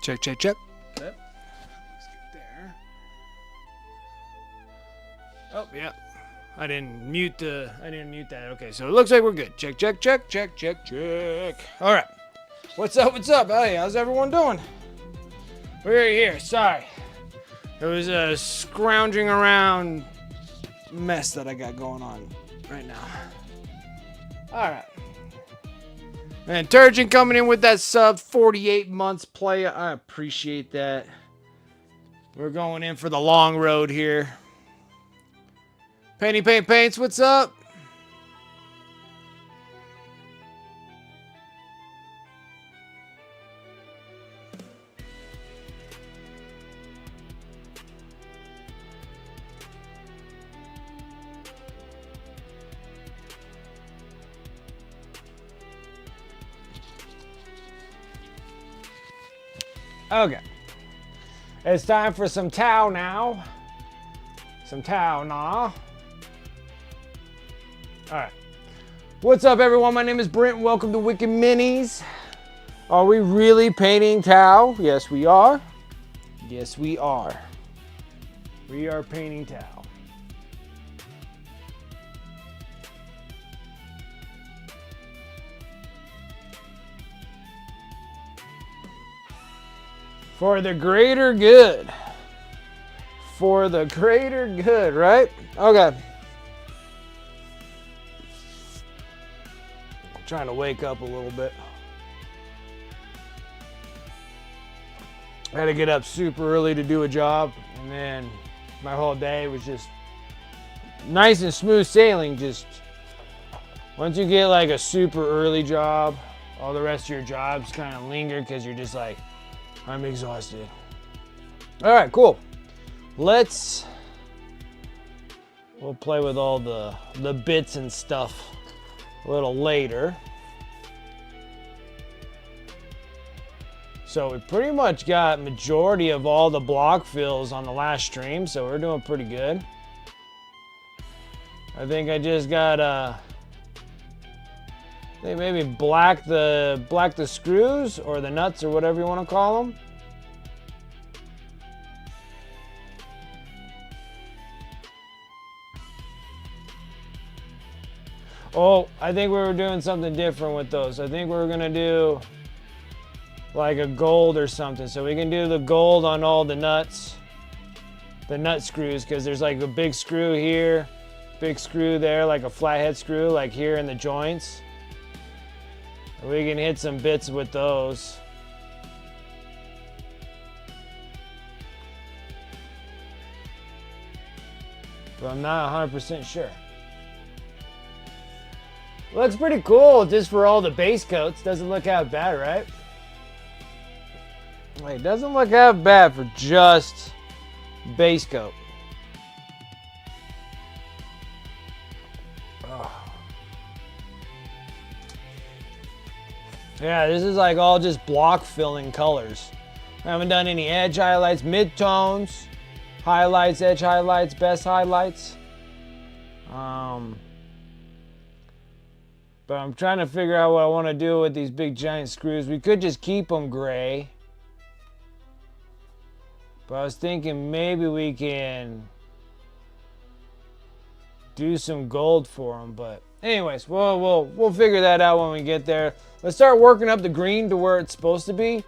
Check, check, check. Yep. Let's get there. Oh, yeah. I didn't mute that. Okay, so it looks like we're good. Check, check, check, check, check, check. All right. What's up? What's up? Hey, how's everyone doing? We're here. Sorry. It was a scrounging around mess that I got going on right now. All right. And Turgeon coming in with that sub 48 months play. I appreciate that. We're going in for the long road here. Painty Paint Paints, what's up? Okay. It's time for some Tau now. Some Tau now. Alright. What's up, everyone? My name is Brent. Welcome to Wicked Minis. Are we really painting Tau? Yes, we are. Yes, we are. We are painting Tau. For the greater good. For the greater good, right? Okay. I'm trying to wake up a little bit. I had to get up super early to do a job, and then my whole day was just nice and smooth sailing. Just once you get like a super early job, all the rest of your jobs kind of linger because you're just like, I'm exhausted. All right, cool. We'll play with all the bits and stuff a little later. So we pretty much got majority of all the block fills on the last stream, so we're doing pretty good. I think I just got they maybe black the screws or the nuts or whatever you want to call them. Oh, I think we were doing something different with those. I think we were gonna do like a gold or something. So we can do the gold on all the nuts, the nut screws, because there's like a big screw here, big screw there, like a flathead screw, like here in the joints. And we can hit some bits with those. But I'm not 100% sure. Looks pretty cool just for all the base coats. Doesn't look half bad, right? It doesn't look half bad for just base coat. Oh. Yeah, this is like all just block filling colors. I haven't done any edge highlights, mid-tones, highlights, edge highlights, best highlights. But I'm trying to figure out what I want to do with these big giant screws. We could just keep them gray. But I was thinking maybe we can do some gold for them. But anyways, we'll figure that out when we get there. Let's start working up the green to where it's supposed to be.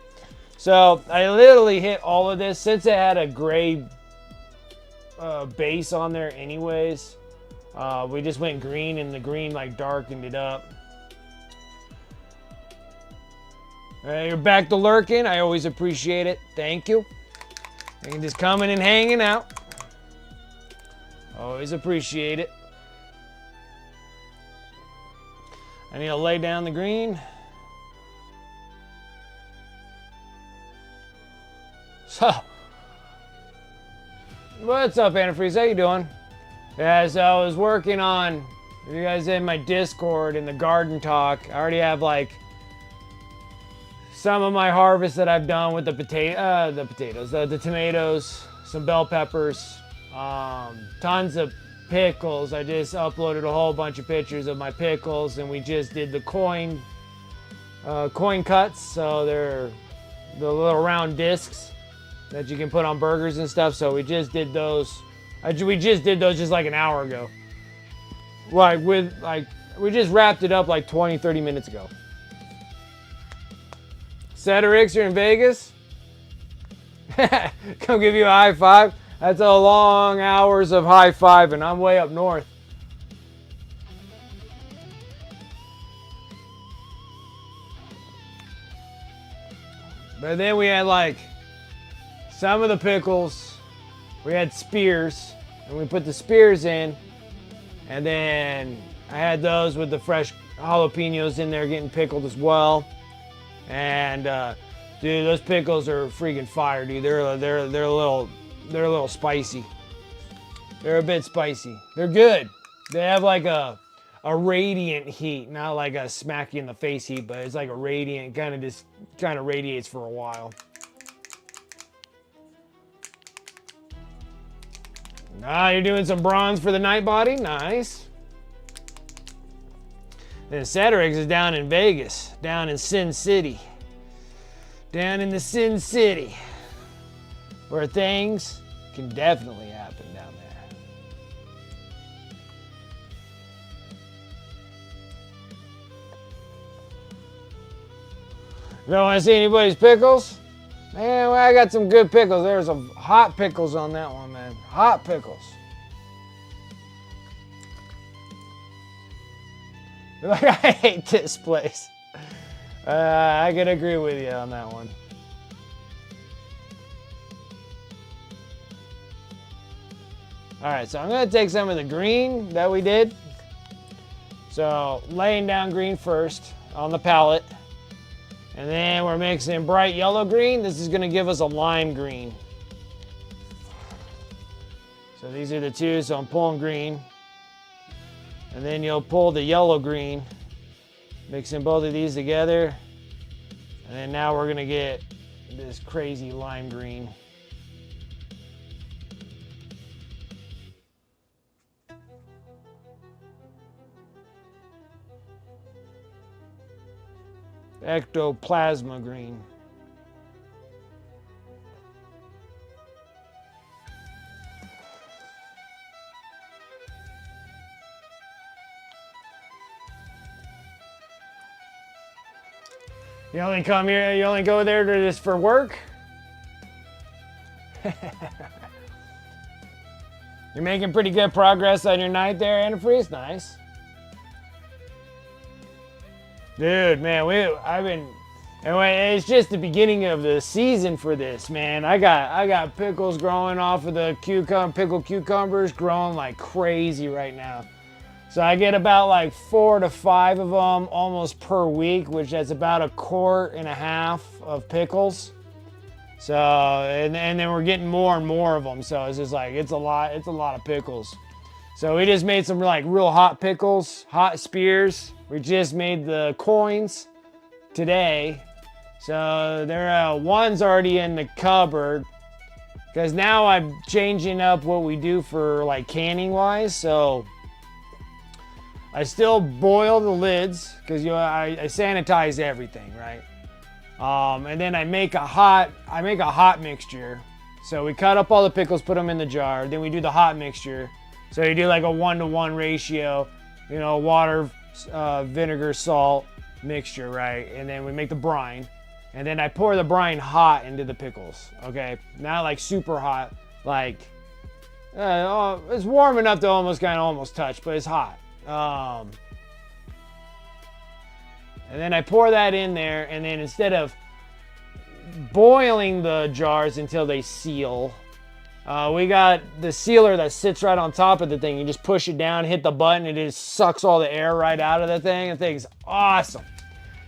So I literally hit all of this since it had a gray base on there anyways. We just went green, and the green like darkened it up. You're back to lurking. I always appreciate it. Thank you. You can just coming and hanging out. Always appreciate it. I need to lay down the green. So, what's up, Antifreeze? How you doing? Yeah, so I was working on, if you guys in my Discord in the garden talk, I already have like some of my harvest that I've done with the tomatoes, some bell peppers, tons of pickles. I just uploaded a whole bunch of pictures of my pickles, and we just did the coin cuts. So they're the little round discs that you can put on burgers and stuff. So we just did those. We just did those just like an hour ago. We just wrapped it up like 20, 30 minutes ago. Cedrix, you're in Vegas? Come give you a high five. That's a long hours of high five, and I'm way up north. But then we had like some of the pickles. We had spears, and we put the spears in, and then I had those with the fresh jalapenos in there getting pickled as well. And dude, those pickles are freaking fire, dude. They're a little spicy. They're a bit spicy. They're good. They have like a radiant heat, not like a smack you in the face heat, but it's like a radiant, kind of radiates for a while. Ah, you're doing some bronze for the night body? Nice. Then Cedrix is down in Vegas, down in Sin City. Down in the Sin City, where things can definitely happen down there. You don't want to see anybody's pickles? Man, well, I got some good pickles. There's some hot pickles on that one, man. Hot pickles. You're like, I hate this place. I can agree with you on that one. All right, so I'm gonna take some of the green that we did. So laying down green first on the palette. And then we're mixing bright yellow green. This is gonna give us a lime green. So these are the two, so I'm pulling green. And then you'll pull the yellow green, mixing both of these together. And then now we're gonna get this crazy lime green. Ectoplasma green. You only come here, you only go there to just for work? You're making pretty good progress on your night there, Antifreeze. Nice. Dude, man, anyway, it's just the beginning of the season for this, man. I got pickles growing off of the pickled cucumbers growing like crazy right now. So I get about like 4 to 5 of them almost per week, which is about 1.5 quarts of pickles. So, and then we're getting more and more of them. So it's just like, it's a lot of pickles. So we just made some like real hot pickles, hot spears. We just made the coins today. So one's already in the cupboard. Because now I'm changing up what we do for like canning wise. So I still boil the lids because I sanitize everything, right? And then I make a hot mixture. So we cut up all the pickles, put them in the jar. Then we do the hot mixture. So you do like a 1-to-1 ratio, you know, water, vinegar, salt mixture, right? And then we make the brine. And then I pour the brine hot into the pickles, okay? Not like super hot, like, it's warm enough to almost touch, but it's hot. And then I pour that in there, and then instead of boiling the jars until they seal, we got the sealer that sits right on top of the thing. You just push it down, hit the button, it just sucks all the air right out of the thing. The thing's awesome.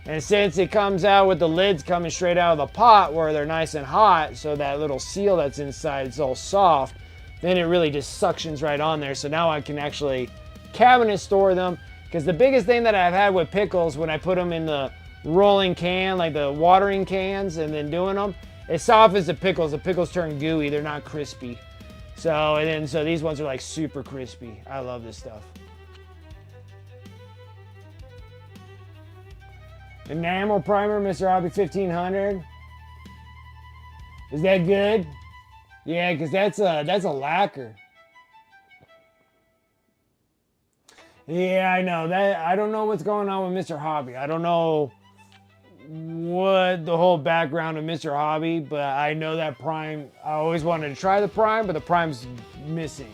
And since it comes out with the lids coming straight out of the pot where they're nice and hot, so that little seal that's inside is all soft, then it really just suctions right on there. So now I can actually cabinet store them. Because the biggest thing that I've had with pickles when I put them in the rolling can, like the watering cans, and then doing them, it softens the pickles turn gooey, they're not crispy. So these ones are like super crispy. I love this stuff. Enamel primer, Mr. Hobby 1500. Is that good? Yeah, because that's a lacquer. Yeah, I know that. I don't know what's going on with Mr. Hobby. I don't know what the whole background of Mr. Hobby, but I know that Prime. I always wanted to try the Prime, but the Prime's missing.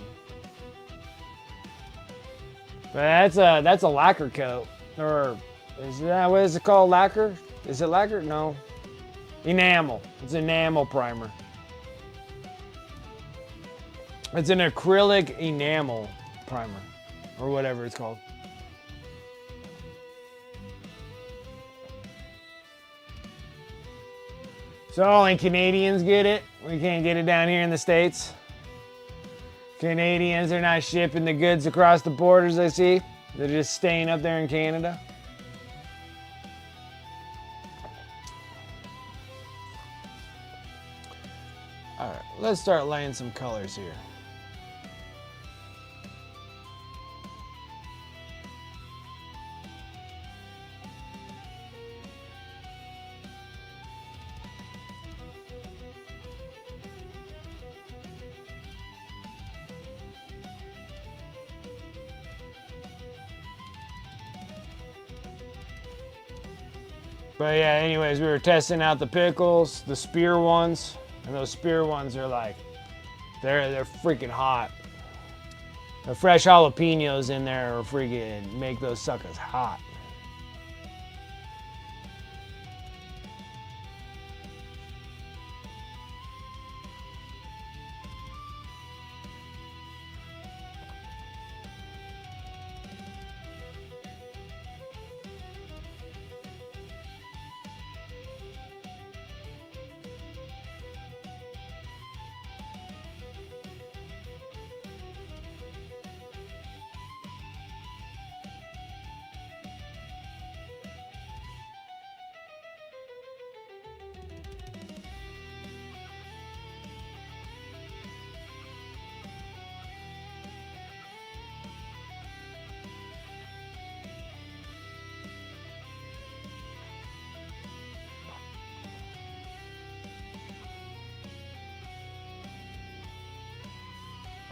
But that's a lacquer coat, or what is it called? Lacquer? Is it lacquer? No. Enamel. It's enamel primer. It's an acrylic enamel primer. Or whatever it's called. So only Canadians get it. We can't get it down here in the States. Canadians are not shipping the goods across the borders, I see. They're just staying up there in Canada. All right, let's start laying some colors here. But yeah, anyways, we were testing out the pickles, the spear ones, and those spear ones are like, they're freaking hot. The fresh jalapenos in there are freaking make those suckers hot.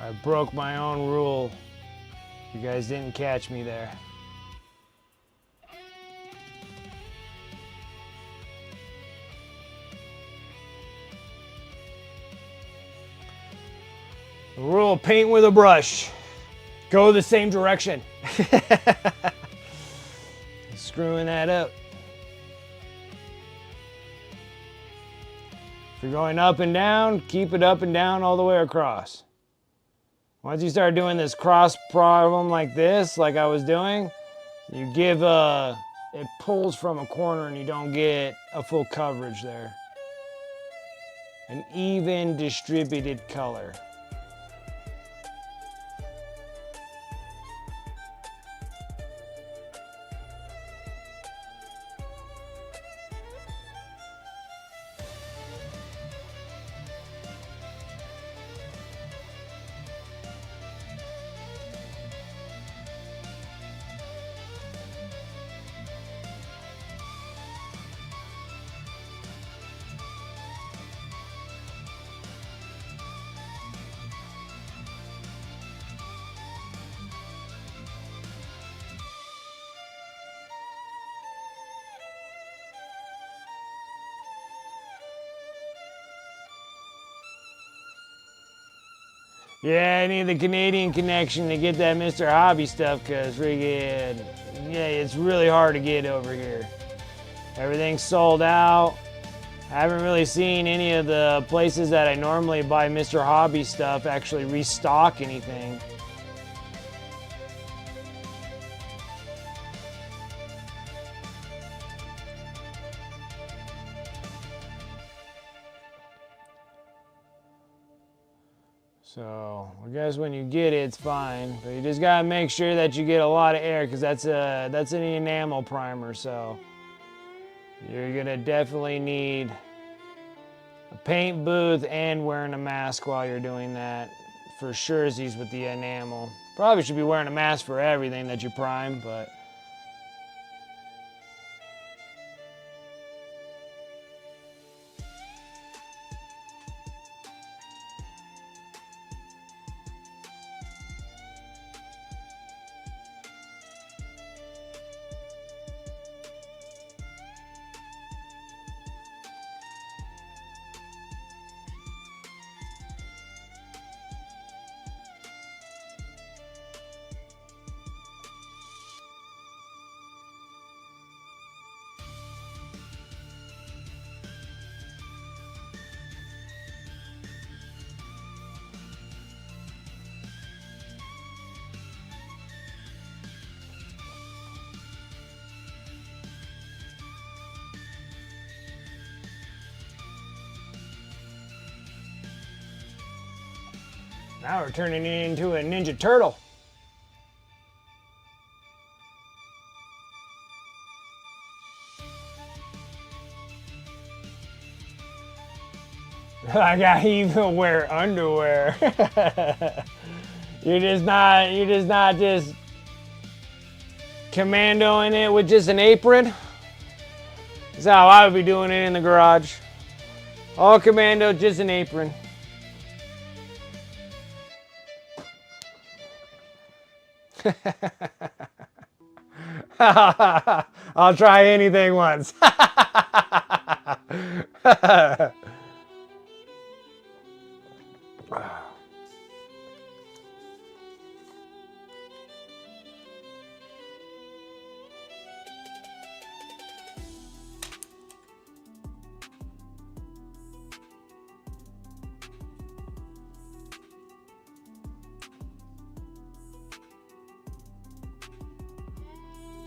I broke my own rule. You guys didn't catch me there. The rule of paint with a brush. Go the same direction. Screwing that up. If you're going up and down, keep it up and down all the way across. Once you start doing this cross problem like this, like I was doing, you give it pulls from a corner and you don't get a full coverage there. An even distributed color. Yeah, I need the Canadian connection to get that Mr. Hobby stuff, because friggin', yeah, it's really hard to get over here. Everything's sold out. I haven't really seen any of the places that I normally buy Mr. Hobby stuff actually restock anything. So I guess when you get it, it's fine, but you just gotta make sure that you get a lot of air, because that's an enamel primer. So you're gonna definitely need a paint booth and wearing a mask while you're doing that, for surezies with the enamel. Probably should be wearing a mask for everything that you prime, but. Now we're turning it into a Ninja Turtle. I got even wear underwear. You're just not just commandoing it with just an apron. That's how I would be doing it in the garage. All commando, just an apron. I'll try anything once.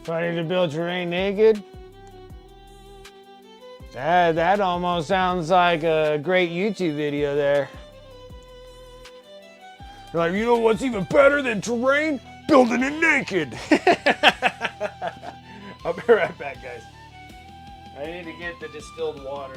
Funny to build terrain naked? That almost sounds like a great YouTube video there. You're like, you know what's even better than terrain? Building it naked. I'll be right back, guys. I need to get the distilled water.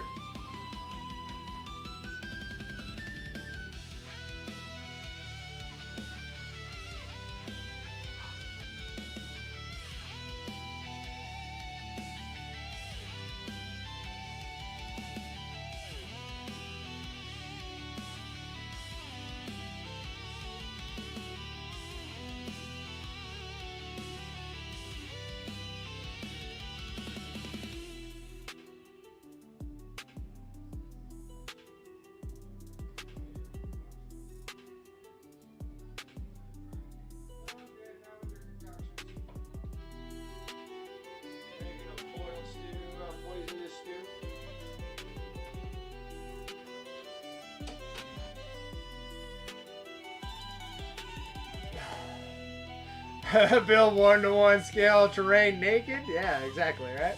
Build 1-to-1 scale terrain naked? Yeah, exactly, right?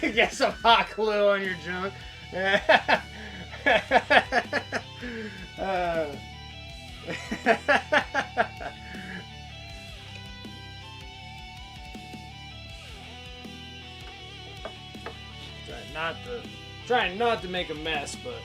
Get some hot glue on your junk. Trying not to make a mess, but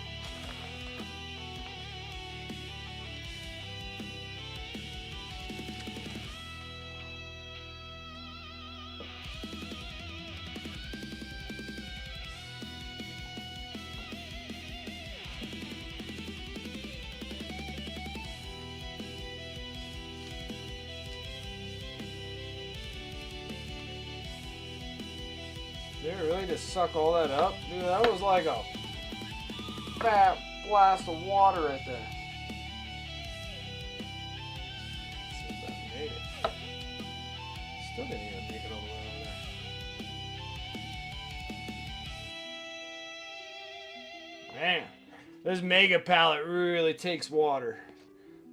did it really just suck all that up? Dude, that was like a fat blast of water right there. Let's see if that made it. Still didn't even make it all the way over there. Man, this mega pallet really takes water.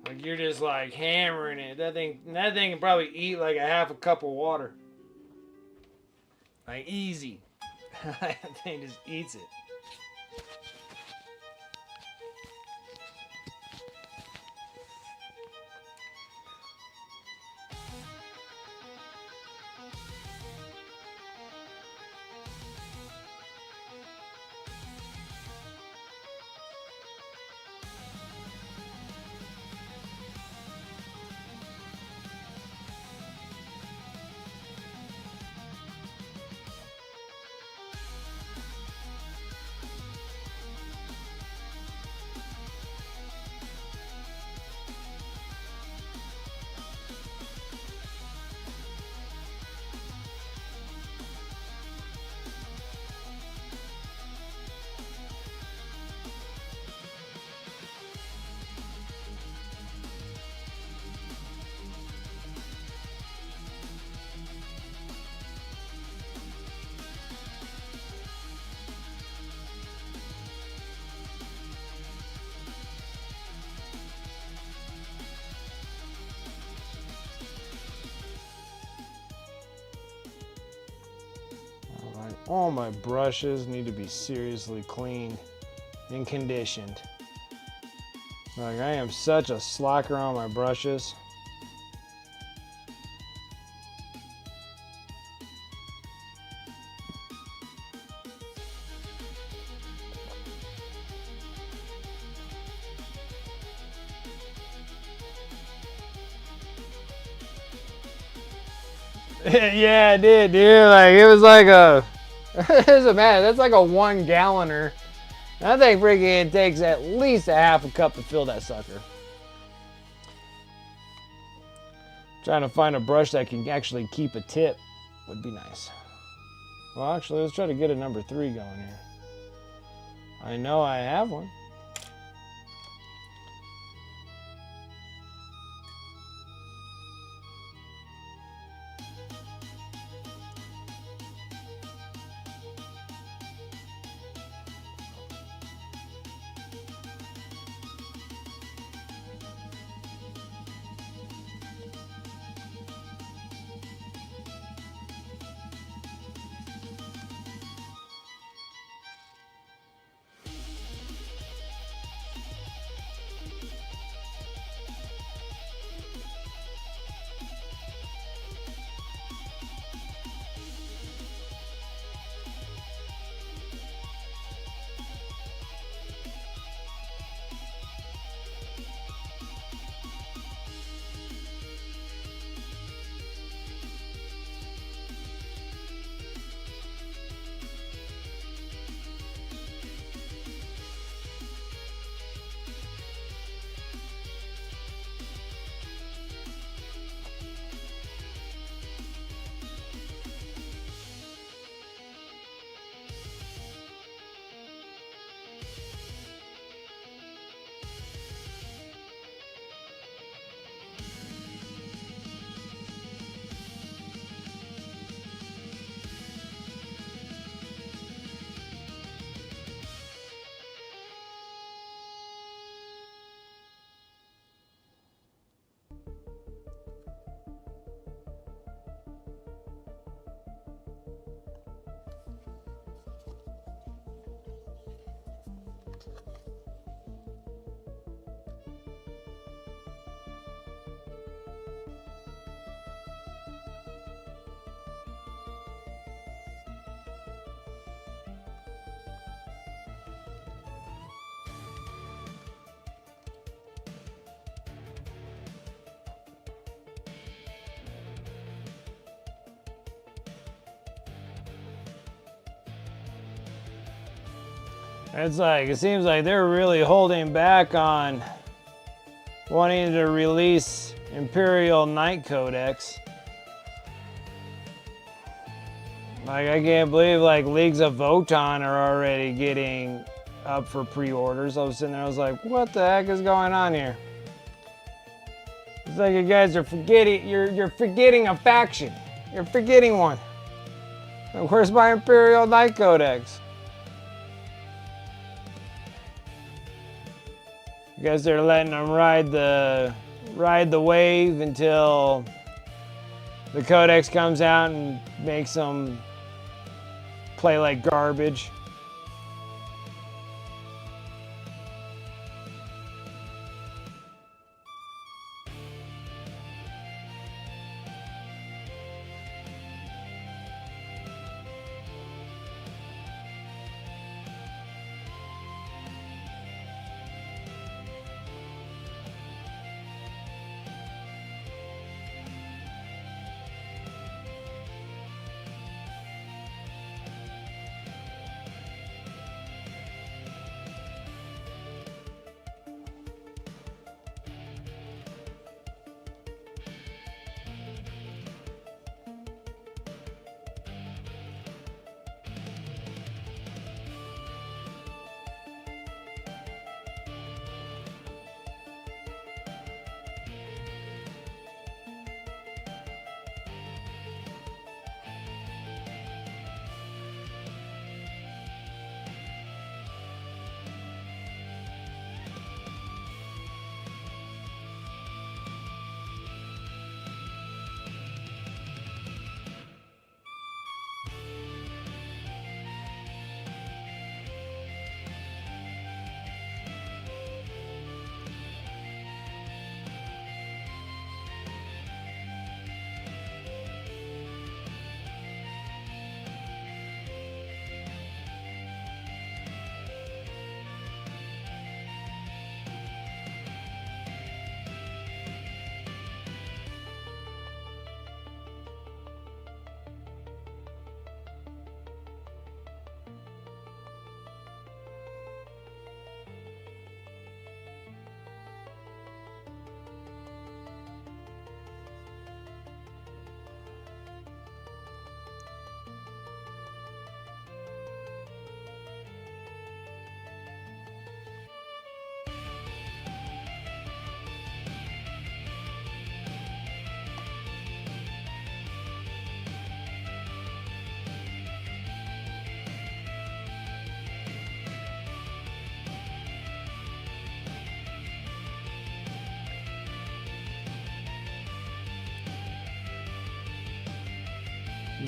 Like you're just like hammering it. That thing can probably eat like a half a cup of water. Like easy. That thing just eats it. All my brushes need to be seriously cleaned and conditioned. Like I am such a slacker on my brushes. Yeah, it did, dude. Like it was like a that's like a 1 galloner. I think freaking it takes at least a half a cup to fill that sucker. Trying to find a brush that can actually keep a tip would be nice. Well, actually, let's try to get a number 3 going here. I know I have one. It's like, it seems like they're really holding back on wanting to release Imperial Knight Codex. Like, I can't believe, like, Leagues of Votan are already getting up for pre-orders. I was sitting there, I was like, what the heck is going on here? It's like you guys are forgetting, you're forgetting a faction. You're forgetting one. And where's my Imperial Knight Codex? You guys are letting them ride the wave until the Codex comes out and makes them play like garbage.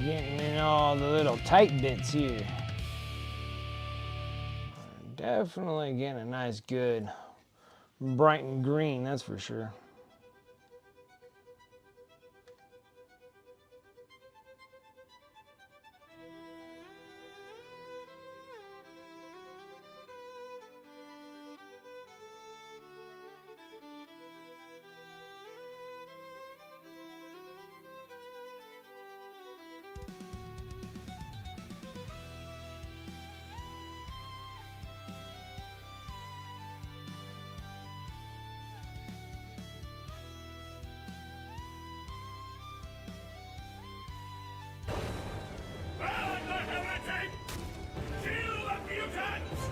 Getting in all the little tight bits here. Definitely getting a nice, good, bright and green, that's for sure.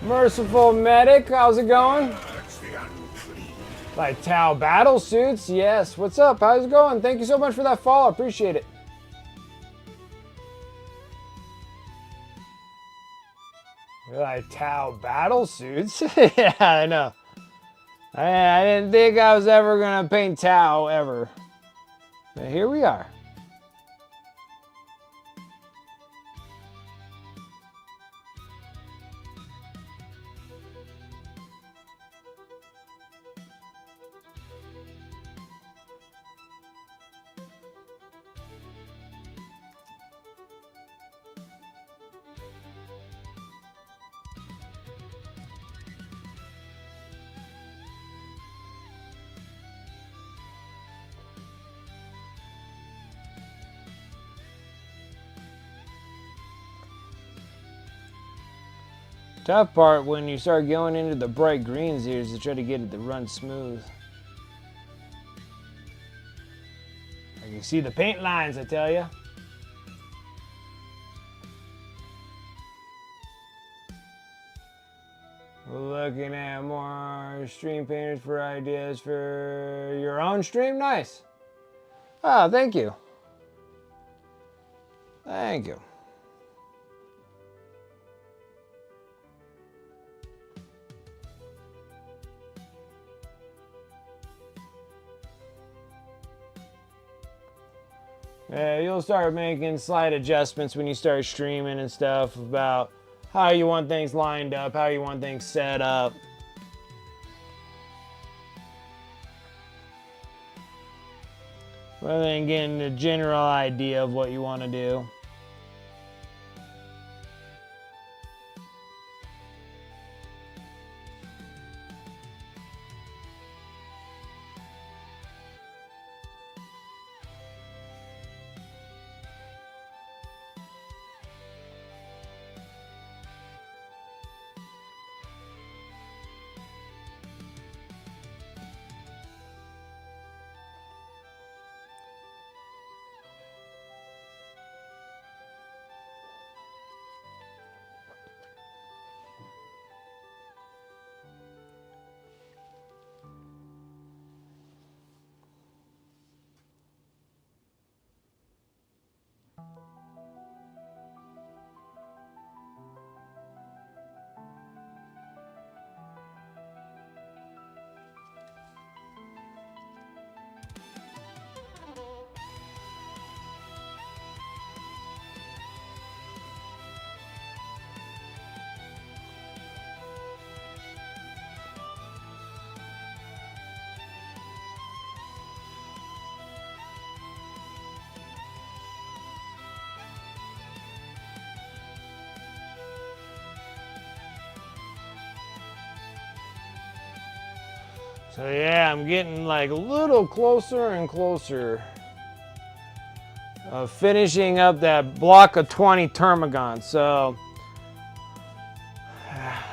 Merciful Medic, how's it going? Like Tau Battle Suits, yes. What's up? How's it going? Thank you so much for that follow. Appreciate it. Like Tau Battle Suits? Yeah, I know. I didn't think I was ever gonna paint Tau ever. But here we are. Tough part when you start going into the bright greens here is to try to get it to run smooth. I can see the paint lines, I tell ya. Looking at more stream painters for ideas for your own stream. Nice. Ah, thank you. Thank you. Yeah, you'll start making slight adjustments when you start streaming and stuff about how you want things lined up, how you want things set up. Rather than getting a general idea of what you want to do. So yeah, I'm getting like a little closer and closer of finishing up that block of 20 termagants. So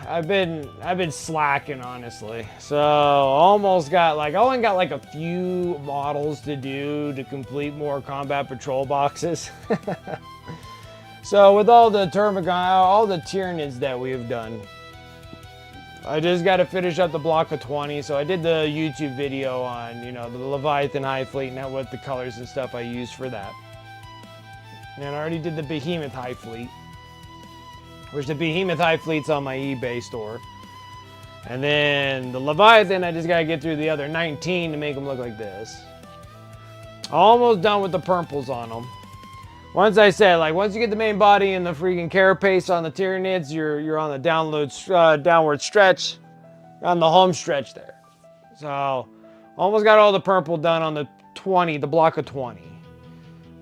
I've been slacking, honestly. So almost got like, I only got like a few models to do to complete more combat patrol boxes. So with all the all the Tyranids that we have done, I just got to finish up the block of 20. So I did the YouTube video on, you know, the Leviathan Hive Fleet and what the colors and stuff I used for that. And I already did the Behemoth Hive Fleet, which the Behemoth Hive Fleet's on my eBay store. And then the Leviathan, I just got to get through the other 19 to make them look like this. Almost done with the purples on them. Once I said, like, once you get the main body and the freaking carapace on the Tyranids, you're on the downward stretch, on the home stretch there. So, almost got all the purple done on the 20, the block of 20.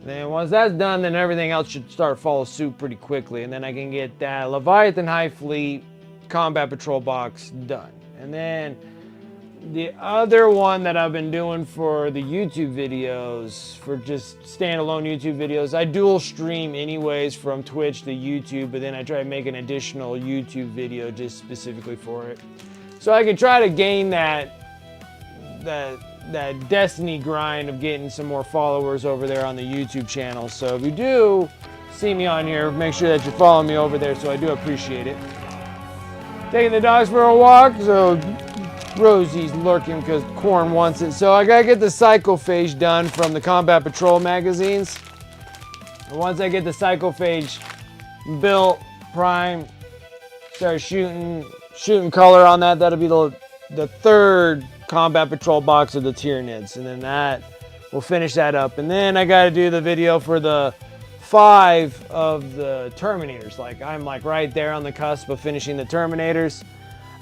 Then once that's done, then everything else should start follow suit pretty quickly. And then I can get that Leviathan Hive Fleet Combat Patrol box done. And then the other one that I've been doing for the YouTube videos, for just standalone YouTube videos, I dual stream anyways from Twitch to YouTube, but then I try to make an additional YouTube video just specifically for it. So I can try to gain that Destiny grind of getting some more followers over there on the YouTube channel. So if you do see me on here, make sure that you're following me over there, so I do appreciate it. Taking the dogs for a walk, so Rosie's lurking because Corn wants it. So I gotta get the Psychophage done from the Combat Patrol magazines. And once I get the Psychophage built, primed, start shooting color on that, that'll be the third Combat Patrol box of the Tyranids. And then that will finish that up. And then I gotta do the video for the 5 of the Terminators. Like, I'm like right there on the cusp of finishing the Terminators.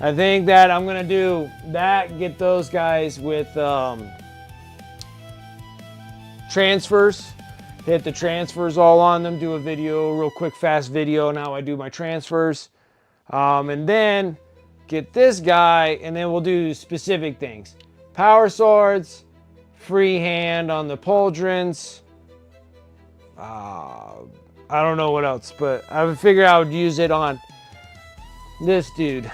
I think that I'm gonna do that, get those guys with transfers, hit the transfers all on them, do a video, real quick fast video on how I do my transfers, and then get this guy, and then we'll do specific things. Power swords, freehand on the pauldrons, I don't know what else, but I would figure I would use it on this dude.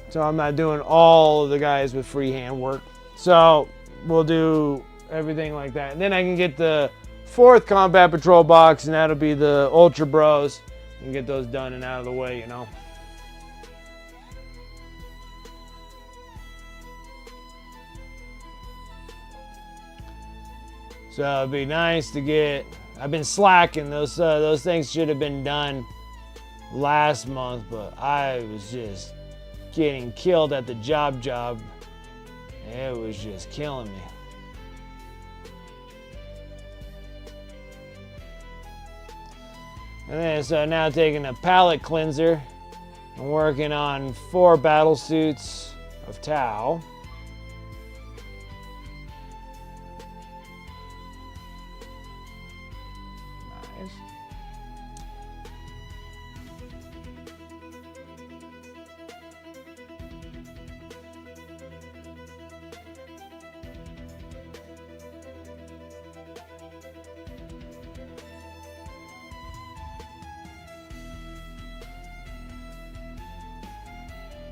So I'm not doing all of the guys with freehand work. So we'll do everything like that. And then I can get the 4th combat patrol box, and that'll be the Ultra Bros. And get those done and out of the way, you know. So it'd be nice to get. I've been slacking. Those things should have been done last month, but I was just getting killed at the job. It was just killing me. And then so now taking a palette cleanser and working on 4 battle suits of Tau. Nice.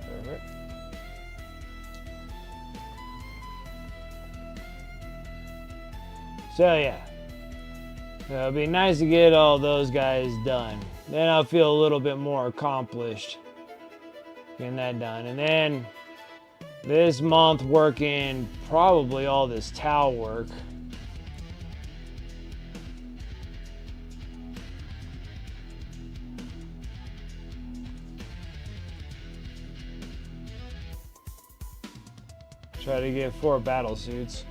Perfect. So yeah, it'll be nice to get all those guys done. Then I'll feel a little bit more accomplished getting that done. And then this month working probably all this Tau work. Try to get 4 battle suits.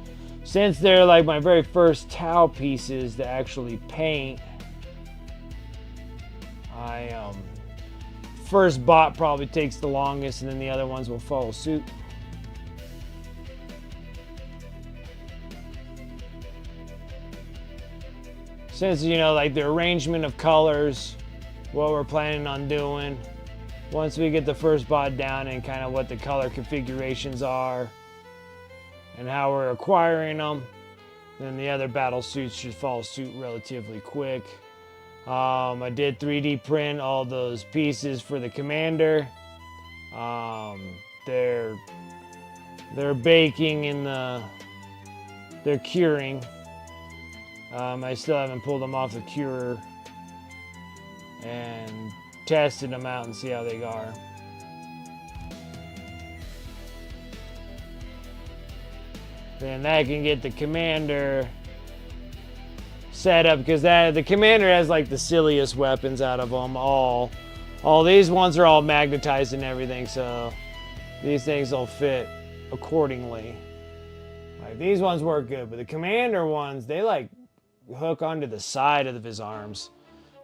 Since they're like my very first Tau pieces to actually paint, I first bot probably takes the longest, and then the other ones will follow suit. Since, you know, like the arrangement of colors, what we're planning on doing, once we get the first bot down and kind of what the color configurations are and how we're acquiring them, then the other battle suits should follow suit relatively quick. I did 3D print all those pieces for the commander. They're baking in they're curing. I still haven't pulled them off the curer and tested them out and see how they are. Then that can get the commander set up, because the commander has like the silliest weapons out of them all. All these ones are all magnetized and everything, so these things will fit accordingly. Like these ones work good, but the commander ones, they like hook onto the side of his arms.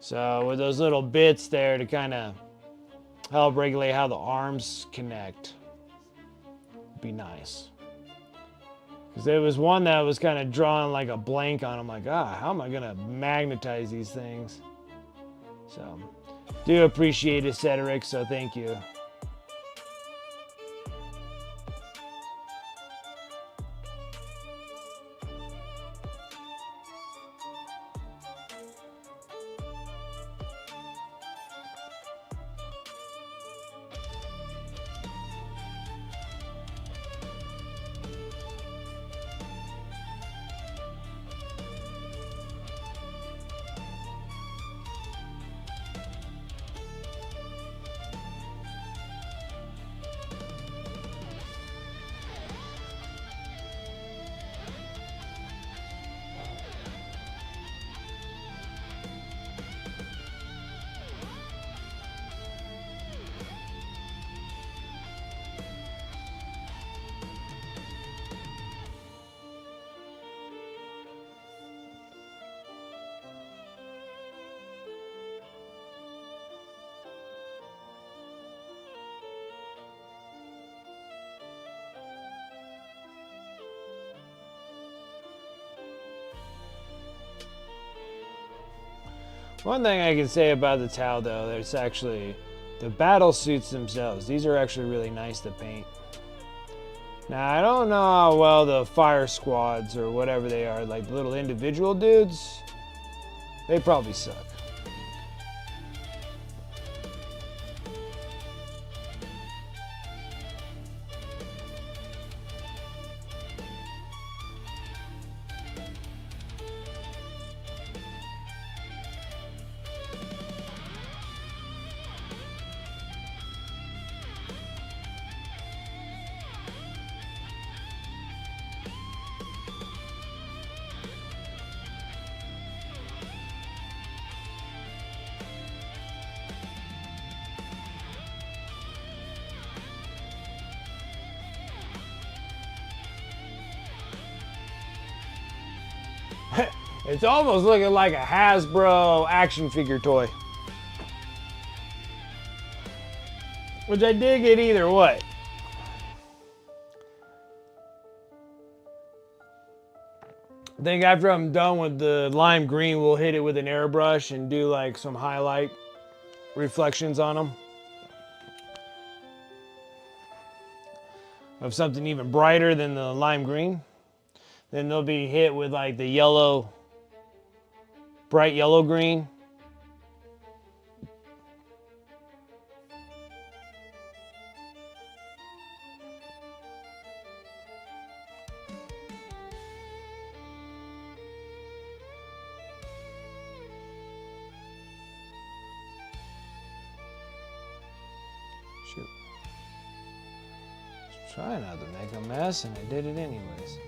So with those little bits there to kind of help regulate how the arms connect, be nice. Because there was one that was kind of drawing like a blank on. I'm like, how am I going to magnetize these things? So, do appreciate it, Cedric, so thank you. One thing I can say about the Tau, though, there's actually the battle suits themselves. These are actually really nice to paint. Now, I don't know how well the fire squads or whatever they are, like the little individual dudes, they probably suck. It's almost looking like a Hasbro action figure toy. Which I dig it either way. I think after I'm done with the lime green, we'll hit it with an airbrush and do like some highlight reflections on them. Of something even brighter than the lime green. Then they'll be hit with like the yellow, bright yellow green. Shoot. Try not to make a mess, and I did it anyways.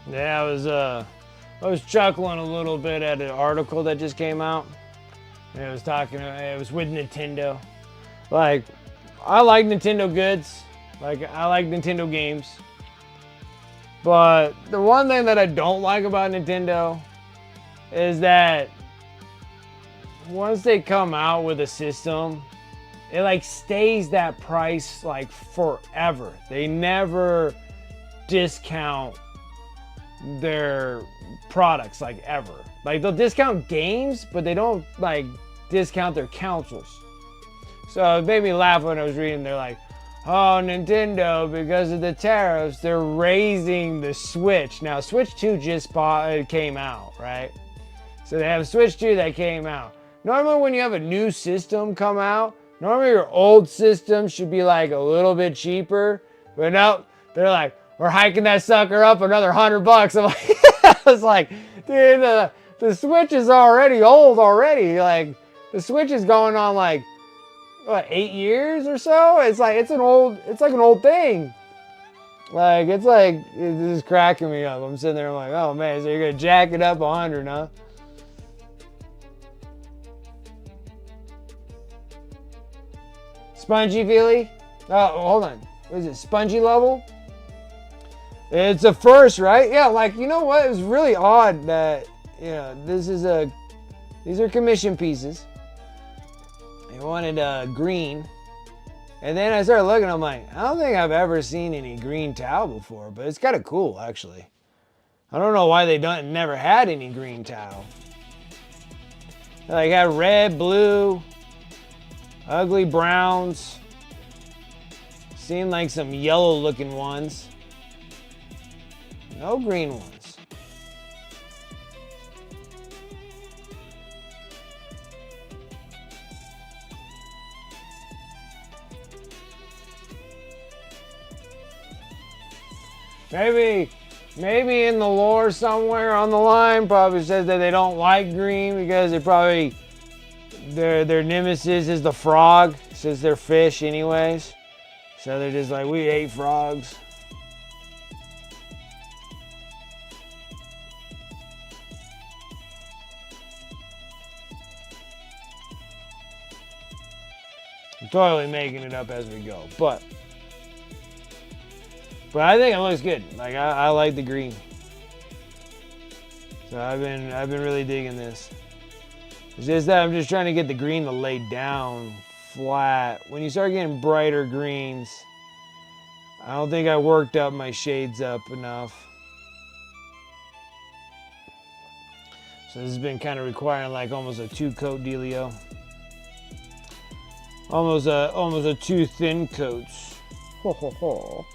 Yeah, I was chuckling a little bit at an article that just came out. And it was with Nintendo. Like, I like Nintendo goods. Like, I like Nintendo games. But the one thing that I don't like about Nintendo is that once they come out with a system, it like stays that price like forever. They never discount their products like ever. Like they'll discount games, but they don't like discount their consoles. So it made me laugh when I was reading. They're like, oh, Nintendo, because of the tariffs, they're raising the Switch. Now Switch 2 just came out, right? So they have Switch 2 that came out. Normally when you have a new system come out, normally your old system should be like a little bit cheaper, but no, they're like, we're hiking that sucker up another $100. I'm like, I was like, dude, the Switch is already old already. Like, the Switch is going on like, what, 8 years or so? It's like an old thing. Like, this is cracking me up. I'm sitting there, I'm like, oh man, so you're gonna jack it up 100, huh? Spongy feely? Oh, hold on. What is it, spongy level? It's a first, right? Yeah, like, you know what? It was really odd that, you know, these are commission pieces. They wanted green. And then I started looking, I'm like, I don't think I've ever seen any green towel before, but it's kind of cool, actually. I don't know why they never had any green towel. Like, had red, blue, ugly browns. Seen like some yellow looking ones. No green ones. Maybe in the lore somewhere on the line probably says that they don't like green because it probably their nemesis is the frog, since they're fish anyways. So they're just like, we hate frogs. I'm totally making it up as we go, but I think it looks good. Like I like the green, so I've been really digging this. It's just that I'm just trying to get the green to lay down flat. When you start getting brighter greens, I don't think I worked up my shades up enough. So this has been kind of requiring like almost a 2-coat dealio. Almost a too thin coats. Ho ho ho.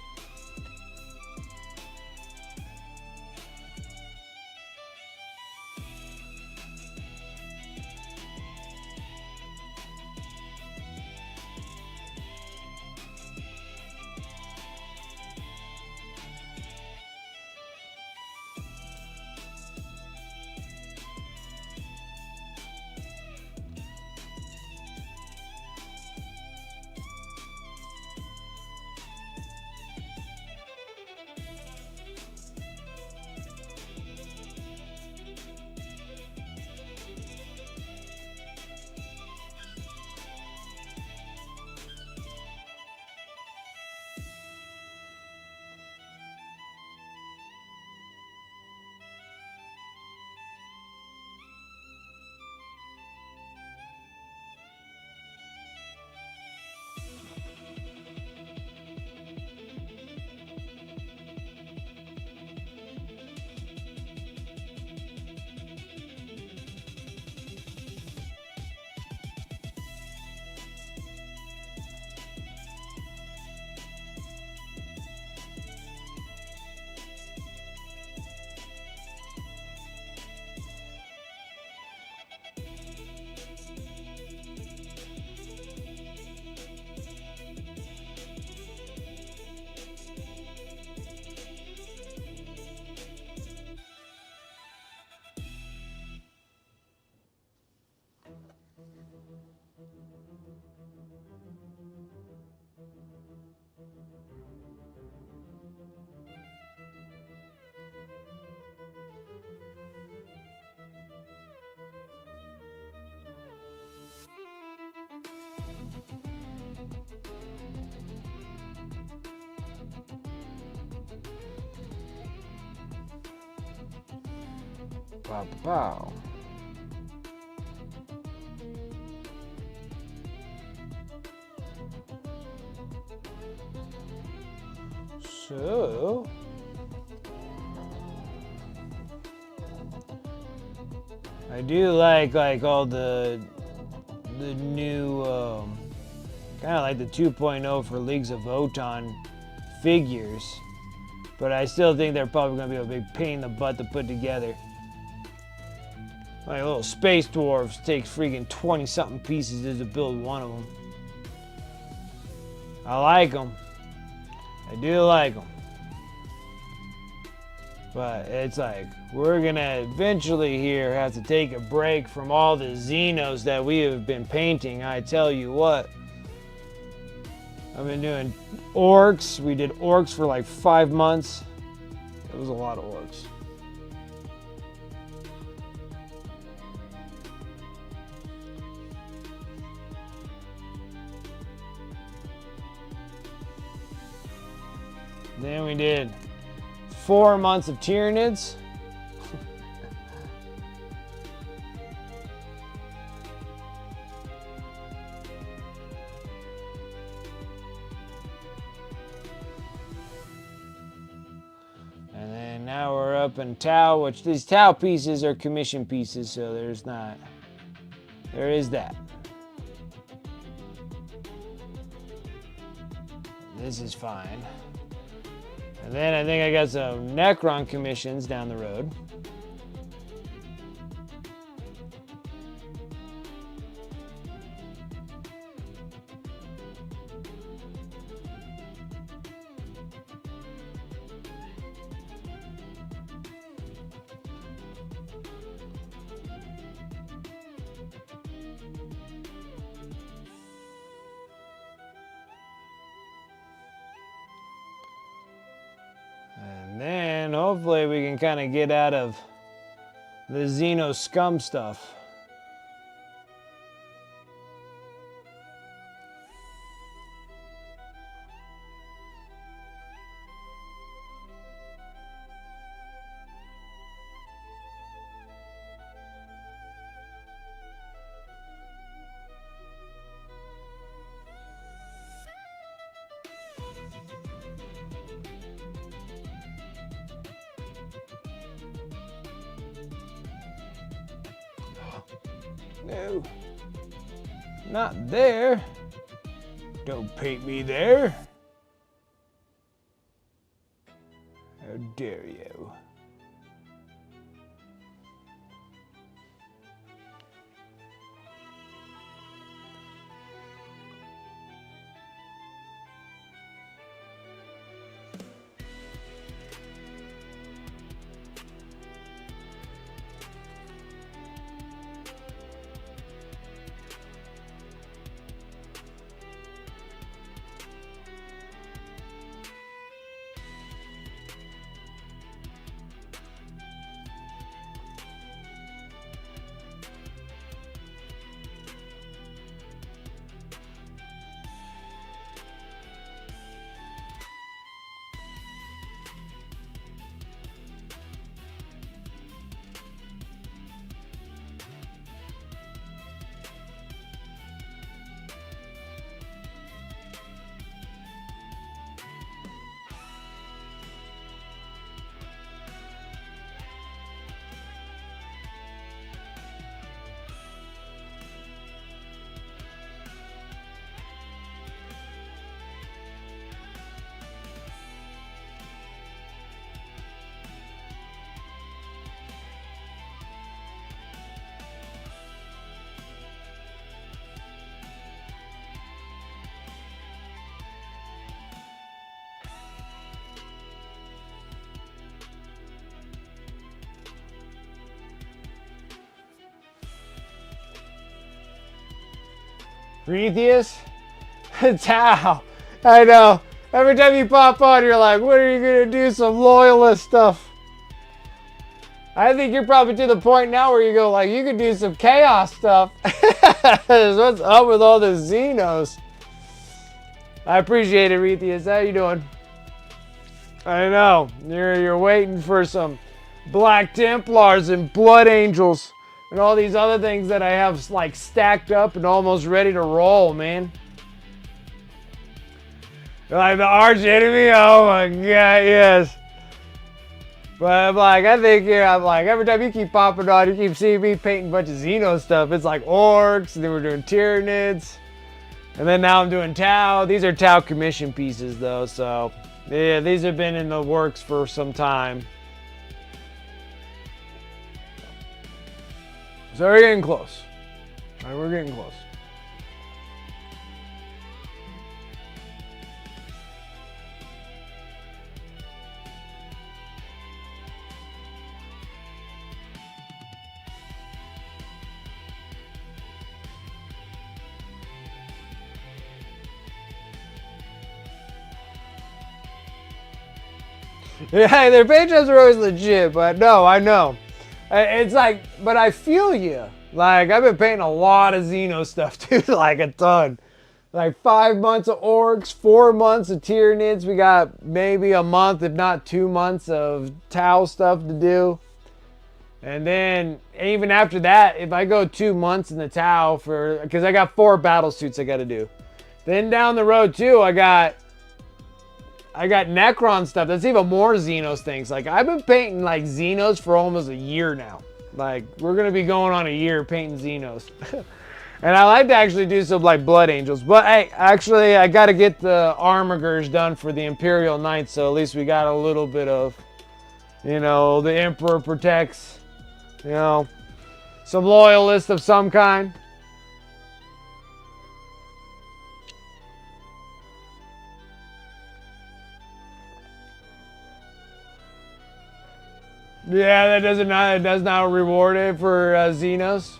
Pow, pow. So, I do like all the new kind of like the 2.0 for Leagues of Votan figures, but I still think they're probably going to be a big pain in the butt to put together. Like little space dwarves takes freaking 20-something pieces just to build one of them. I like them. I do like them. But it's like, we're gonna eventually here have to take a break from all the Zenos that we have been painting. I tell you what. I've been doing orcs. We did orcs for like 5 months. It was a lot of orcs. Then we did 4 months of Tyranids. And then now we're up in Tau, which these Tau pieces are commission pieces, so there is that. This is fine. And then I think I got some Necron commissions down the road. And then hopefully we can kind of get out of the Zeno Scum stuff. No, not there. Don't paint me there. How dare you? Prometheus? Tau. I know. Every time you pop on, you're like, when are you going to do some loyalist stuff? I think you're probably to the point now where you go, like, you could do some chaos stuff. What's up with all the Zenos? I appreciate it, Prometheus. How you doing? I know. You're waiting for some Black Templars and Blood Angels and all these other things that I have like stacked up and almost ready to roll, man. Like the arch enemy? Oh my god, yes. But I'm like, I think here, I'm like, every time you keep popping on, you keep seeing me painting a bunch of Zeno stuff. It's like orcs, and then we're doing Tyranids. And then now I'm doing Tau. These are Tau commission pieces though, so yeah, these have been in the works for some time. So we're getting close. All right, we're getting close. Yeah, their page jobs are always legit, but no, I know. It's like, but I feel you. Like, I've been painting a lot of Zeno stuff, dude, like a ton. Like 5 months of orcs, 4 months of Tyranids. We got maybe a month, if not 2 months of Tau stuff to do. And then even after that, if I go 2 months in the Tau because I got 4 battle suits I got to do. Then down the road too, I got Necron stuff. That's even more Xenos things. Like, I've been painting like Xenos for almost a year now. Like, we're gonna be going on a year painting Xenos. And I like to actually do some like Blood Angels. But hey, actually I gotta get the Armigers done for the Imperial Knights, so at least we got a little bit of, you know, the Emperor protects, you know, some loyalists of some kind. Yeah, that does not reward it for Xenos.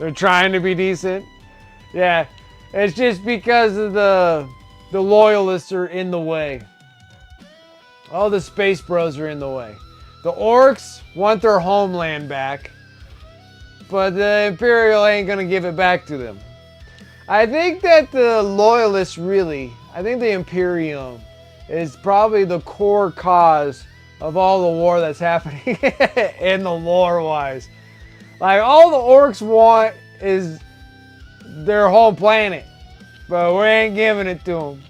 They're trying to be decent. Yeah, it's just because of the loyalists are in the way. All the space bros are in the way. The orcs want their homeland back, but the Imperial ain't gonna give it back to them. I think that the loyalists I think the Imperium is probably the core cause of all the war that's happening in the lore-wise. Like, all the orcs want is their whole planet, but we ain't giving it to them.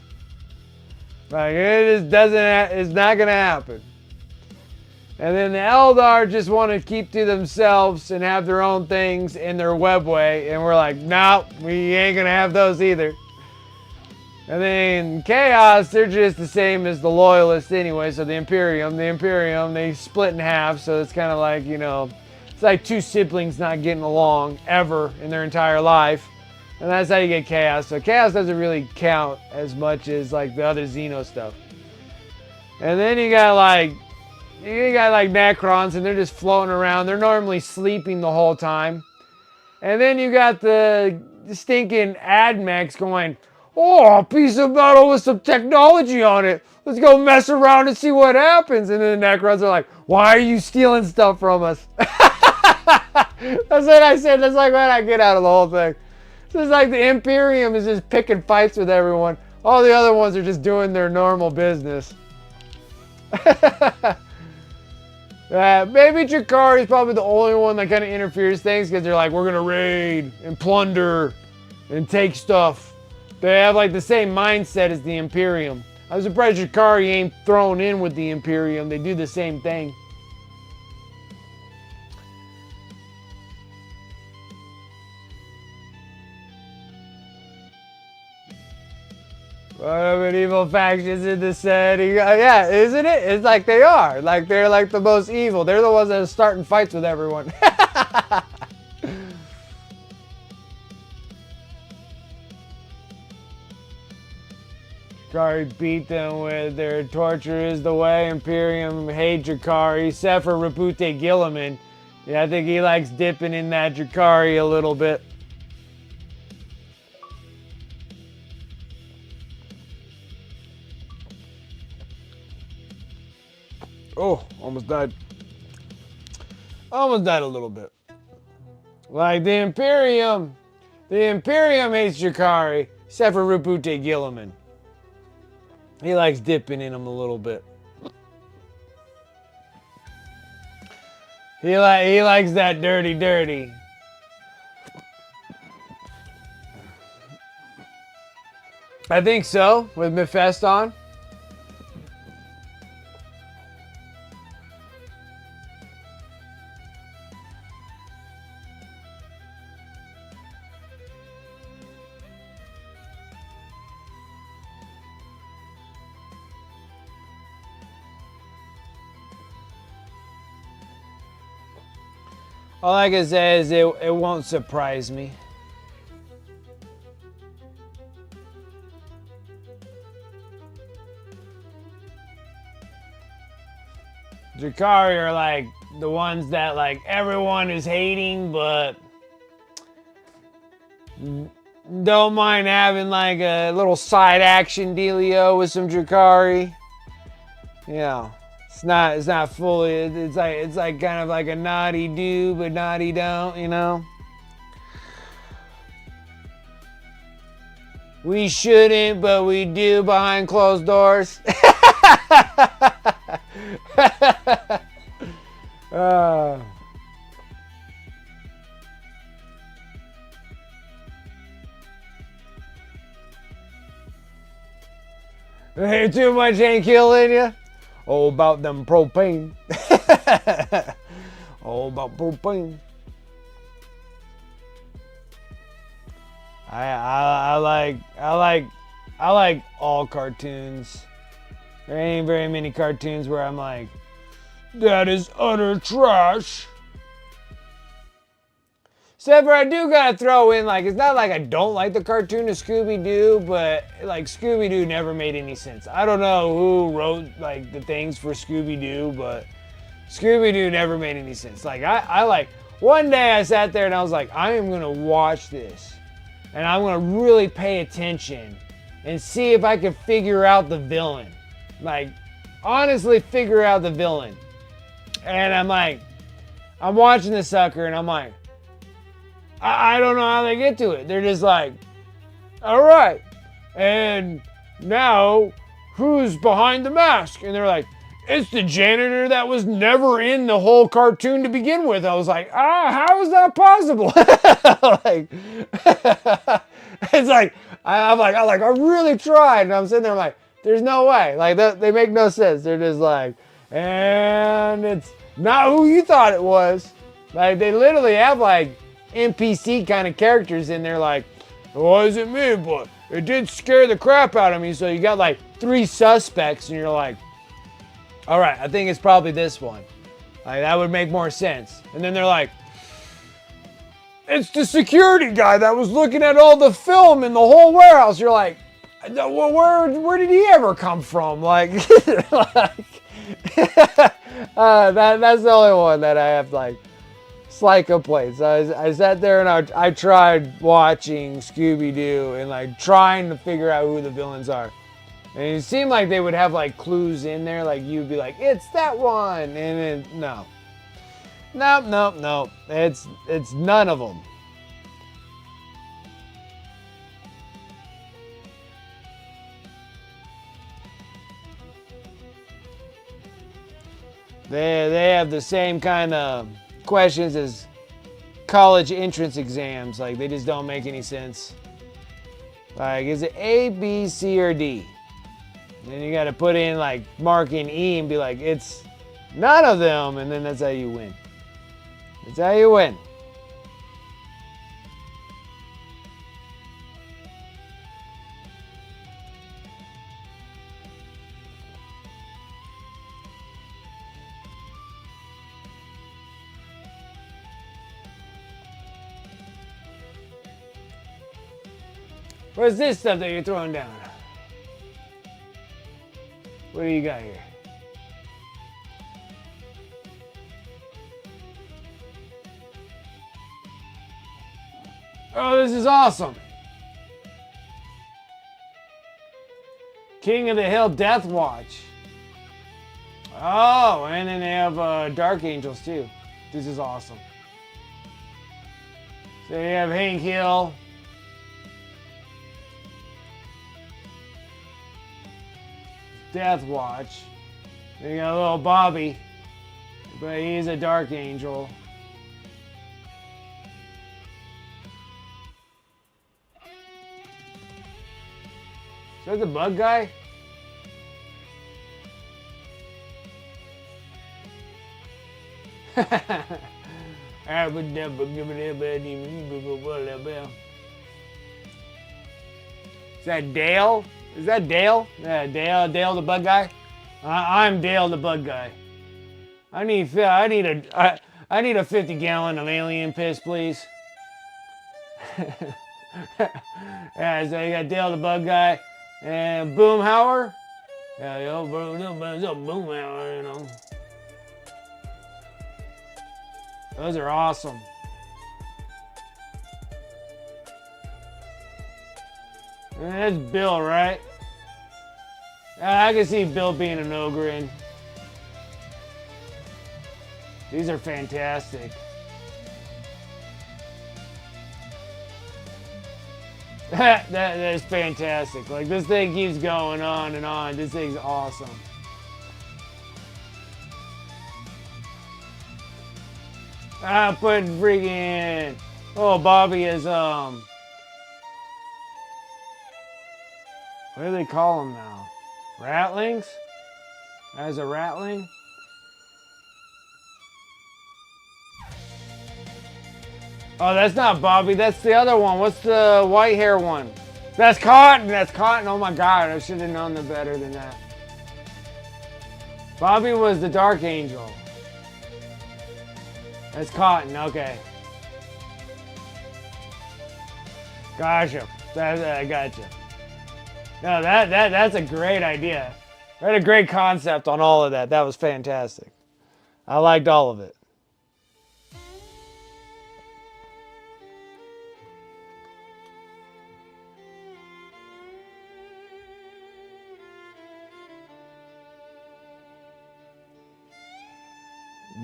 Like, it just it's not gonna happen. And then the Eldar just want to keep to themselves and have their own things in their webway, and we're like, no, we ain't gonna have those either. And then Chaos, they're just the same as the Loyalists anyway. So the Imperium, they split in half. So it's kind of like, you know, it's like two siblings not getting along ever in their entire life. And that's how you get Chaos. So Chaos doesn't really count as much as like the other Zeno stuff. And then you got like Necrons, and they're just floating around. They're normally sleeping the whole time. And then you got the stinking AdMechs going, oh, a piece of metal with some technology on it. Let's go mess around and see what happens. And then the Necrons are like, why are you stealing stuff from us? That's what I said. That's like what I get out of the whole thing. So it's like the Imperium is just picking fights with everyone. All the other ones are just doing their normal business. Maybe Jakari is probably the only one that kind of interferes things because they're like, we're going to raid and plunder and take stuff. They have like the same mindset as the Imperium. I'm surprised Jakari ain't thrown in with the Imperium. They do the same thing. Medieval factions in the setting. Yeah, isn't it? It's like they are. Like they're like the most evil. They're the ones that are starting fights with everyone. Jakari beat them with their torture is the way. Imperium hate Jakari, except for Rabute Gilliman. Yeah, I think he likes dipping in that Jakari a little bit. Oh, almost died. Almost died a little bit. Like the Imperium hates Jakari, except for Rabute Gilliman. He likes dipping in them a little bit. He likes that dirty. I think so, with Mephiston. All I can say is it won't surprise me. Jakari are like the ones that like everyone is hating, but don't mind having like a little side action dealio with some Jakari. Yeah. It's not fully, it's like kind of like a naughty do, but naughty don't, you know? We shouldn't, but we do behind closed doors. Ain't too much ain't killing you. All about them propane. All about propane. I like all cartoons. There ain't very many cartoons where I'm like, that is utter trash. Except for I do gotta throw in, like, it's not like I don't like the cartoon of Scooby-Doo, but like Scooby-Doo never made any sense. I don't know who wrote like the things for Scooby-Doo, but Scooby-Doo never made any sense. Like I like, one day I sat there and I was like, I am gonna watch this and I'm gonna really pay attention and see if I can figure out the villain. Like, honestly figure out the villain. And I'm like, I'm watching the sucker and I'm like, I don't know how they get to it. They're just like, all right, and now who's behind the mask? And they're like, it's the janitor that was never in the whole cartoon to begin with. I was like, how is that possible? Like, it's like, I really tried. And I'm sitting there like, there's no way. Like, they make no sense. They're just like, and it's not who you thought it was. Like, they literally have like NPC kind of characters in there like, it wasn't me, but it did scare the crap out of me. So you got like 3 suspects, and you're like, all right, I think it's probably this one. Like, that would make more sense. And then they're like, it's the security guy that was looking at all the film in the whole warehouse. You're like, where did he ever come from? Like, that's the only one that I have like slight complaints. I sat there and I tried watching Scooby-Doo and like trying to figure out who the villains are. And it seemed like they would have like clues in there, like you'd be like, it's that one, and then no. Nope. It's none of them. They have the same kind of questions as college entrance exams. Like, they just don't make any sense. Like, is it A, B, C, or D? Then you got to put in like marking E and be like, it's none of them, and then that's how you win. That's how you win. What's this stuff that you're throwing down? What do you got here? Oh, this is awesome. King of the Hill Death Watch. Oh, and then they have Dark Angels too. This is awesome. So you have Hank Hill. Death Watch. Then you got little Bobby, but he's a Dark Angel. Is that the bug guy? Is that Dale? Is that Dale? Yeah, Dale the bug guy? I'm Dale the bug guy. I need a 50-gallon of alien piss, please. Yeah, so you got Dale the bug guy and Boomhauer. Yeah, yo, Boomhauer, you know. Those are awesome. And that's Bill, right? I can see Bill being an ogre. These are fantastic. That is fantastic. Like, this thing keeps going on and on. This thing's awesome. Put freaking... Oh, Bobby is, what do they call them now? Ratlings? As a ratling? Oh, that's not Bobby. That's the other one. What's the white hair one? That's Cotton. That's Cotton. Oh my God. I should have known them better than that. Bobby was the Dark Angel. That's Cotton. Okay. Gotcha. I gotcha. No, that's a great idea. I had a great concept on all of that. That was fantastic. I liked all of it.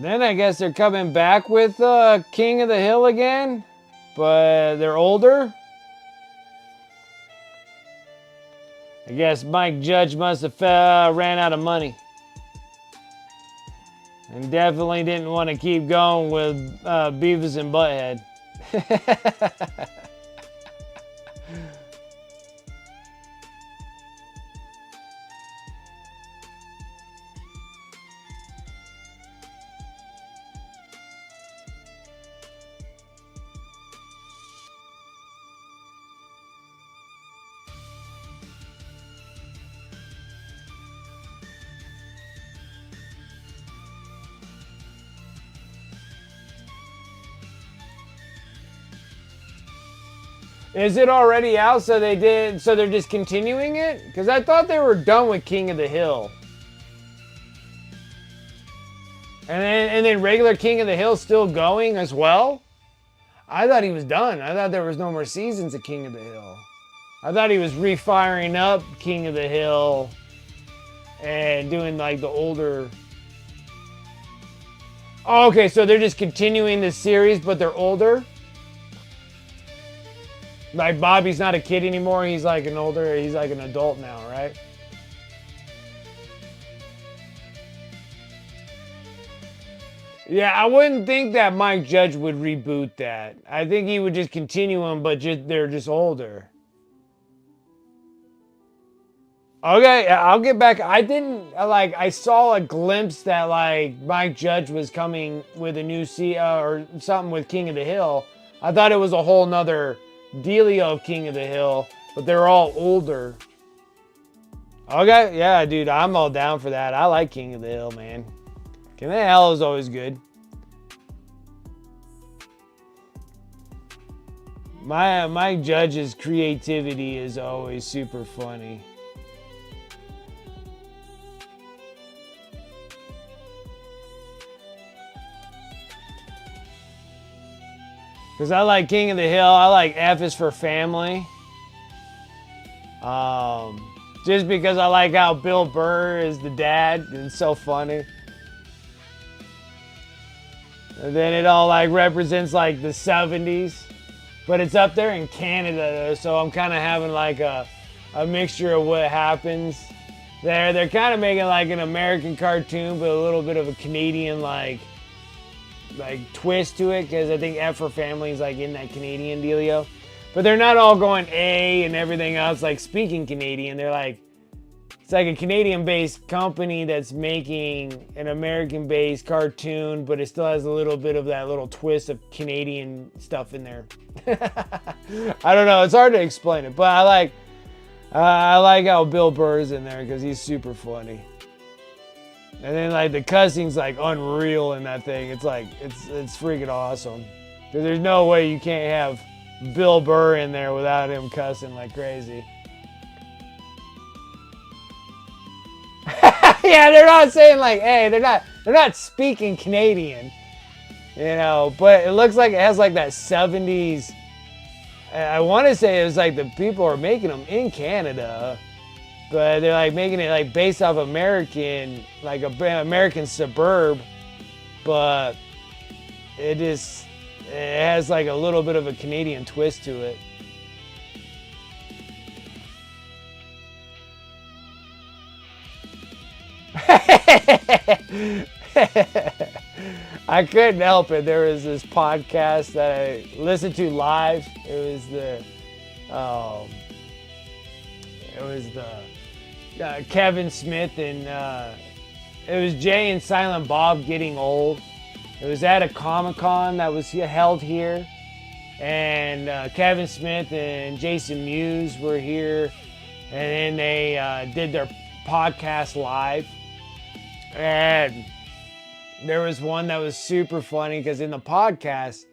Then I guess they're coming back with King of the Hill again, but they're older. I guess Mike Judge must have ran out of money. And definitely didn't want to keep going with Beavis and Butthead. Is it already out? So they're just continuing it? Because I thought they were done with King of the Hill. And then regular King of the Hill still going as well? I thought he was done. I thought there was no more seasons of King of the Hill. I thought he was refiring up King of the Hill and doing like the older... Oh, okay, so they're just continuing the series, but they're older? Like Bobby's not a kid anymore, he's like an adult now, right? Yeah, I wouldn't think that Mike Judge would reboot that. I think he would just continue them, but they're just older. Okay, I'll get back. I saw a glimpse that like Mike Judge was coming with a new or something with King of the Hill. I thought it was a whole nother dealio of King of the Hill, but they're all older. Okay, yeah, dude, I'm all down for that. I like King of the Hill, man. King of the Hill is always good. Mike Judge's creativity is always super funny. Because I like King of the Hill. I like F is for Family. Just because I like how Bill Burr is the dad. It's so funny. And then it all like represents like the 70s. But it's up there in Canada, so I'm kind of having like a mixture of what happens there. They're kind of making like an American cartoon, but a little bit of a Canadian like twist to it, because I think F for Family is like in that Canadian dealio. But they're not all going A and everything else like speaking Canadian. They're like, it's like a Canadian-based company that's making an American-based cartoon, but it still has a little bit of that little twist of Canadian stuff in there. I don't know. It's hard to explain it, but I like how Bill Burr's in there because he's super funny. And then like the cussing's like unreal in that thing. It's like it's freaking awesome. Because there's no way you can't have Bill Burr in there without him cussing like crazy. Yeah, they're not saying like, hey, they're not speaking Canadian, you know, but it looks like it has like that 70s. I want to say it was like the people are making them in Canada, but they're like making it like based off American, like a American suburb, but it has like a little bit of a Canadian twist to it. I couldn't help it. There was this podcast that I listened to live. It was the Kevin Smith and it was Jay and Silent Bob Getting Old. It was at a Comic-Con that was held here, and Kevin Smith and Jason Mewes were here, and then they did their podcast live. And there was one that was super funny because in the podcast,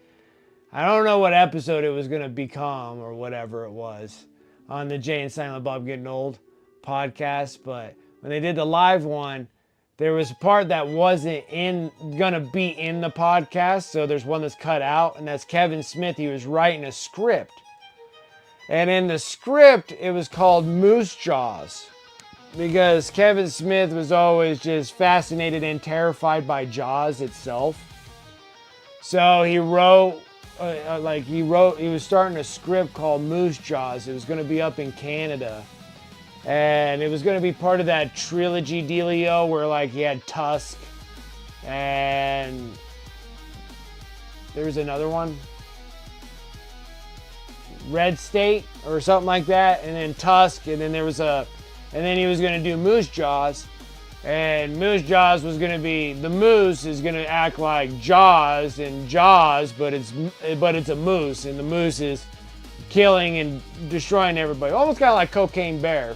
I don't know what episode it was going to become or whatever it was on the Jay and Silent Bob Getting Old podcast, but when they did the live one, there was a part that wasn't gonna be in the podcast, so there's one that's cut out, and that's Kevin Smith. He was writing a script, and in the script it was called Moose Jaws, because Kevin Smith was always just fascinated and terrified by Jaws itself. So he wrote, he was starting a script called Moose Jaws. It was going to be up in Canada. And it was going to be part of that trilogy dealio where like he had Tusk and there was another one, Red State or something like that, and then Tusk, and then and then he was going to do Moose Jaws, and Moose Jaws was going to be, the moose is going to act like Jaws and Jaws, but it's a moose, and the moose is killing and destroying everybody, almost kind of like Cocaine Bear.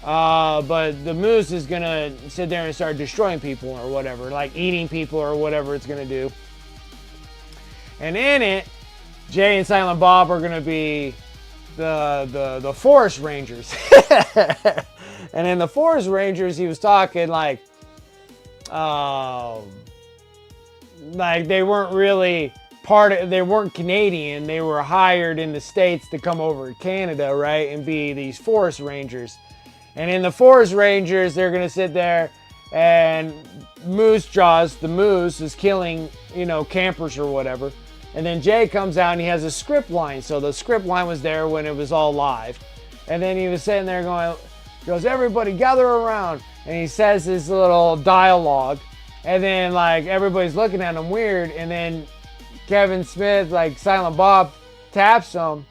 But the moose is going to sit there and start destroying people or whatever, like eating people or whatever it's going to do. And in it, Jay and Silent Bob are gonna be the Forest Rangers. And in the Forest Rangers, he was talking like they weren't really they weren't Canadian. They were hired in the States to come over to Canada, right, and be these Forest Rangers. And in the Forest Rangers, they're gonna sit there and Moose Jaws, the moose, is killing, you know, campers or whatever. And then Jay comes out and he has a script line. So the script line was there when it was all live. And then he was sitting there going, goes, everybody gather around. And he says this little dialogue. And then like everybody's looking at him weird. And then Kevin Smith, like Silent Bob, taps him.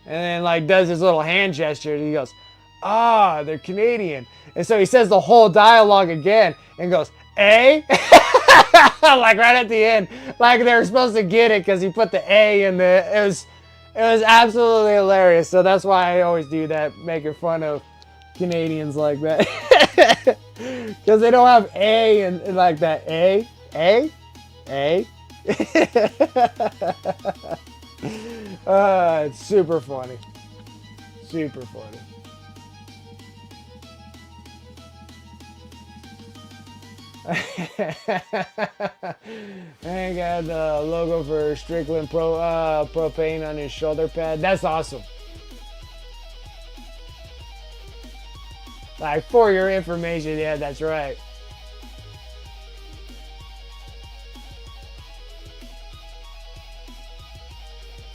And then like does his little hand gesture. And he goes, ah, they're Canadian. And so he says the whole dialogue again and goes, eh? Like right at the end, like they were supposed to get it because he put the A in the. It was absolutely hilarious. So that's why I always do that, making fun of Canadians like that, because they don't have A and like that A. It's super funny, super funny. I got the logo for Strickland Propane on his shoulder pad. That's awesome. Like, for your information, yeah, that's right.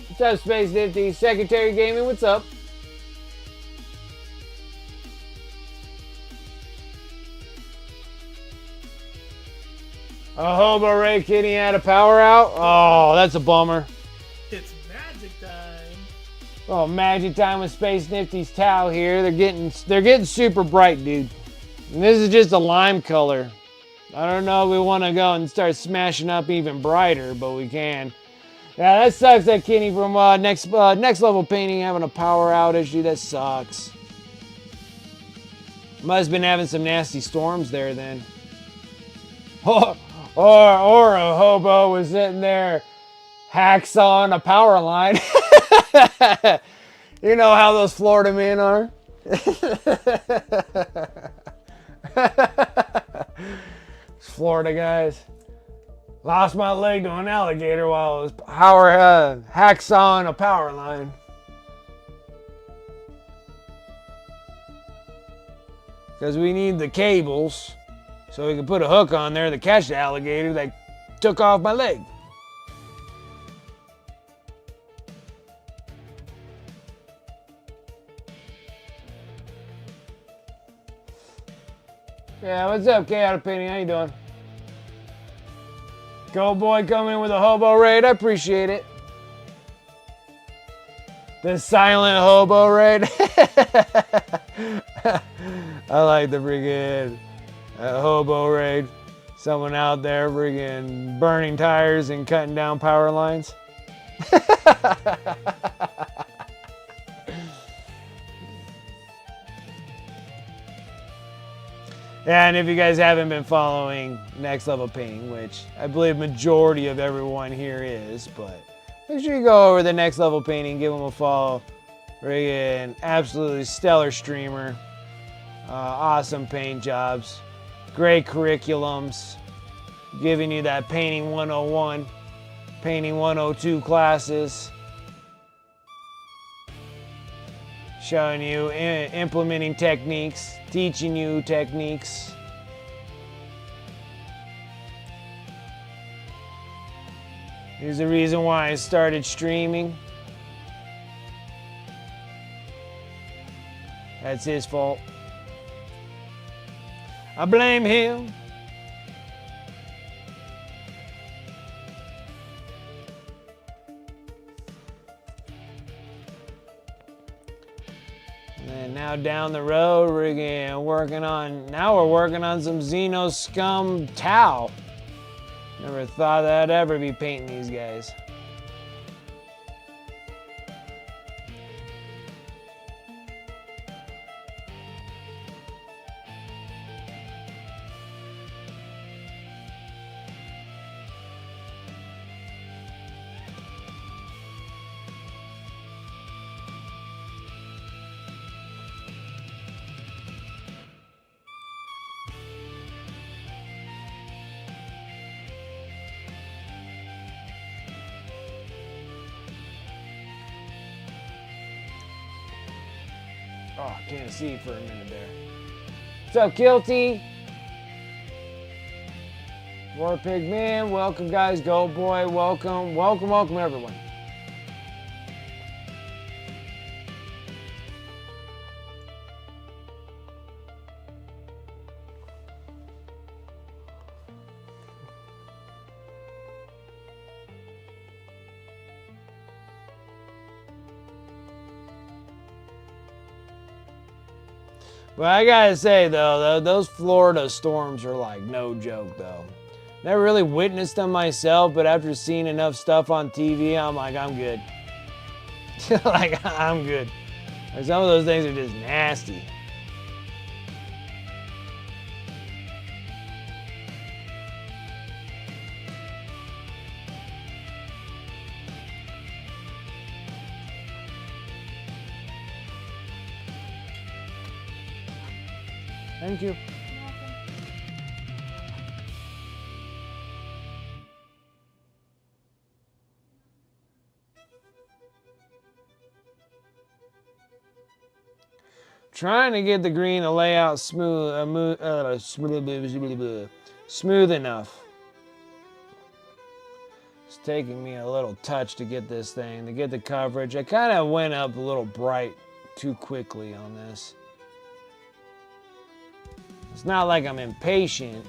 What's up, Space Nifty? Secretary Gaming, what's up? A hobo Ray Kitty had a power out? Oh, that's a bummer. It's magic time. Oh, magic time with Space Nifty's towel here. They're getting super bright, dude. And this is just a lime color. I don't know if we want to go and start smashing up even brighter, but we can. Yeah, that sucks, that Kenny from next level painting having a power outage, dude. That sucks. Must have been having some nasty storms there then. Or a hobo was sitting there hacksawing a power line. You know how those Florida men are. Florida guys. Lost my leg to an alligator while I was hacksawing a power line. Because we need the cables so we can put a hook on there to catch the alligator that took off my leg. Yeah, what's up, Chaotic Painting? How you doing? Go boy coming in with a hobo raid. I appreciate it. The silent hobo raid. I like the freaking hobo raid. Someone out there freaking burning tires and cutting down power lines. Yeah, and if you guys haven't been following Next Level Painting, which I believe majority of everyone here is, but make sure you go over the Next Level Painting, give them a follow. Friggin' absolutely stellar streamer. Awesome paint jobs. Great curriculums. Giving you that Painting 101, Painting 102 classes. Showing you implementing techniques, teaching you techniques. Here's the reason why I started streaming. That's his fault. I blame him. And now down the road, we're working on some Zeno Scum Tau. Never thought I'd ever be painting these guys. Oh, can't see for a minute there. What's up, Guilty? War Pig Man, welcome guys. Go Boy, welcome. Welcome, welcome everyone. But I gotta say though, those Florida storms are like no joke though. Never really witnessed them myself, but after seeing enough stuff on TV, I'm like, I'm good. Like, I'm good. Like, some of those things are just nasty. Thank you. Trying to get the green to lay out smooth enough. It's taking me a little touch to get this thing, to get the coverage. I kind of went up a little bright too quickly on this. It's not like I'm impatient,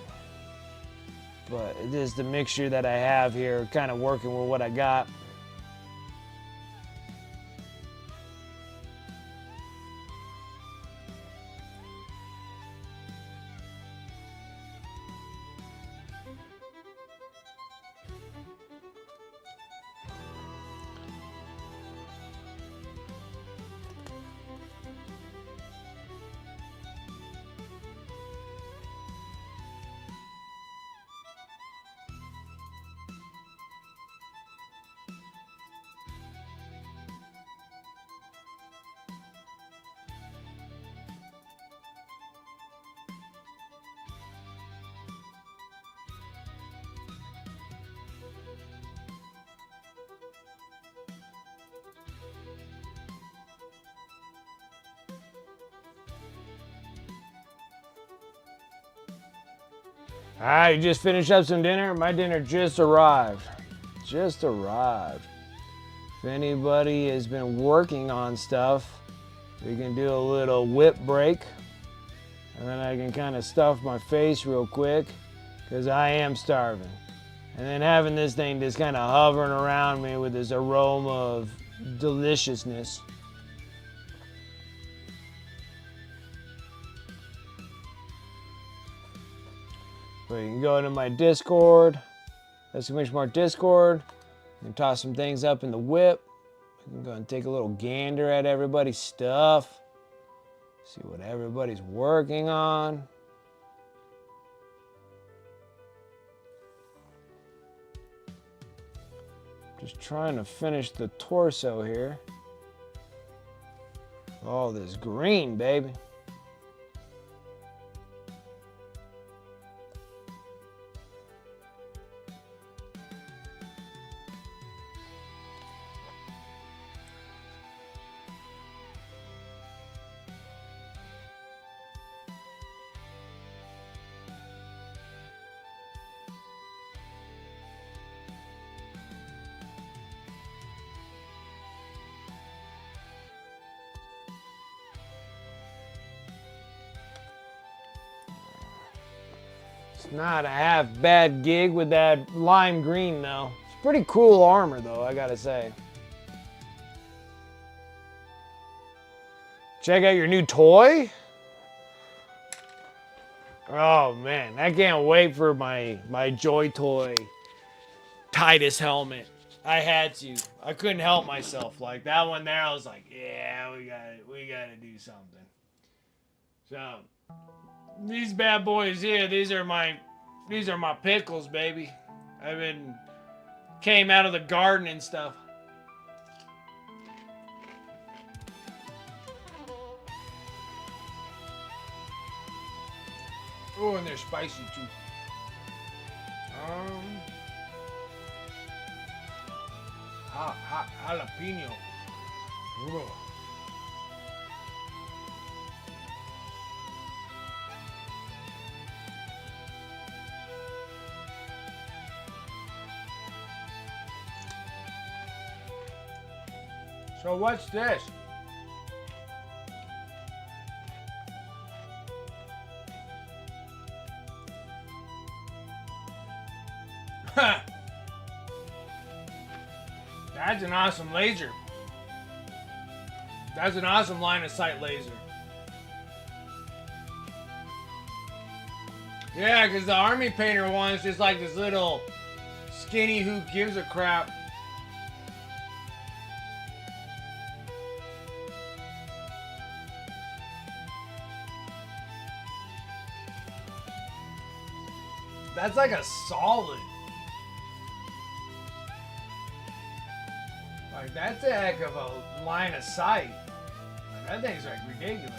but it is the mixture that I have here, kind of working with what I got. All right, you just finished up some dinner? My dinner just arrived. Just arrived. If anybody has been working on stuff, we can do a little whip break. And then I can kind of stuff my face real quick, because I am starving. And then having this thing just kind of hovering around me with this aroma of deliciousness. But you can go into my Discord, exclamation mark Discord, and toss some things up in the whip. We can go and take a little gander at everybody's stuff, see what everybody's working on. Just trying to finish the torso here. Oh, this green, baby. It's not a half bad gig with that lime green though. It's pretty cool armor though, I gotta say. Check out your new toy. Oh man, I can't wait for my Joy Toy Titus helmet. I had to. I couldn't help myself. Like that one there, I was like, yeah, we gotta do something. So these bad boys here, these are my pickles, baby. Came out of the garden and stuff. Oh, and they're spicy too. Hot jalapeno. Ugh. So what's this? That's an awesome laser. That's an awesome line of sight laser. Yeah, because the army painter one is just like this little skinny who gives a crap. That's like a solid. Like, that's a heck of a line of sight. Like, that thing's like ridiculous.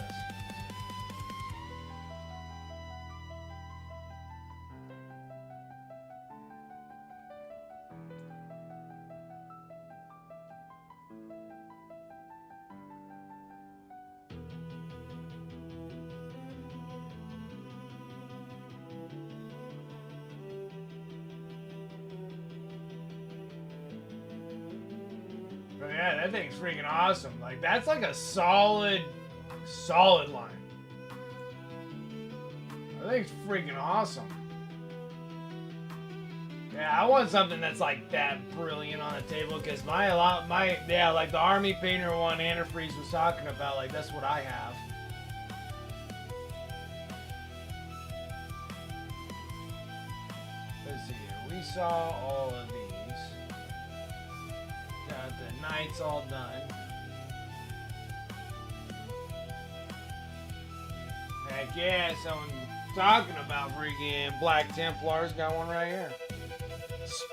But yeah, that thing's freaking awesome. Like, that's like a solid line. That thing's freaking awesome. Yeah, I want something that's like that brilliant on the table, because yeah, like the army painter one Antifreeze was talking about, like that's what I have. Let's see here. We saw all of these. Got the knights all done. Heck yeah, someone talking about freaking Black Templars. Got one right here.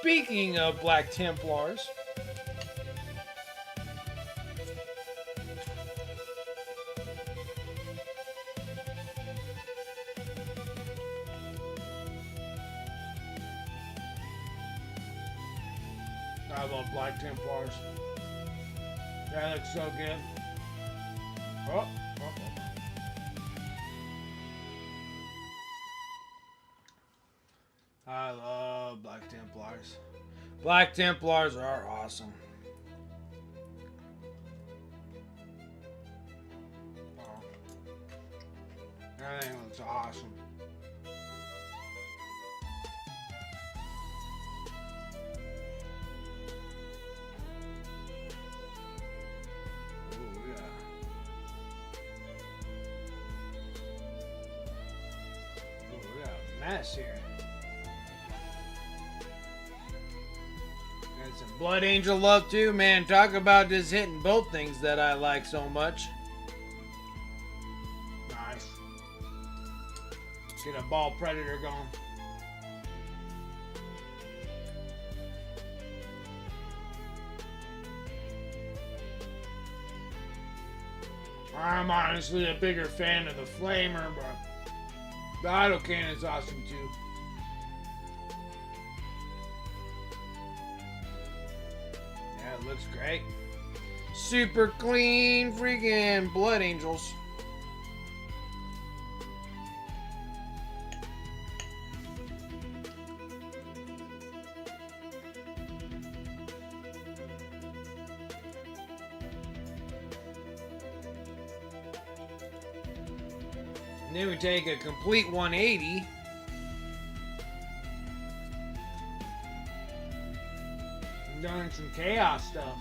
Speaking of Black Templars, I love Black Templars. That looks so good. Oh. I love Black Templars. Black Templars are awesome. Oh. That thing looks awesome. Oh yeah. Oh, we got a mess here. Some Blood Angel love too, man. Talk about just hitting both things that I like so much. Nice. Get a ball predator going. I'm honestly a bigger fan of the Flamer, but the auto cannon's awesome too. It looks great. Super clean freaking Blood Angels. And then we take a complete 180. Doing some chaos stuff.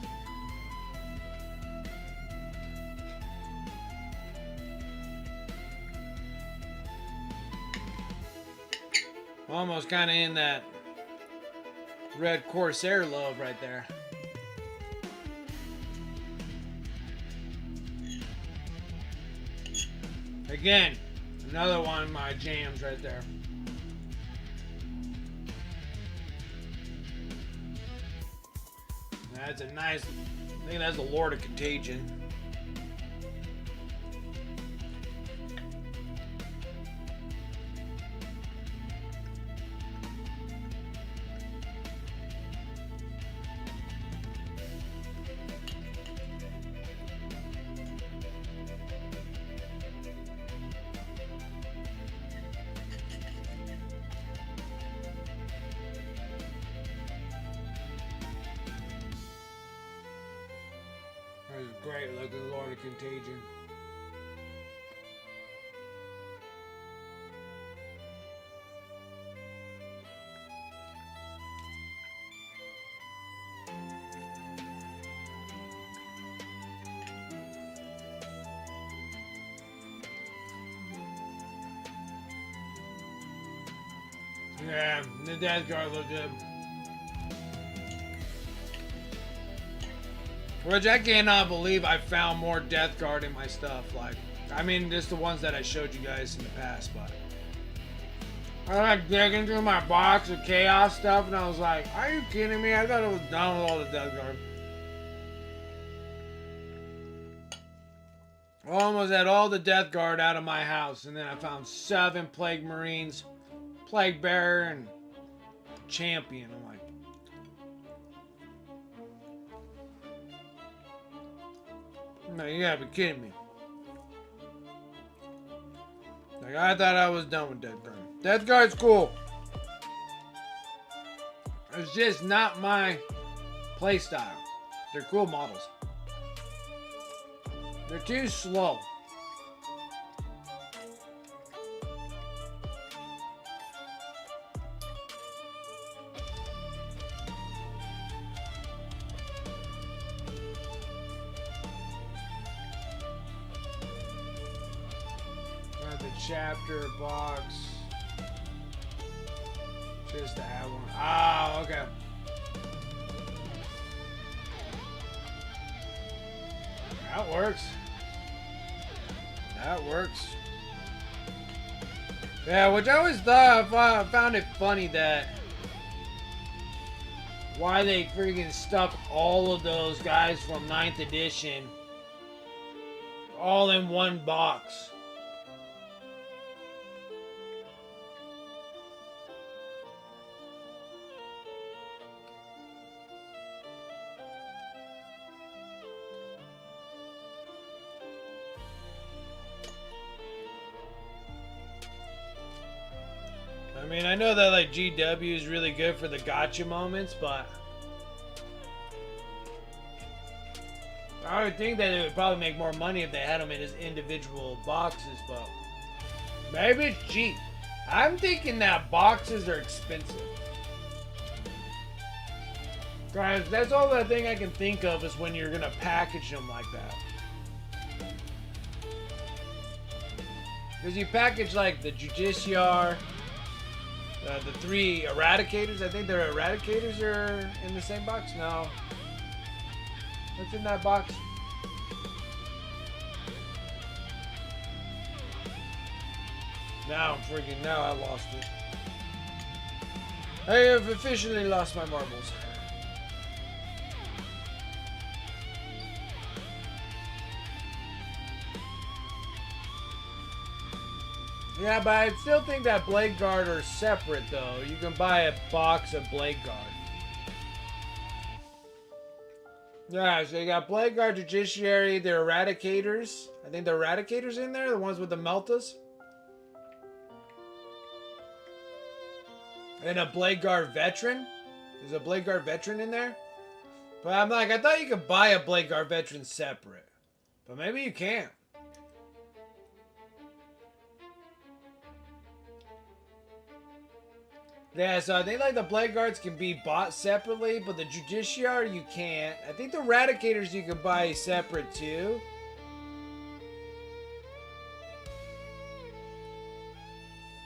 Almost kind of in that Red Corsair love right there. Again, another one of my jams right there. That's a nice, I think that's the Lord of Contagion. Great looking Lord of Contagion. Yeah, the Death Guard looked good. Which I cannot believe I found more Death Guard in my stuff. Like, I mean, just the ones that I showed you guys in the past, but I like digging through my box of chaos stuff, and I was like, are you kidding me? I thought it was done with all the Death Guard. Almost had all the Death Guard out of my house, and then I found 7 Plague Marines, Plague Bearer, and Champion. I'm like, no, you gotta be kidding me. Like, I thought I was done with Death Guard. Death Guard's cool. It's just not my playstyle. They're cool models. They're too slow. Got the chapter box. Just to have one. Ah, okay. That works. That works. Yeah, which I always thought, I found it funny that why they freaking stuck all of those guys from 9th edition all in one box. I mean, I know that like GW is really good for the gotcha moments, but I would think that it would probably make more money if they had them in his individual boxes, but maybe it's cheap. I'm thinking that boxes are expensive. Guys, that's all that thing I can think of is when you're gonna package them like that. Because you package like the Justiciar, the 3 Eradicators. I think their Eradicators are in the same box. No. What's in that box? Now I lost it. I have officially lost my marbles. Yeah, but I still think that Blade Guard are separate, though. You can buy a box of Blade Guard. Yeah, so you got Blade Guard, Judiciary, the Eradicators. I think the Eradicators in there, the ones with the Meltas. And a Blade Guard Veteran. There's a Blade Guard Veteran in there. But I'm like, I thought you could buy a Blade Guard Veteran separate. But maybe you can't. Yeah, so I think like the Blade Guards can be bought separately, but the Judiciary you can't. I think the Eradicators you can buy separate too.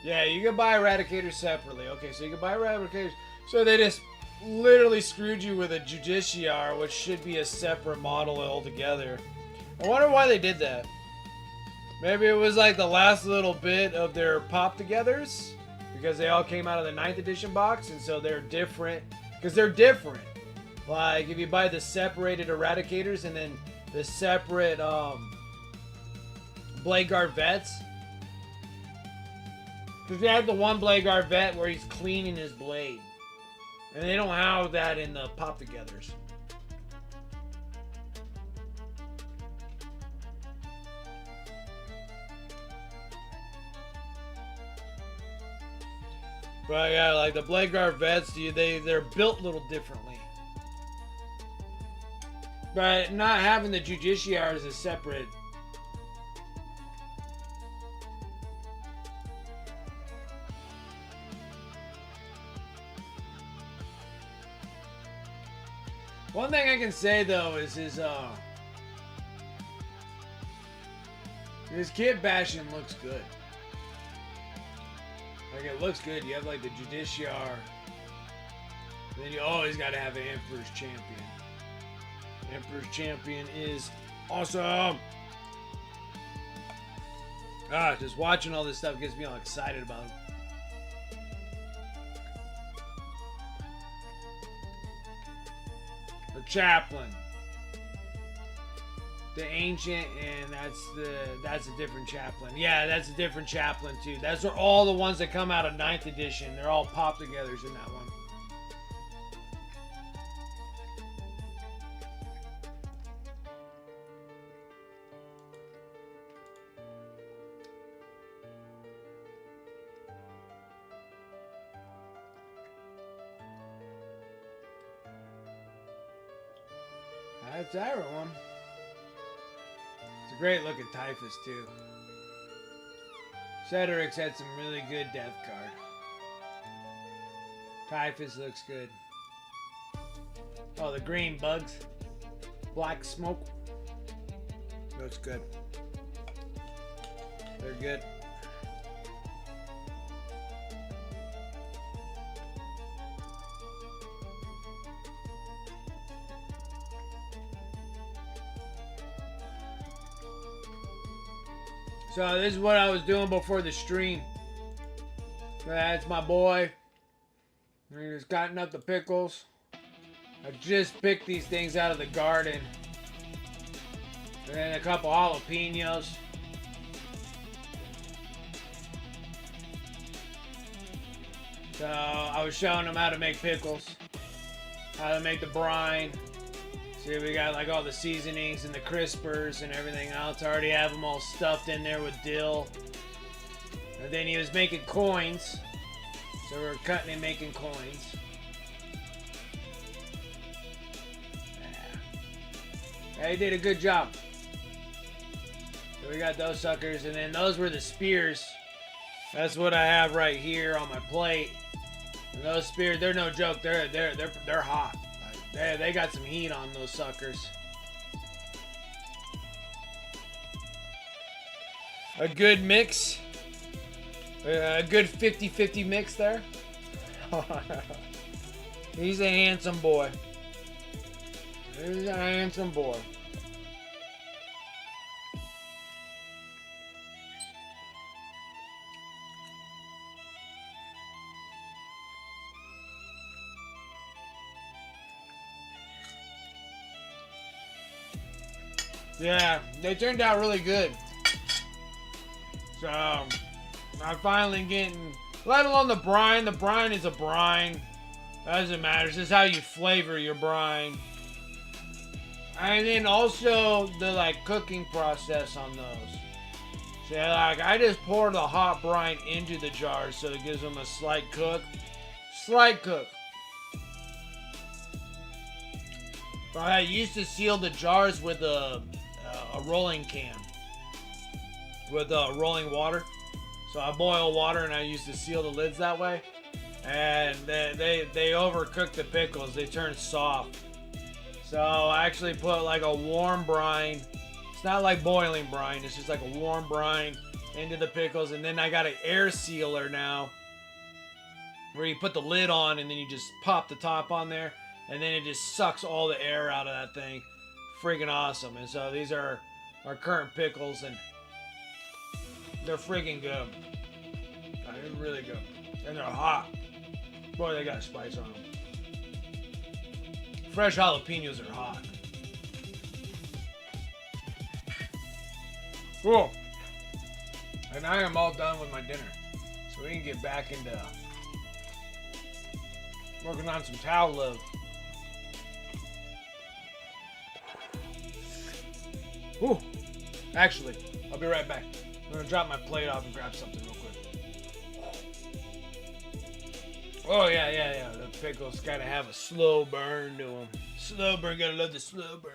Yeah, you can buy Eradicators separately. Okay, so you can buy Eradicators. So they just literally screwed you with a Judiciary, which should be a separate model altogether. I wonder why they did that. Maybe it was like the last little bit of their pop-togethers. Because they all came out of the 9th edition box, and so they're different. Because they're different. Like, if you buy the separated Eradicators and then the separate Blade Guard Vets. Because you have the one Blade Guard Vet where he's cleaning his blade. And they don't have that in the pop-togethers. But yeah, like the Blade Guard Vets, they're built a little differently. But not having the judiciary as a separate. One thing I can say though is his kid bashing looks good. Like it looks good. You have like the judiciary. Then you always got to have an Emperor's Champion. Emperor's Champion is awesome. Ah, just watching all this stuff gets me all excited about it. The Chaplain. The Ancient, and that's a different Chaplain. Yeah, that's a different Chaplain too. Those are all the ones that come out of 9th edition. They're all pop-togethers in that one. That's everyone. It's a great look at Typhus too. Cedric's had some really good death card. Typhus looks good. Oh, the green bugs. Black smoke. Looks good. They're good. So this is what I was doing before the stream. That's my boy. He's cutting up the pickles. I just picked these things out of the garden. And then a couple jalapenos. So I was showing them how to make pickles. How to make the brine. See, we got like all the seasonings and the crispers and everything else. I already have them all stuffed in there with dill. And then he was making coins. So we're cutting and making coins. Yeah, he did a good job. So we got those suckers, and then those were the spears. That's what I have right here on my plate. And those spears, they're no joke. They're hot. They got some heat on those suckers. A good mix. A good 50-50 mix there. He's a handsome boy. He's a handsome boy. Yeah, they turned out really good. So, I'm finally getting, let alone the brine. The brine is a brine. Doesn't matter. It's just how you flavor your brine. And then also the like cooking process on those. So like I just pour the hot brine into the jars so it gives them a slight cook. Slight cook. But I used to seal the jars with a rolling can with rolling water. So I boil water and I used to seal the lids that way. And they overcook the pickles. They turn soft. So I actually put like a warm brine. It's not like boiling brine. It's just like a warm brine into the pickles. And then I got an air sealer now where you put the lid on and then you just pop the top on there. And then it just sucks all the air out of that thing. Freaking awesome. And so these are our current pickles, and they're freaking good. They're really good. And they're hot. Boy, they got spice on them. Fresh jalapenos are hot. Cool. And I am all done with my dinner. So we can get back into working on some towel love. Ooh. Actually, I'll be right back. I'm gonna drop my plate off and grab something real quick. Oh yeah. The pickles gotta have a slow burn to them. Slow burn, gotta love the slow burn.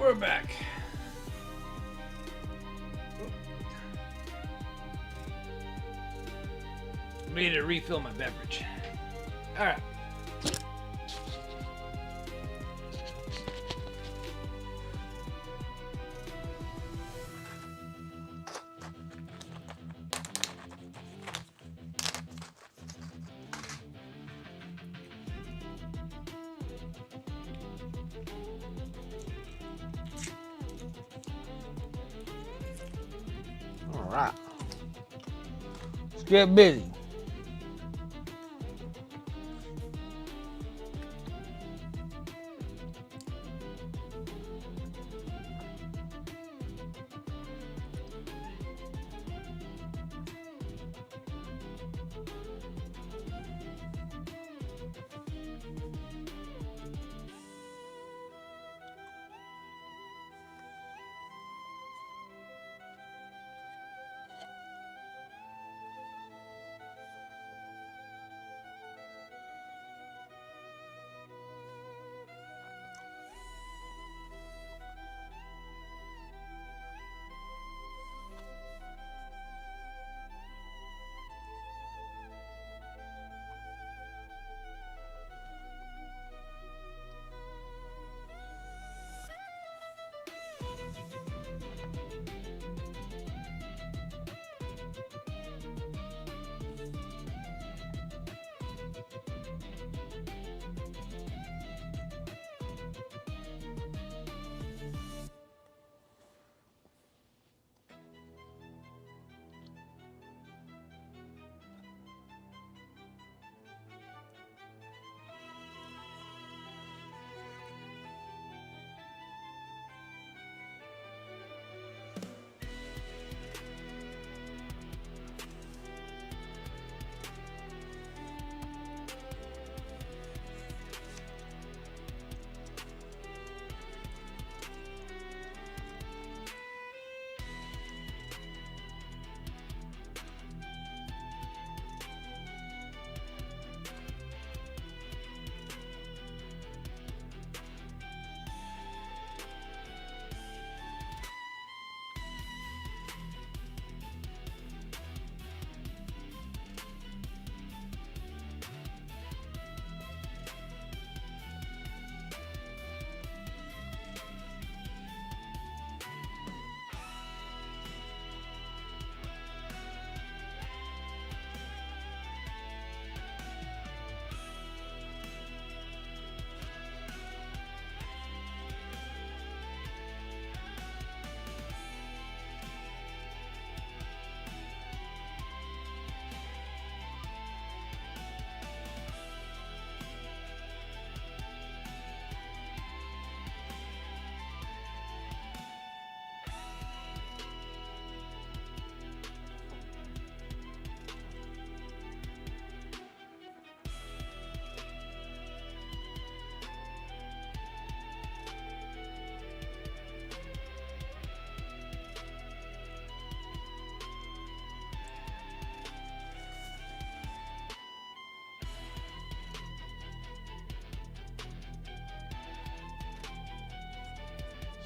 we're back. Need to refill my beverage. All right. All right. Let's get busy.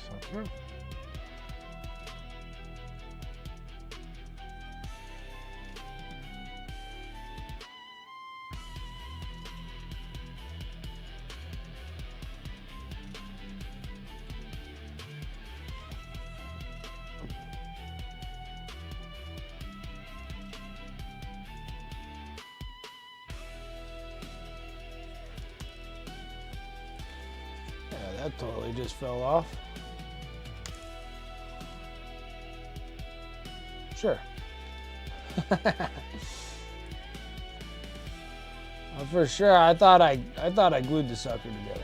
Sucker. Yeah, that totally just fell off. Sure. For sure, I thought I glued the sucker together.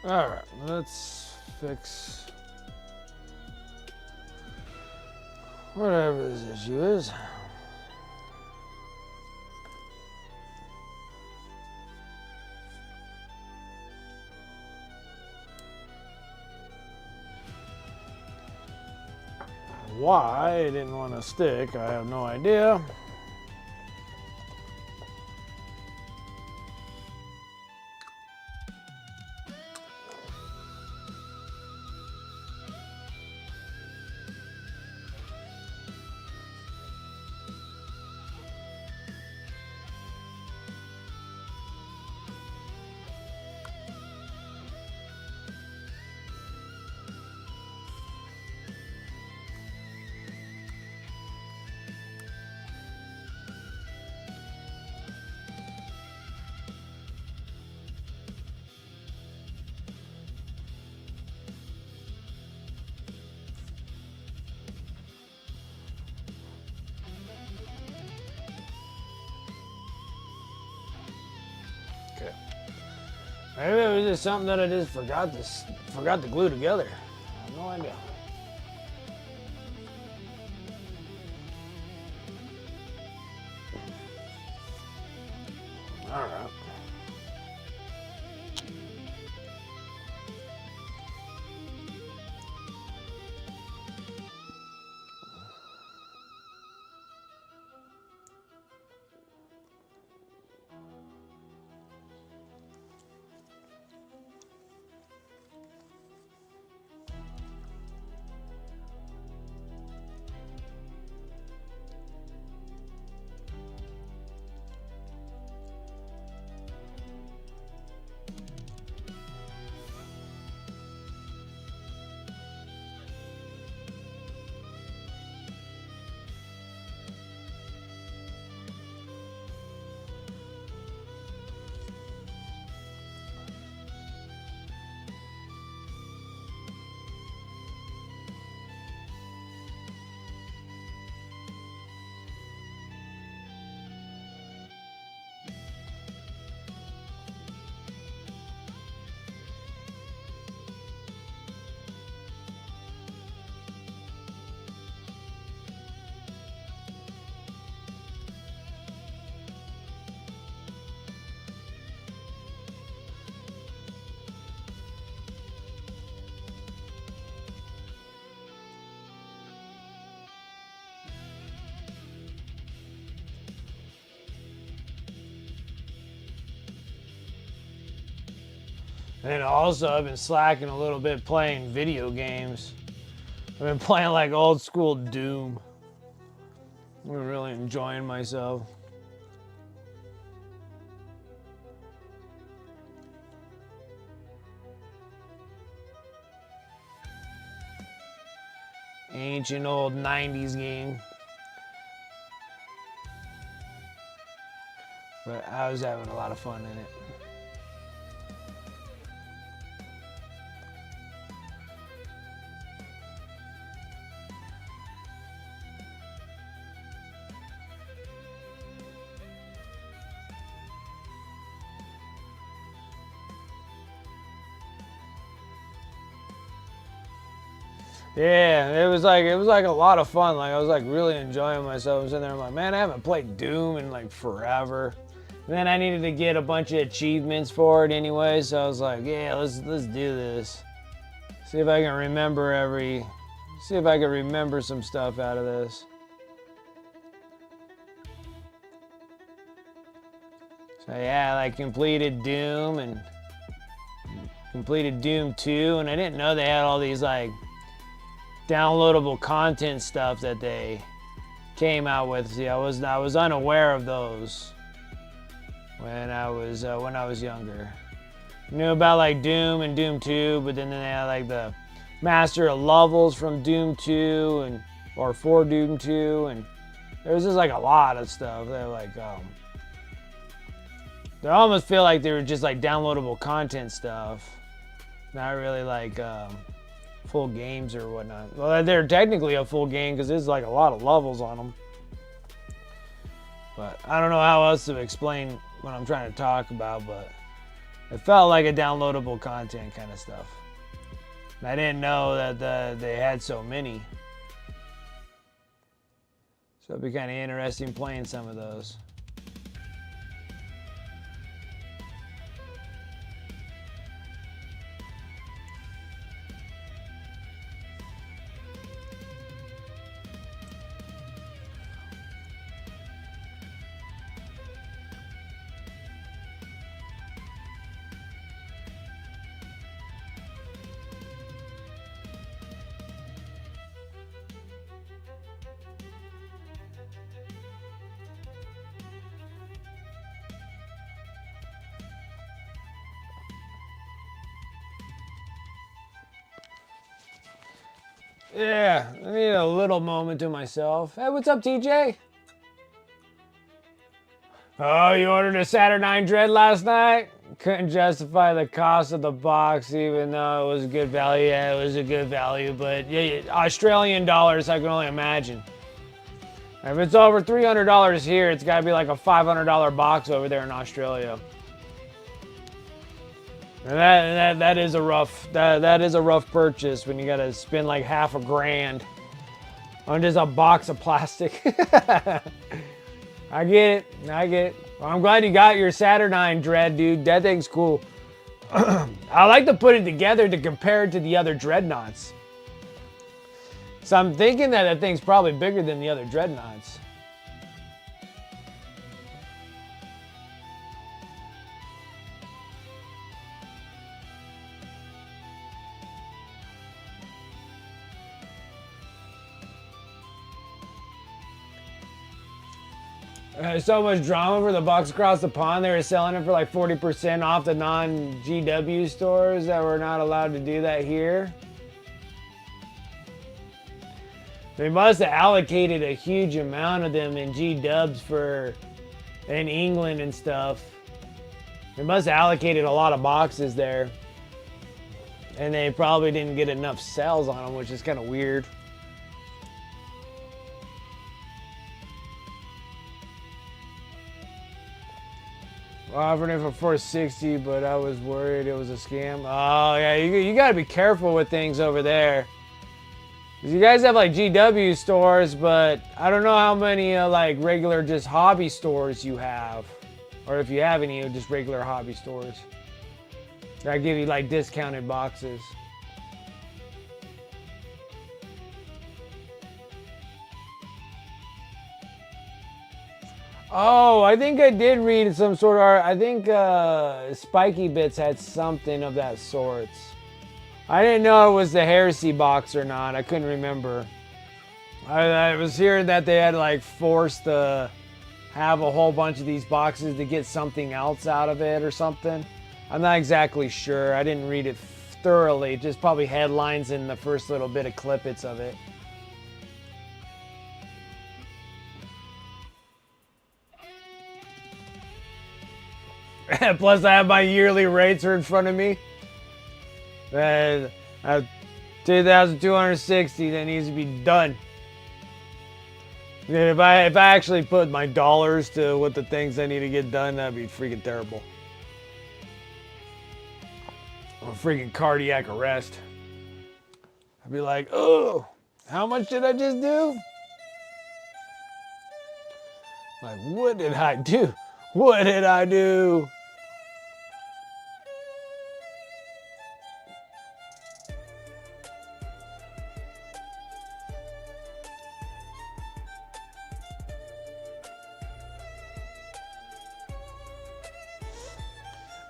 Alright, let's fix whatever this issue is. Why it didn't want to stick, I have no idea. Okay. Maybe it was just something that I just forgot to glue together. I have no idea. All right. And also, I've been slacking a little bit playing video games. I've been playing like old school Doom. I'm really enjoying myself. Ancient old 90s game. But I was having a lot of fun in it. Yeah, it was like a lot of fun. Like I was like really enjoying myself. I was sitting there, I'm like, man, I haven't played Doom in like forever. And then I needed to get a bunch of achievements for it anyway, so I was like, yeah, let's do this. See if I can remember some stuff out of this. So yeah, I completed Doom and completed Doom 2, and I didn't know they had all these like downloadable content stuff that they came out with. See, I was unaware of those when I was younger. I knew about like Doom and Doom 2, but then they had like the Master of Levels from Doom 2 or for Doom 2, and there was just like a lot of stuff. They're like they almost feel like they were just like downloadable content stuff, not really like full games or whatnot. Well, they're technically a full game because there's like a lot of levels on them. But I don't know how else to explain what I'm trying to talk about, but It felt like a downloadable content kind of stuff. I didn't know that they had so many. So it'd be kind of interesting playing some of those. Yeah, I need a little moment to myself. Hey, what's up, TJ? Oh, you ordered a Saturnine Dread last night? Couldn't justify the cost of the box, even though it was a good value. Yeah, it was a good value, but yeah, Australian dollars, I can only imagine. If it's over $300 here, it's got to be like a $500 box over there in Australia. And that is a rough purchase when you gotta spend like half a grand on just a box of plastic. I get it. Well, I'm glad you got your Saturnine Dread, dude. That thing's cool. I like to put it together to compare it to the other Dreadnoughts. So I'm thinking that thing's probably bigger than the other Dreadnoughts. So much drama for the box across the pond. They were selling it for like 40% off the non-GW stores that were not allowed to do that here. They must have allocated a huge amount of them in G-dubs in England and stuff. They must have allocated a lot of boxes there. And they probably didn't get enough sales on them, which is kind of weird. Offered it for $460, but I was worried it was a scam. Oh yeah, you gotta be careful with things over there. 'Cause you guys have like GW stores, but I don't know how many like regular just hobby stores you have, or if you have any just regular hobby stores that give you like discounted boxes. Oh, I think I did read some sort of, I think Spiky Bits had something of that sort. I didn't know it was the Heresy box or not. I couldn't remember. I was hearing that they had like forced to have a whole bunch of these boxes to get something else out of it or something. I'm not exactly sure. I didn't read it thoroughly. Just probably headlines and the first little bit of clippets of it. Plus, I have my yearly rates are in front of me. I have 2,260 that needs to be done. And if I actually put my dollars to what the things I need to get done, that'd be freaking terrible. A freaking cardiac arrest. I'd be like, oh, how much did I just do? Like, what did I do? What did I do?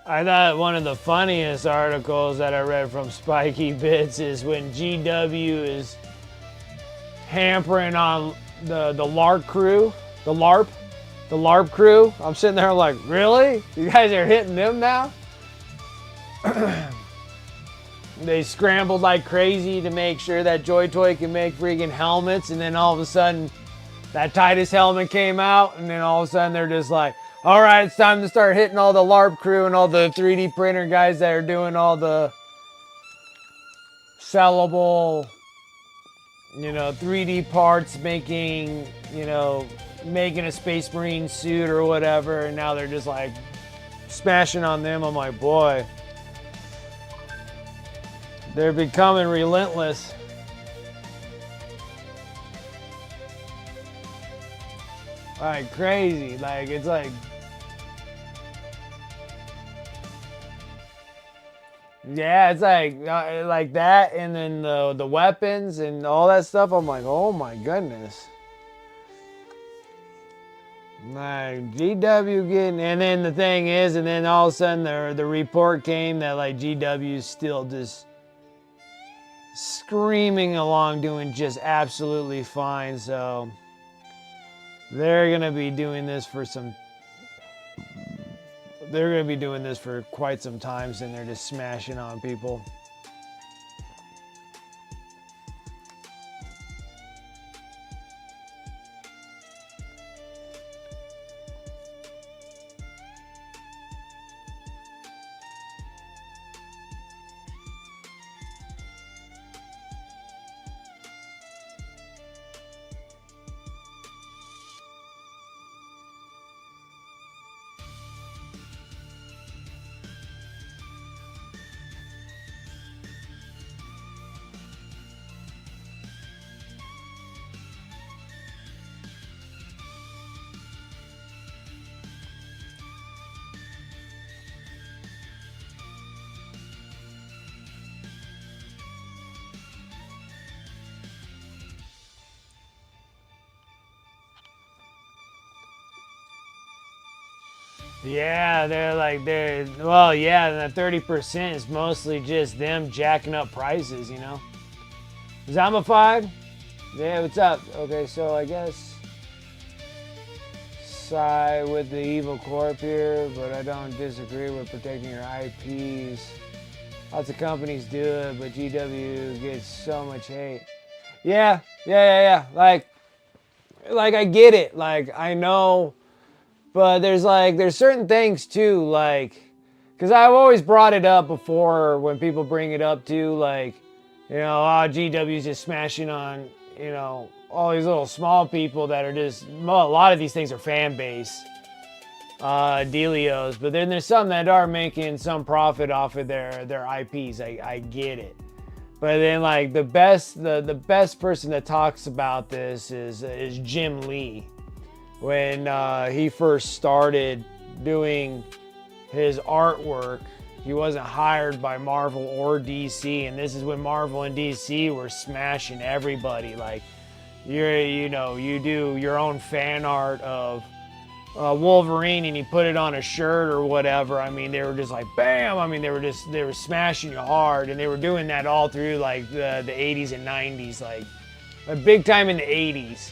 I thought one of the funniest articles that I read from Spiky Bits is when GW is hampering on the LARP crew, the LARP crew. I'm sitting there like, really? You guys are hitting them now? They scrambled like crazy to make sure that Joy Toy can make freaking helmets, and then all of a sudden that Titus helmet came out, and then all of a sudden they're just like, all right, it's time to start hitting all the LARP crew and all the 3D printer guys that are doing all the sellable, 3D parts, making, making a Space Marine suit or whatever. And now they're just like smashing on them. I'm like, boy, they're becoming relentless. Like crazy. Like it's like, yeah, it's like that, and then the weapons and all that stuff. I'm like, oh my goodness. Like GW getting, and then the thing is, and then all of a sudden the report came that like GW's still just screaming along, doing just absolutely fine. So they're gonna be doing this for some. They're gonna be doing this for quite some time, and they're just smashing on people. Yeah, well, yeah, the 30% is mostly just them jacking up prices, you know. Zombified? Yeah, what's up? Okay, so I guess side with the evil corp here, but I don't disagree with protecting your IPs. Lots of companies do it, but GW gets so much hate. Yeah. Like I get it. Like, I know. But there's certain things too, like, because I've always brought it up before when people bring it up too, like, you know, GW's just smashing on, you know, all these little small people that are just, well, a lot of these things are fan base dealios, but then there's some that are making some profit off of their IPs. I get it. But then like the best person that talks about this is Jim Lee. When he first started doing his artwork, he wasn't hired by Marvel or DC, and this is when Marvel and DC were smashing everybody. Like, you do your own fan art of Wolverine, and you put it on a shirt or whatever. I mean, they were just like, bam! I mean, they were smashing you hard, and they were doing that all through like the 80s and 90s, like big time in the 80s.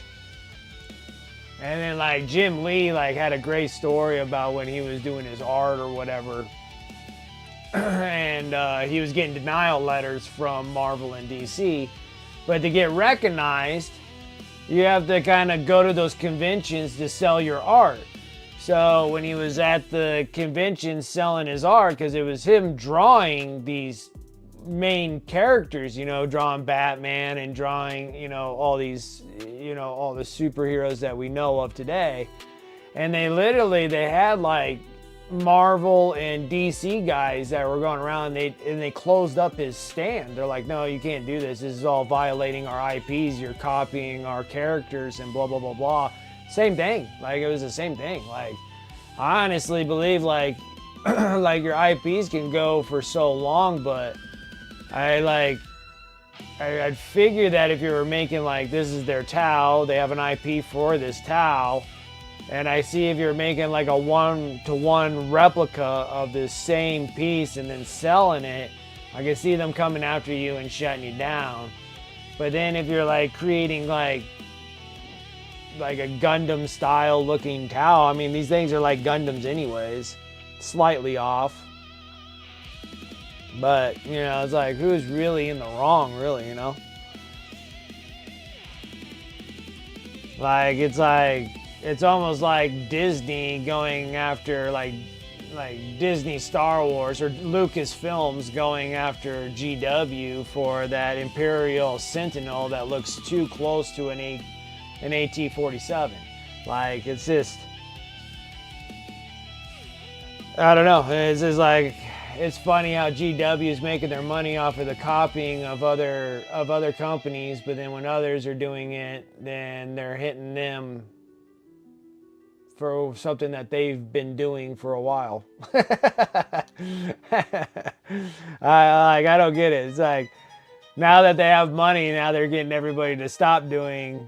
And then like Jim Lee like had a great story about when he was doing his art or whatever. And he was getting denial letters from Marvel and DC. But to get recognized, you have to kind of go to those conventions to sell your art. So when he was at the convention selling his art, because it was him drawing these main characters, you know, drawing Batman and drawing, you know, all these, you know, all the superheroes that we know of today. And they had like Marvel and DC guys that were going around, and they closed up his stand. They're like, no, you can't do this. This is all violating our IPs. You're copying our characters and blah, blah, blah, blah. Same thing. Like, it was the same thing. Like, I honestly believe like, like your IPs can go for so long, but I'd figure that if you were making like, this is their Tau, they have an IP for this Tau, and I see if you're making like a 1-to-1 replica of this same piece and then selling it, I can see them coming after you and shutting you down. But then if you're like creating like a Gundam style looking Tau, I mean, these things are like Gundams anyways, slightly off. But, you know, it's like, who's really in the wrong, really, you know? Like, it's almost like Disney going after, like Disney Star Wars or Lucasfilms going after GW for that Imperial Sentinel that looks too close to an AT-47. Like, it's just... I don't know. It's just like, it's funny how GW is making their money off of the copying of other companies, but then when others are doing it, then they're hitting them for something that they've been doing for a while. I don't get it. It's like, now that they have money, now they're getting everybody to stop doing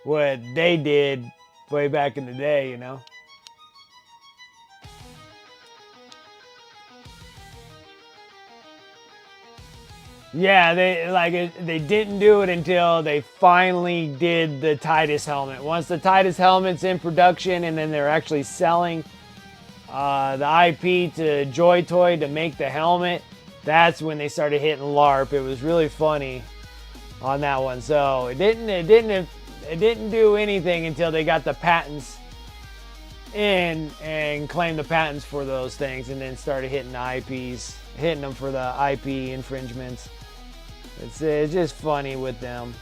what they did way back in the day, you know? Yeah, they didn't do it until they finally did the Titus helmet. Once the Titus helmet's in production and then they're actually selling the IP to Joy Toy to make the helmet, that's when they started hitting LARP. It was really funny on that one. So it didn't do anything until they got the patents in and claimed the patents for those things, and then started hitting the IPs, hitting them for the IP infringements. It's just funny with them.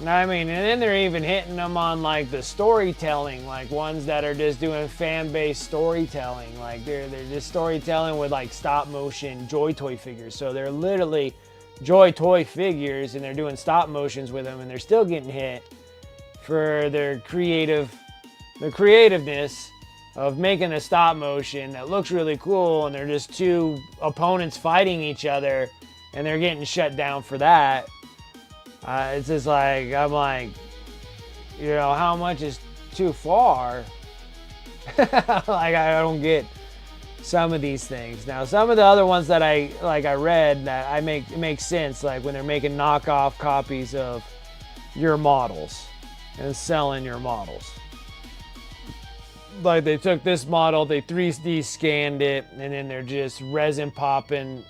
I mean, and then they're even hitting them on like the storytelling, like ones that are just doing fan-based storytelling. Like they're just storytelling with like stop motion Joy Toy figures. So they're literally Joy Toy figures and they're doing stop motions with them, and they're still getting hit for their creativeness of making a stop motion that looks really cool, and they're just two opponents fighting each other and they're getting shut down for that. It's just like, I'm like, you know, how much is too far? Like, I don't get some of these things. Now, some of the other ones that I read that it makes sense, like when they're making knockoff copies of your models and selling your models. Like they took this model, they 3D scanned it, and then they're just resin popping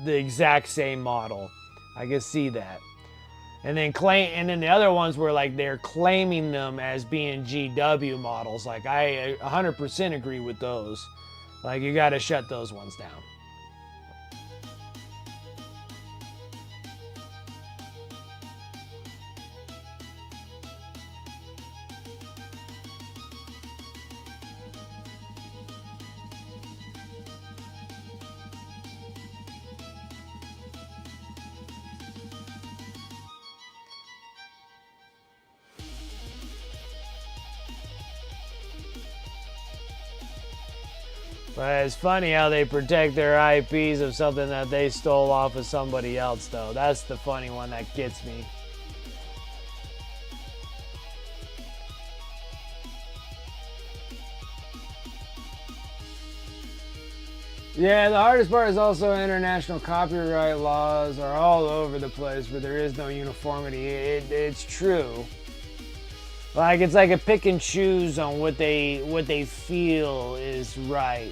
the exact same model. I can see that. And then the other ones were like they're claiming them as being GW models. Like I 100% agree with those. Like you got to shut those ones down. But it's funny how they protect their IPs of something that they stole off of somebody else, though. That's the funny one that gets me. Yeah, the hardest part is also international copyright laws are all over the place where there is no uniformity. It's true. Like, it's like a pick and choose on what they feel is right.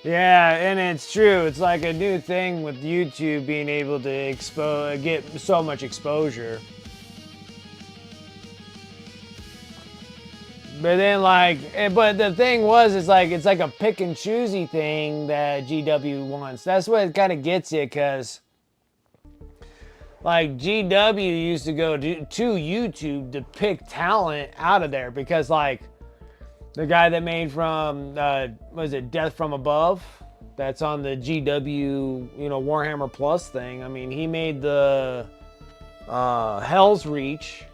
Yeah, and it's true. It's like a new thing with YouTube being able to get so much exposure. But then but the thing was, it's like a pick and choosy thing that GW wants. That's what it kind of gets you, because like GW used to go to YouTube to pick talent out of there, because like the guy that made from was it Death from Above? That's on the GW, Warhammer Plus thing. I mean, he made the Hell's Reach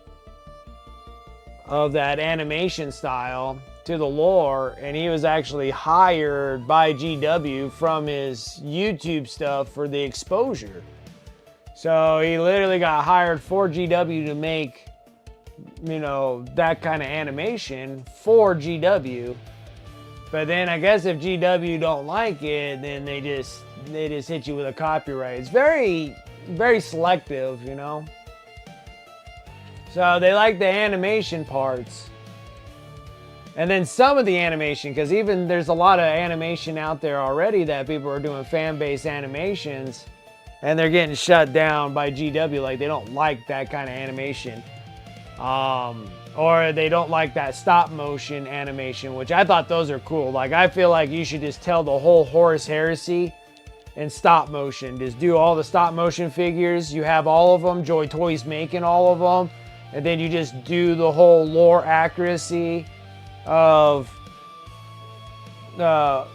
of that animation style to the lore, and he was actually hired by GW from his YouTube stuff for the exposure. So he literally got hired for GW to make, that kind of animation for GW. But then I guess if GW don't like it, then they just hit you with a copyright. It's very, very selective, So they like the animation parts. And then some of the animation, because even there's a lot of animation out there already that people are doing fan-based animations. and they're getting shut down by GW. Like, they don't like that kind of animation. Or they don't like that stop motion animation, which I thought those are cool. Like, I feel like you should just tell the whole Horus Heresy in stop motion. Just do all the stop motion figures. You have all of them. Joy Toys making all of them. And then you just do the whole lore accuracy of the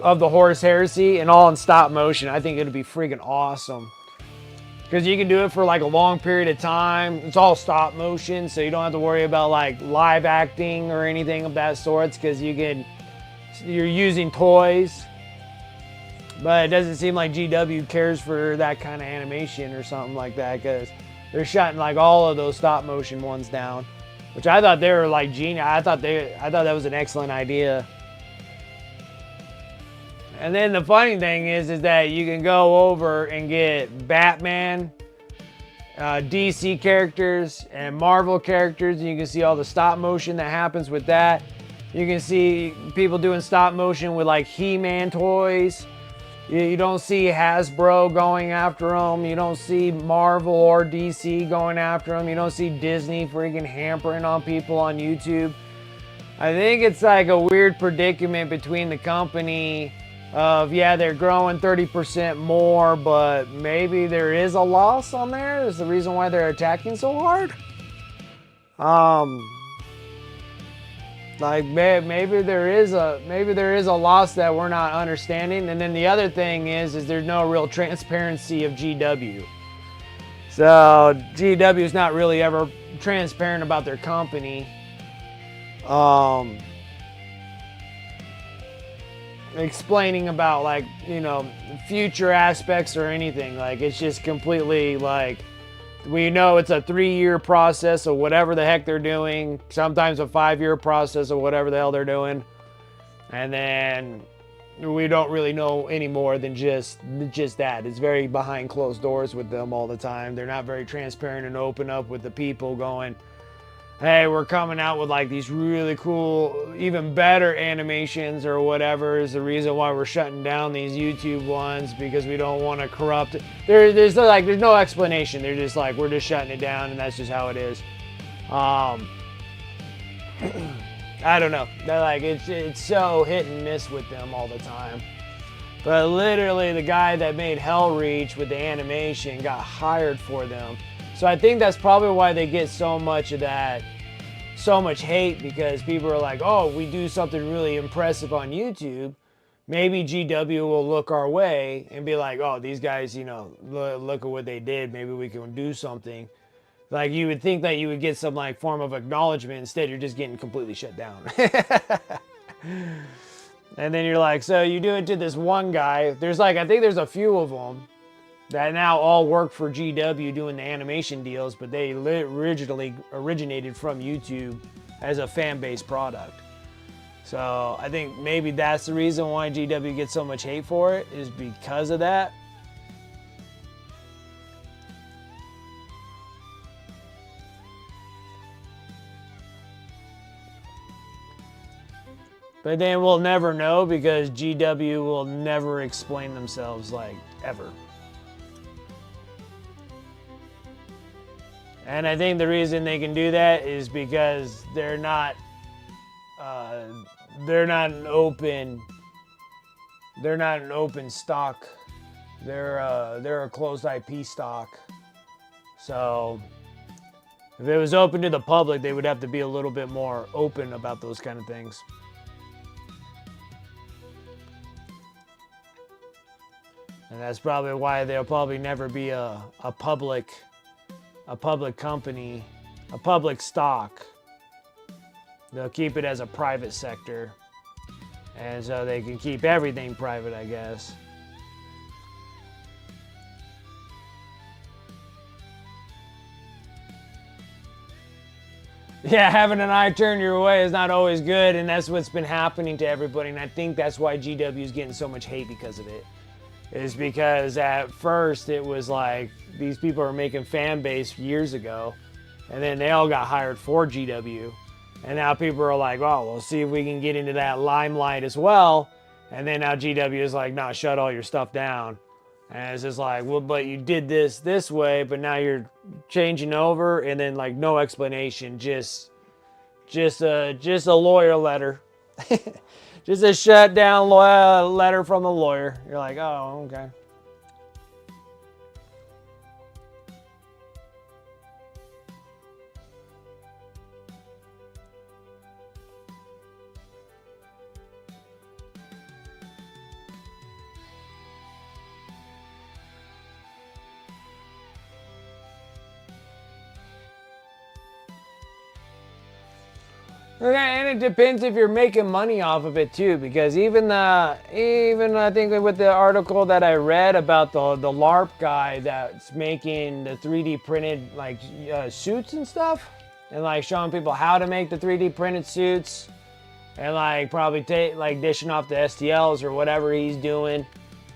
Horus Heresy and all in stop motion. I think it'd be freaking awesome. Because you can do it for like a long period of time. It's all stop motion, so you don't have to worry about like live acting or anything of that sorts, because you're using toys. But it doesn't seem like GW cares for that kind of animation or something like that, because they're shutting like all of those stop motion ones down, which I thought they were like genius. I thought that was an excellent idea. And then the funny thing is that you can go over and get Batman, DC characters, and Marvel characters, and you can see all the stop motion that happens with that. You can see people doing stop motion with like He-Man toys. You don't see Hasbro going after them. You don't see Marvel or DC going after them. You don't see Disney freaking hampering on people on YouTube. I think it's like a weird predicament between the company of, yeah, they're growing 30% more, but maybe there is a loss on there. Is the reason why they're attacking so hard. Like maybe there is a loss that we're not understanding. And then the other thing is there's no real transparency of GW. So GW is not really ever transparent about their company. Explaining about like, you know, future aspects or anything. Like, it's just completely like, we know it's a 3-year process of whatever the heck they're doing, sometimes a 5-year process of whatever the hell they're doing, and then we don't really know any more than just that. It's very behind closed doors with them all the time. They're not very transparent and open up with the people going, hey, we're coming out with like these really cool, even better animations or whatever is the reason why we're shutting down these YouTube ones, because we don't want to corrupt it. There's no explanation. They're just like, we're just shutting it down and that's just how it is. I don't know. They're like, it's so hit and miss with them all the time. But literally the guy that made Hellreach with the animation got hired for them. So I think that's probably why they get so much of that, so much hate, because people are like, oh, we do something really impressive on YouTube. Maybe GW will look our way and be like, oh, these guys, you know, look at what they did. Maybe we can do something. Like, you would think that you would get some like form of acknowledgement. Instead, you're just getting completely shut down. And then you're like, so you do it to this one guy. There's like, I think there's a few of them that now all work for GW doing the animation deals, but they originally originated from YouTube as a fan-based product. So I think maybe that's the reason why GW gets so much hate for it, is because of that. But then we'll never know, because GW will never explain themselves, like, ever. And I think the reason they can do that is because they're not an open stock. They're a closed IP stock. So if it was open to the public, they would have to be a little bit more open about those kind of things. And that's probably why they'll probably never be a public company, a public stock. They'll keep it as a private sector. And so they can keep everything private, I guess. Yeah, having an eye turned your way is not always good, and that's what's been happening to everybody. And I think that's why GW is getting so much hate because of it. Is because at first it was like these people are making fan base years ago, and then they all got hired for GW, and now people are like, oh, we'll see if we can get into that limelight as well. And then now GW is like, no, shut all your stuff down. And it's just like, well, but you did this way, but now you're changing over, and then like no explanation, just a lawyer letter, just a shutdown letter from the lawyer. You're like, oh, okay. And it depends if you're making money off of it too, because even I think with the article that I read about the LARP guy that's making the 3D printed like suits and stuff, and like showing people how to make the 3D printed suits, and like probably dishing off the STLs or whatever he's doing.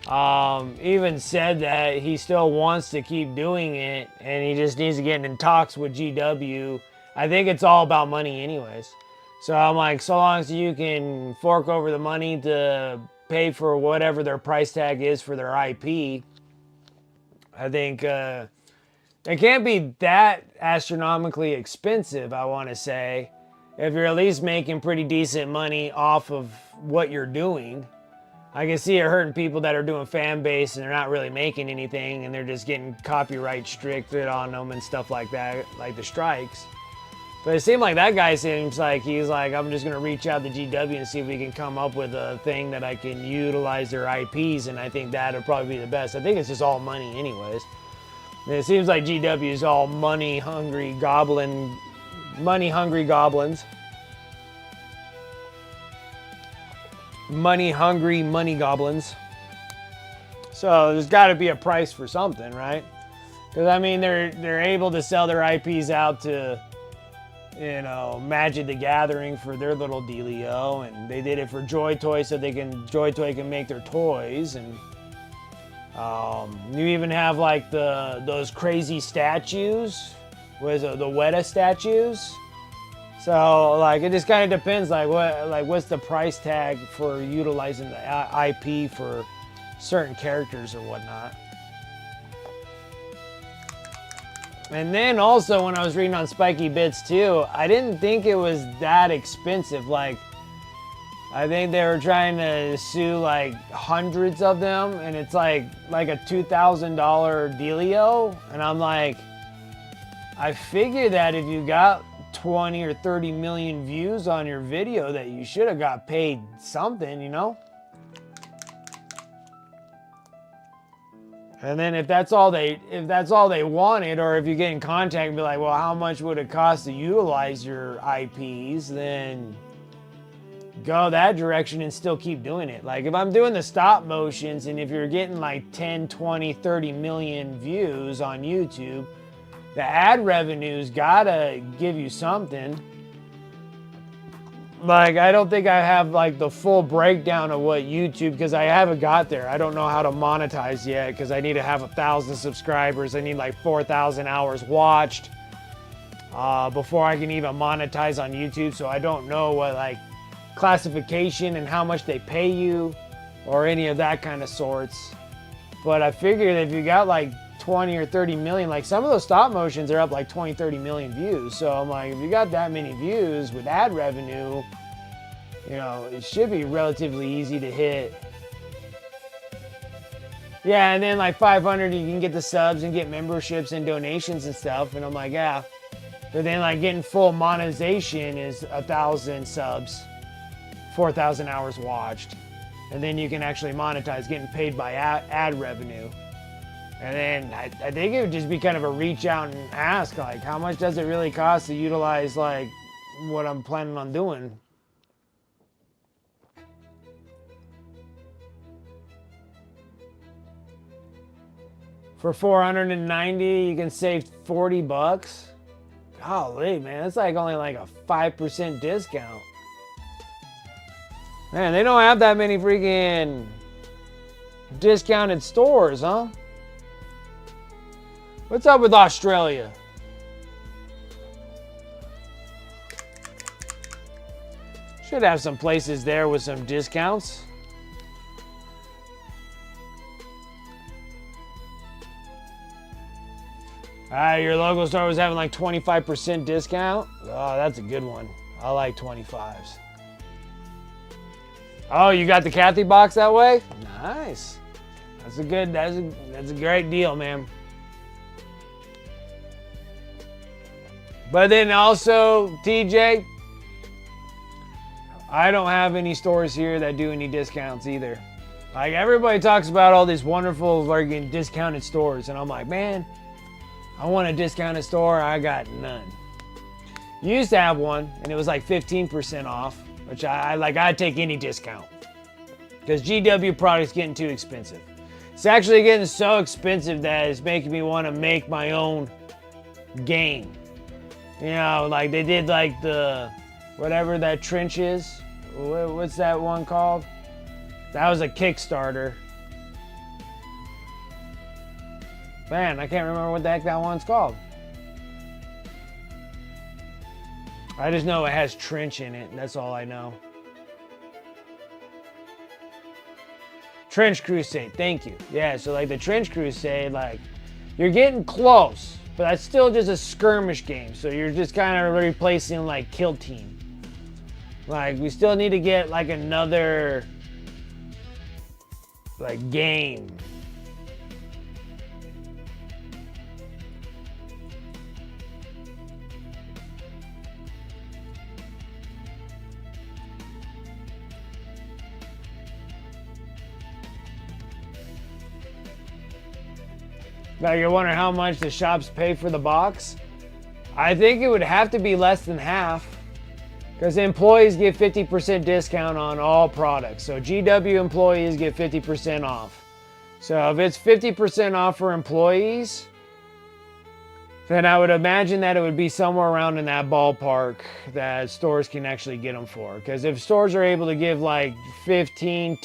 Even said that he still wants to keep doing it, and he just needs to get in talks with GW. I think it's all about money anyways. So I'm like, so long as you can fork over the money to pay for whatever their price tag is for their IP, I think it can't be that astronomically expensive, I want to say, if you're at least making pretty decent money off of what you're doing. I can see it hurting people that are doing fan base and they're not really making anything and they're just getting copyright stricted on them and stuff like that, like the strikes. But it seemed like that guy seems like he's like, I'm just going to reach out to GW and see if we can come up with a thing that I can utilize their IPs, and I think that'll probably be the best. I think it's just all money anyways. And it seems like GW is all money-hungry goblins. Money-hungry goblins. Money-hungry money goblins. So there's got to be a price for something, right? Because, I mean, they're able to sell their IPs out to, you know, Magic the Gathering for their little dealio, and they did it for Joy Toy so Joy Toy can make their toys, and you even have like those crazy statues, the Weta statues. So like it just kind of depends, what's the price tag for utilizing the IP for certain characters or whatnot. And then also when I was reading on Spiky Bits too, I didn't think it was that expensive. Like, I think they were trying to sue like hundreds of them, and it's like a $2,000 dealio. And I'm like, I figure that if you got 20 or 30 million views on your video, that you should have got paid something, you know? And then if that's all they wanted, or if you get in contact and be like, well, how much would it cost to utilize your IPs, then go that direction and still keep doing it. Like if I'm doing the stop motions, and if you're getting like 10, 20, 30 million views on YouTube, the ad revenue's gotta give you something. Like, I don't think I have like the full breakdown of what YouTube, because I haven't got there. I don't know how to monetize yet, because I need to have 1,000 subscribers. I need like 4,000 hours watched before I can even monetize on YouTube. So I don't know what like classification and how much they pay you or any of that kind of sorts. But I figured if you got like 20 or 30 million, like some of those stop motions are up like 20, 30 million views. So I'm like, if you got that many views with ad revenue, you know, it should be relatively easy to hit. Yeah, and then like 500, you can get the subs and get memberships and donations and stuff. And I'm like, yeah. But then like getting full monetization is 1,000 subs, 4,000 hours watched. And then you can actually monetize, getting paid by ad revenue. And then I think it would just be kind of a reach out and ask, like, how much does it really cost to utilize, like, what I'm planning on doing? For 490, you can save 40 bucks. Golly, man, that's like only like a 5% discount. Man, they don't have that many freaking discounted stores, huh? What's up with Australia? Should have some places there with some discounts. Your local store was having like 25% discount? Oh, that's a good one. I like 25s. Oh, you got the Kathy box that way? Nice. That's a great deal, man. But then also, TJ, I don't have any stores here that do any discounts either. Like, everybody talks about all these wonderful, like, discounted stores, and I'm like, man, I want a discounted store. I got none. Used to have one, and it was like 15% off, which I'd take any discount. Because GW products getting too expensive. It's actually getting so expensive that it's making me want to make my own game. You know, like they did like the, whatever that trench is. What's that one called? That was a Kickstarter. Man, I can't remember what the heck that one's called. I just know it has trench in it, and that's all I know. Trench Crusade, thank you. Yeah, so like the Trench Crusade, like, you're getting close, but that's still just a skirmish game. So you're just kind of replacing like Kill Team. Like, we still need to get like another like game. Now you're wondering how much the shops pay for the box? I think it would have to be less than half, because employees get 50% discount on all products. So GW employees get 50% off. So if it's 50% off for employees, then I would imagine that it would be somewhere around in that ballpark that stores can actually get them for. Because if stores are able to give like 10, 15,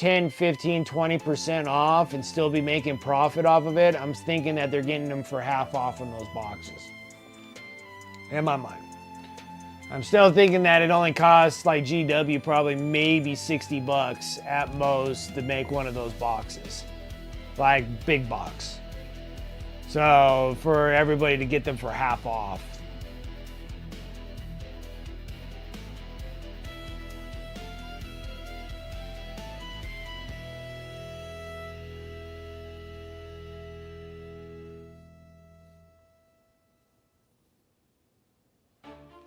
20% off and still be making profit off of it, I'm thinking that they're getting them for half off in those boxes. In my mind. I'm still thinking that it only costs like GW probably maybe 60 bucks at most to make one of those boxes. Like big box. So for everybody to get them for half off.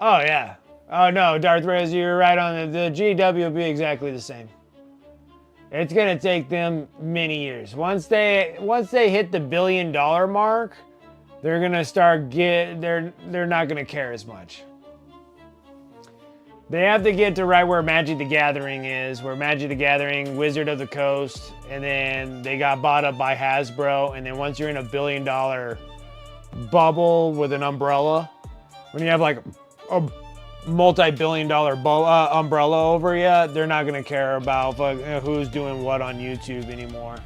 Oh yeah. Oh no, Darth Rez, you're right on it. The GW will be exactly the same. It's gonna take them many years. Once they hit the $1 billion mark, they're gonna start they're not gonna care as much. They have to get to right where Magic the Gathering is, where Magic the Gathering, Wizard of the Coast, and then they got bought up by Hasbro, and then once you're in a $1 billion bubble with an umbrella, when you have like a multi-billion-dollar umbrella over you, they're not gonna care about who's doing what on YouTube anymore.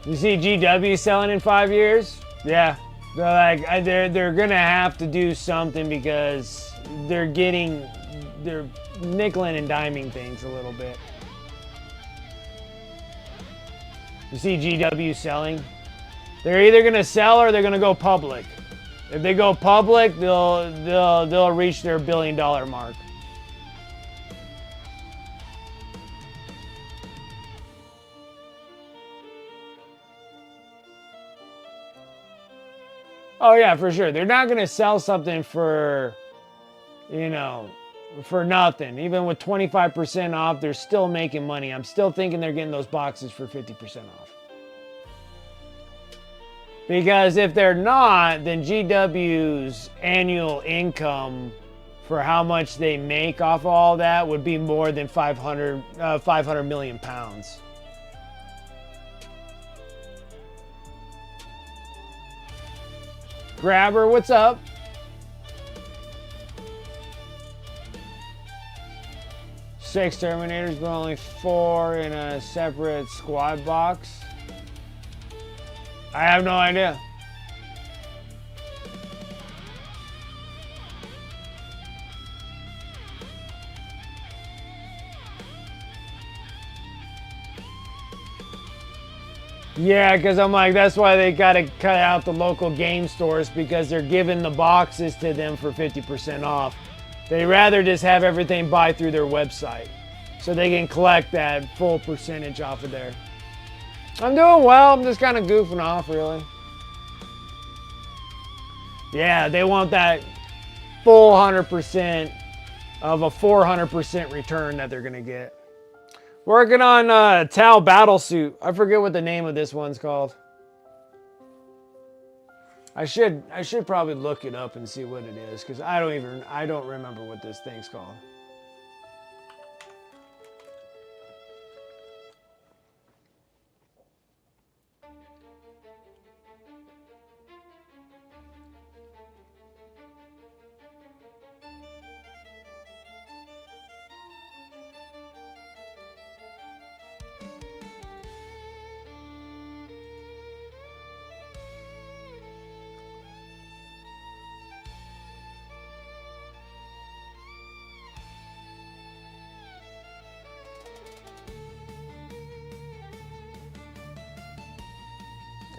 You see GW selling in 5 years? Yeah, they're gonna have to do something because they're nickeling and diming things a little bit. You see GW selling? They're either gonna sell or they're gonna go public. If they go public, they'll reach their $1 billion mark. Oh yeah, for sure. They're not gonna sell something for, for nothing. Even with 25% off, they're still making money. I'm still thinking they're getting those boxes for 50% off. Because if they're not, then GW's annual income for how much they make off of all that would be more than 500 million pounds. Grabber, what's up? Six Terminators, but only 4 in a separate squad box. I have no idea. Yeah, because I'm like, that's why they got to cut out the local game stores, because they're giving the boxes to them for 50% off. They rather just have everything buy through their website so they can collect that full percentage off of there. I'm doing well. I'm just kind of goofing off, really. Yeah, they want that full 100% of a 400% return that they're going to get. Working on Tau Battlesuit. I forget what the name of this one's called. I should probably look it up and see what it is, because I don't remember what this thing's called.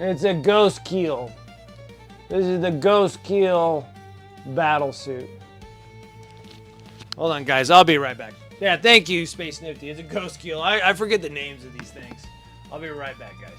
It's a Ghost Keel. This is the Ghost Keel Battlesuit. Hold on, guys. I'll be right back. Yeah, thank you, Space Nifty. It's a Ghost Keel. I forget the names of these things. I'll be right back, guys.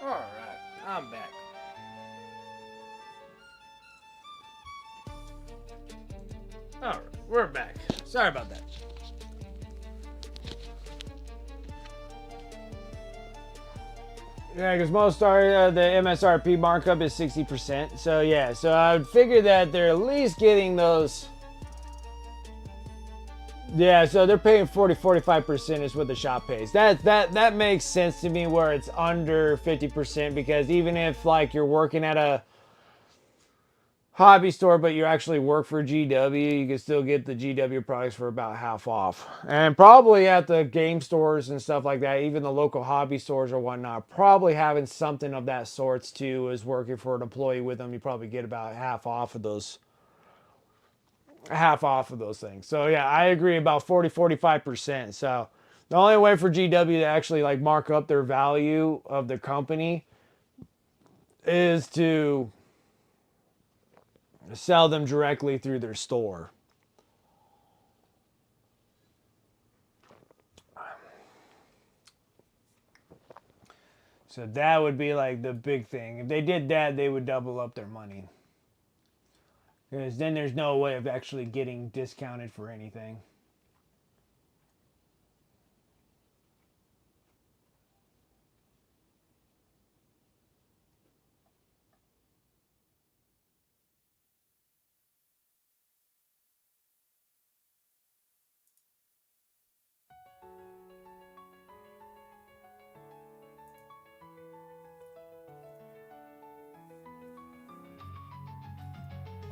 Alright, I'm back. Alright, we're back. Sorry about that. Yeah, because most are the MSRP markup is 60%. So yeah, so I would figure that they're at least getting those. Yeah, so they're paying 45% is what the shop pays. That makes sense to me, where it's under 50%, because even if like you're working at a hobby store but you actually work for GW, you can still get the GW products for about half off. And probably at the game stores and stuff like that, even the local hobby stores or whatnot, probably having something of that sorts too, is working for an employee with them. You probably get about half off of those things. So yeah, I agree, about 45%. So the only way for GW to actually like mark up their value of the company is to sell them directly through their store. So that would be like the big thing. If they did that, they would double up their money. Because then there's no way of actually getting discounted for anything.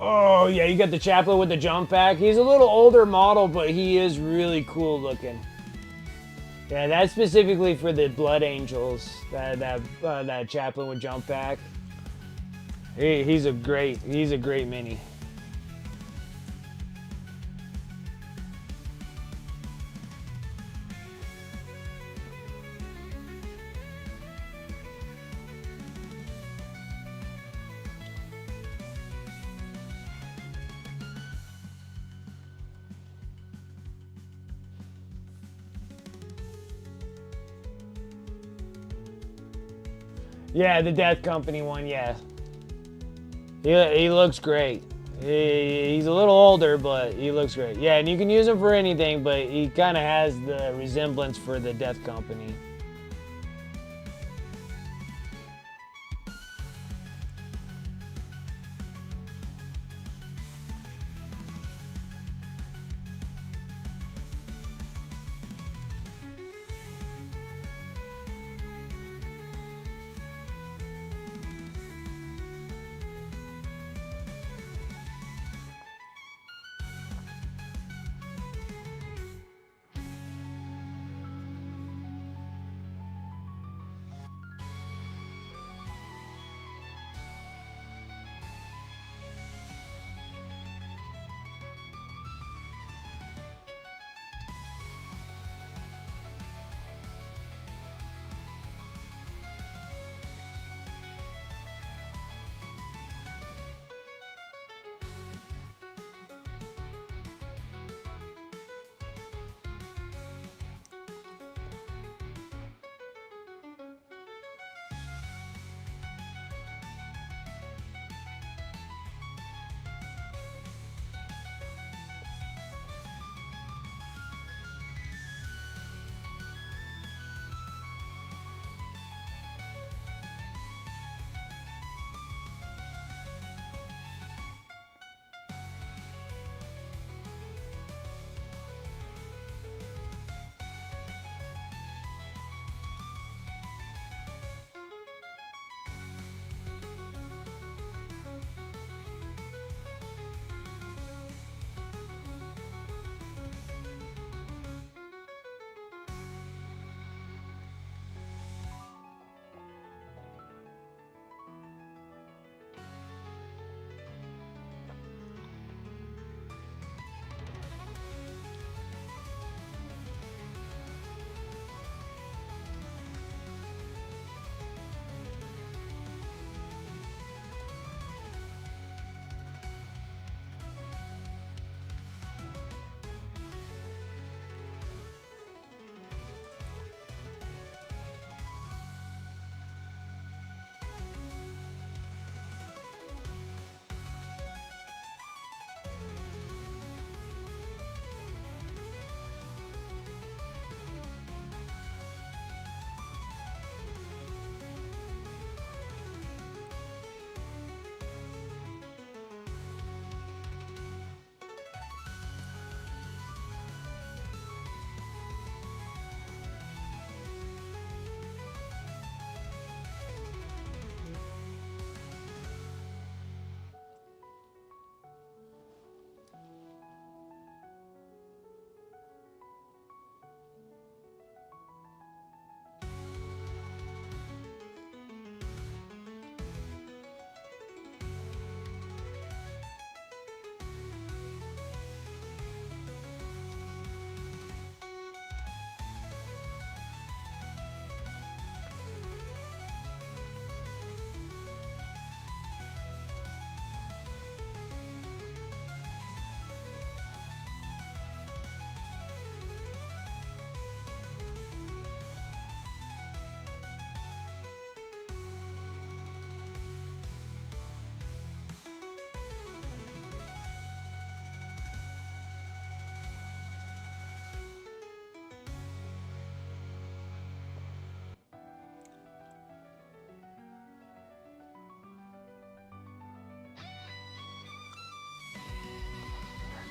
Oh, yeah, you got the chaplain with the jump pack. He's a little older model, but he is really cool looking. Yeah, that's specifically for the Blood Angels, that chaplain with jump pack. He's a great mini. Yeah, the Death Company one, yeah. He looks great. He's a little older, but he looks great. Yeah, and you can use him for anything, but he kind of has the resemblance for the Death Company.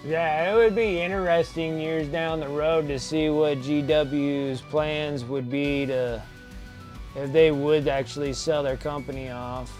Yeah, it would be interesting years down the road to see what GW's plans would be to, if they would actually sell their company off.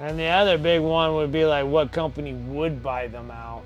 And the other big one would be like, what company would buy them out?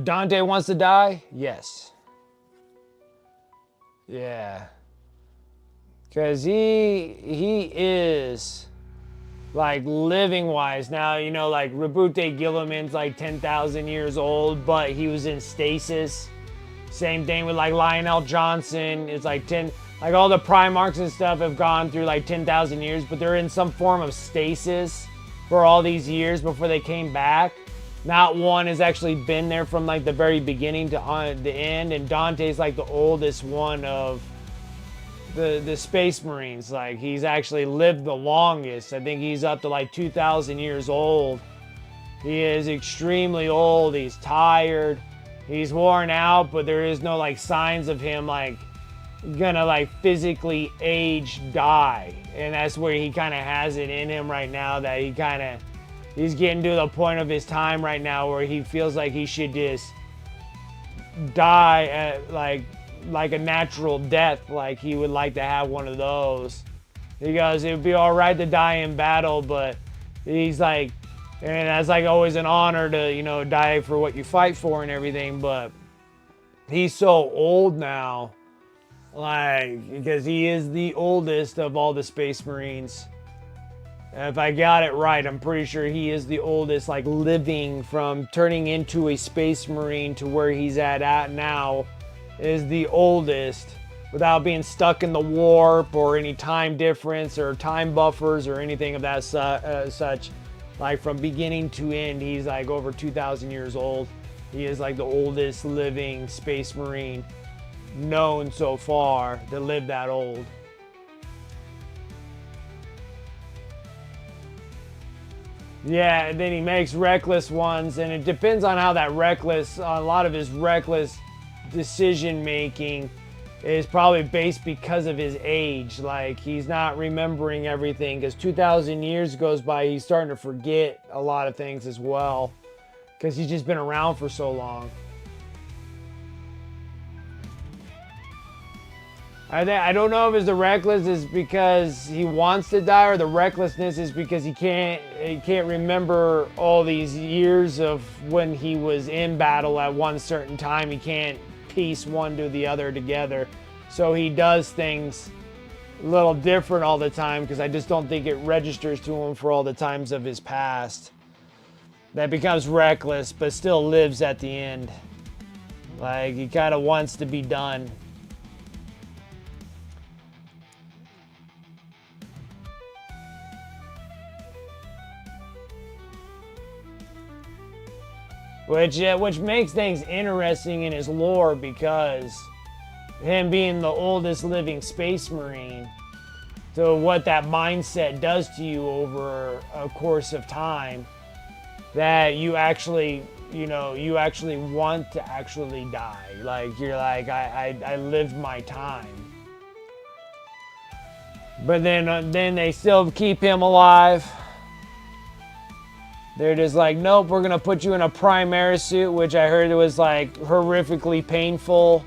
Dante wants to die? Yes. Yeah. Because he is, like, living-wise. Now, you know, like, Rabute Gilliman's, like, 10,000 years old, but he was in stasis. Same thing with, like, Lionel Johnson. It's, like, like, all the Primarchs and stuff have gone through, like, 10,000 years, but they're in some form of stasis for all these years before they came back. Not one has actually been there from like the very beginning to the end, and Dante's like the oldest one of the Space Marines. Like, he's actually lived the longest. I think he's up to like 2,000 years old. He is extremely old. He's tired. He's worn out, but there is no like signs of him like gonna like physically age, die. And that's where he kind of has it in him right now, that he's getting to the point of his time right now where he feels like he should just die at like a natural death. Like, he would like to have one of those. He goes, it would be all right to die in battle, but he's like, and that's like always an honor to, you know, die for what you fight for and everything. But he's so old now, like, because he is the oldest of all the Space Marines. If I got it right, I'm pretty sure he is the oldest, like, living from turning into a Space Marine to where he's at now, is the oldest without being stuck in the warp or any time difference or time buffers or anything of that such. Like, from beginning to end, he's like over 2,000 years old. He is like the oldest living Space Marine known so far to live that old. Yeah, and then he makes reckless ones, and it depends on how that reckless, a lot of his reckless decision making is probably based because of his age. Like, he's not remembering everything, because 2,000 years goes by, he's starting to forget a lot of things as well, because he's just been around for so long. I don't know if the reckless is because he wants to die, or the recklessness is because he can't remember all these years of when he was in battle at one certain time. He can't piece one to the other together. So he does things a little different all the time, because I just don't think it registers to him for all the times of his past. That becomes reckless, but still lives at the end. Like, he kind of wants to be done. Which makes things interesting in his lore, because him being the oldest living Space Marine, so what that mindset does to you over a course of time, that you actually, you know, you actually want to actually die. Like, you're like, I lived my time. But then they still keep him alive. They're just like, nope, we're gonna put you in a Primaris suit, which I heard was like horrifically painful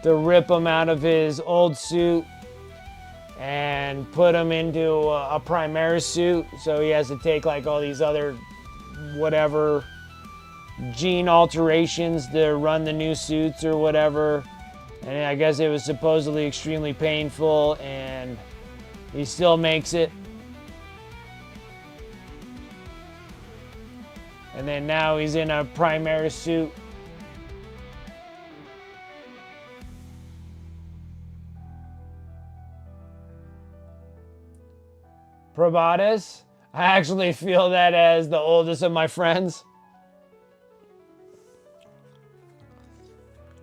to rip him out of his old suit and put him into a Primaris suit. So he has to take like all these other whatever gene alterations to run the new suits or whatever. And I guess it was supposedly extremely painful, and he still makes it. And then now he's in a Primaris suit. Probatus. I actually feel that as the oldest of my friends.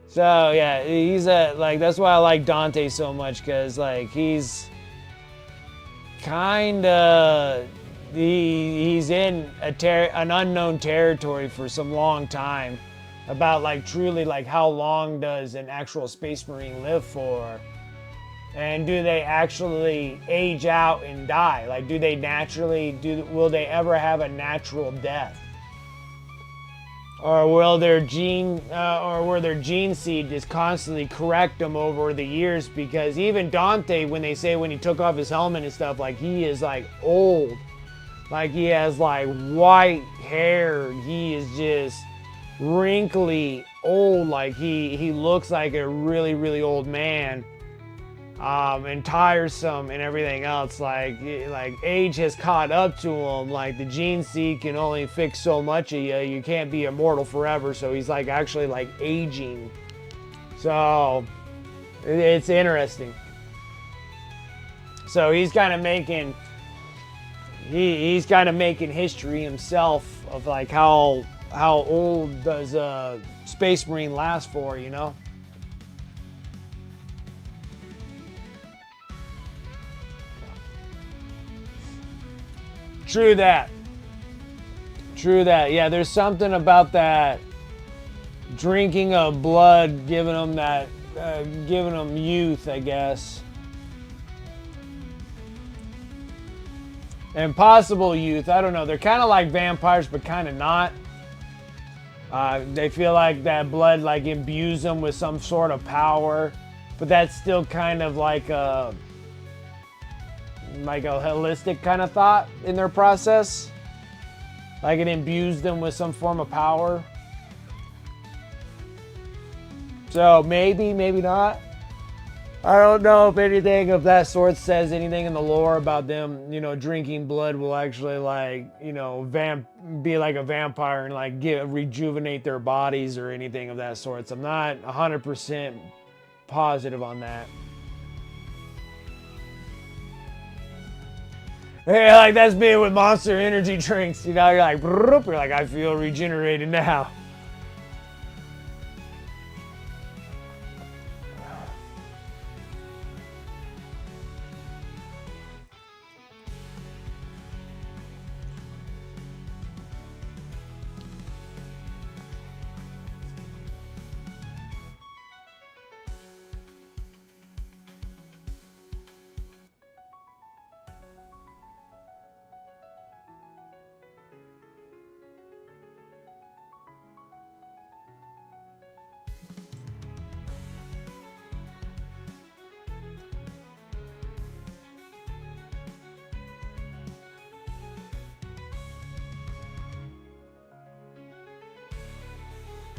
So yeah, he's like, that's why I like Dante so much, because like he's kind of he's in an unknown territory for some long time about like truly like how long does an actual Space Marine live for, and do they actually age out and die? Like, do they naturally will they ever have a natural death? Or will their gene seed just constantly correct them over the years? Because even Dante, when they say when he took off his helmet and stuff, like he is like old, like he has like white hair, he is just wrinkly old, like he looks like a really, really old man, and tiresome and everything else. Like age has caught up to him. Like the gene seed can only fix so much of you. You can't be immortal forever. So he's like actually like aging. So it's interesting. So he's kind of making history himself of like how old does a Space Marine last for, you know? True that. Yeah, there's something about that drinking of blood giving them youth, I guess. And possible youth. I don't know. They're kind of like vampires, but kind of not. They feel like that blood like imbues them with some sort of power, but that's still kind of like a holistic kind of thought in their process. Like it imbues them with some form of power. So maybe not. I don't know if anything of that sort says anything in the lore about them, you know, drinking blood will actually like, you know, be like a vampire and like rejuvenate their bodies or anything of that sort. So I'm not 100% positive on that. Hey, like that's me with Monster Energy drinks. You know, you're like, I feel regenerated now.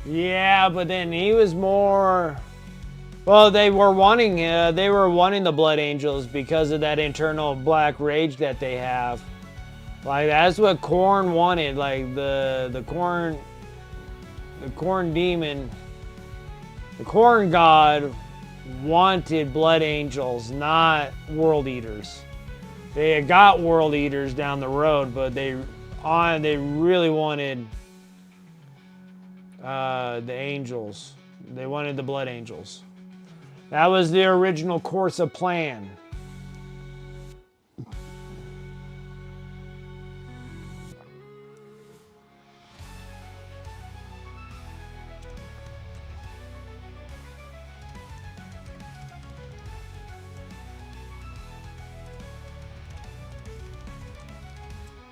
Yeah, but then he was more. Well, they were wanting the Blood Angels because of that internal black rage that they have. Like that's what Khorne wanted. Like the Khorne demon, the Khorne god wanted Blood Angels, not World Eaters. They had got World Eaters down the road, but they really wanted the Angels. They wanted the Blood Angels. That was the original course of plan.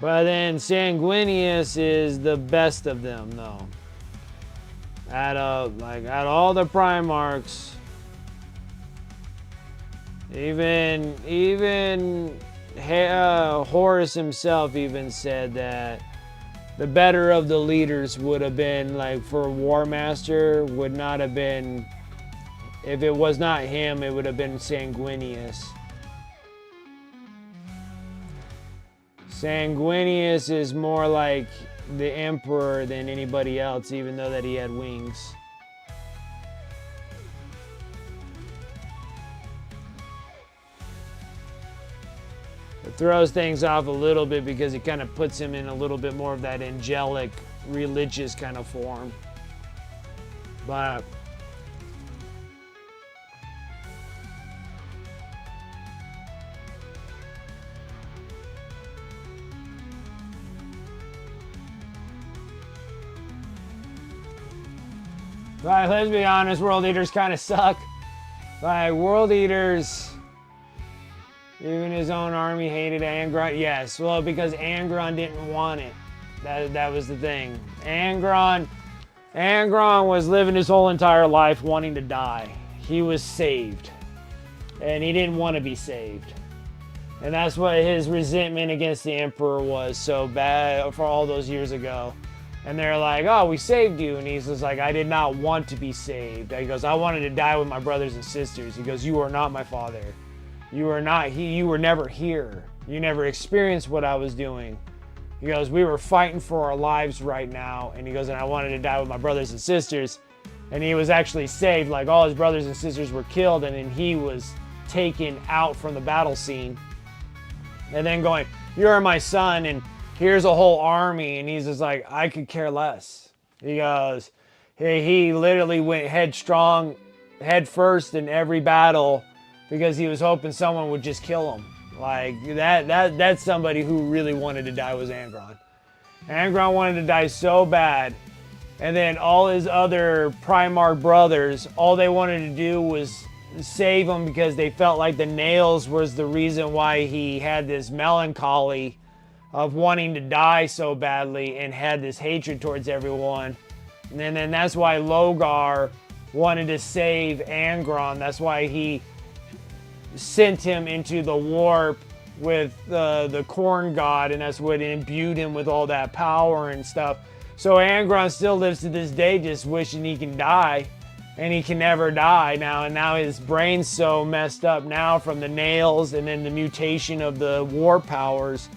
But then Sanguinius is the best of them, though. Out all the Primarchs, even Horus himself even said that the better of the leaders would have been, like, for War Master, would not have been, if it was not him, it would have been Sanguinius. Sanguinius is more like the Emperor than anybody else, even though that he had wings. It throws things off a little bit because it kind of puts him in a little bit more of that angelic, religious kind of form. But let's be honest, World Eaters kind of suck. World Eaters, even his own army hated Angron. Yes, well, because Angron didn't want it. That was the thing. Angron was living his whole entire life wanting to die. He was saved. And he didn't want to be saved. And that's what his resentment against the Emperor was so bad for all those years ago. And they're like, oh, we saved you. And he's just like, I did not want to be saved. He goes, I wanted to die with my brothers and sisters. He goes, you are not my father. You are not, you were never here. You never experienced what I was doing. He goes, we were fighting for our lives right now. And he goes, and I wanted to die with my brothers and sisters. And he was actually saved. Like, all his brothers and sisters were killed. And then he was taken out from the battle scene. And then going, you're my son. And here's a whole army. And he's just like, I could care less. He goes, he literally went headstrong, head first in every battle because he was hoping someone would just kill him. Like, that's somebody who really wanted to die was Angron. Angron wanted to die so bad. And then all his other Primarch brothers, all they wanted to do was save him because they felt like the nails was the reason why he had this melancholy of wanting to die so badly and had this hatred towards everyone. And then that's why Logar wanted to save Angron. That's why he sent him into the warp with the corn god, and that's what imbued him with all that power and stuff. So Angron still lives to this day just wishing he can die, and he can never die now. And now his brain's so messed up now from the nails and then the mutation of the war powers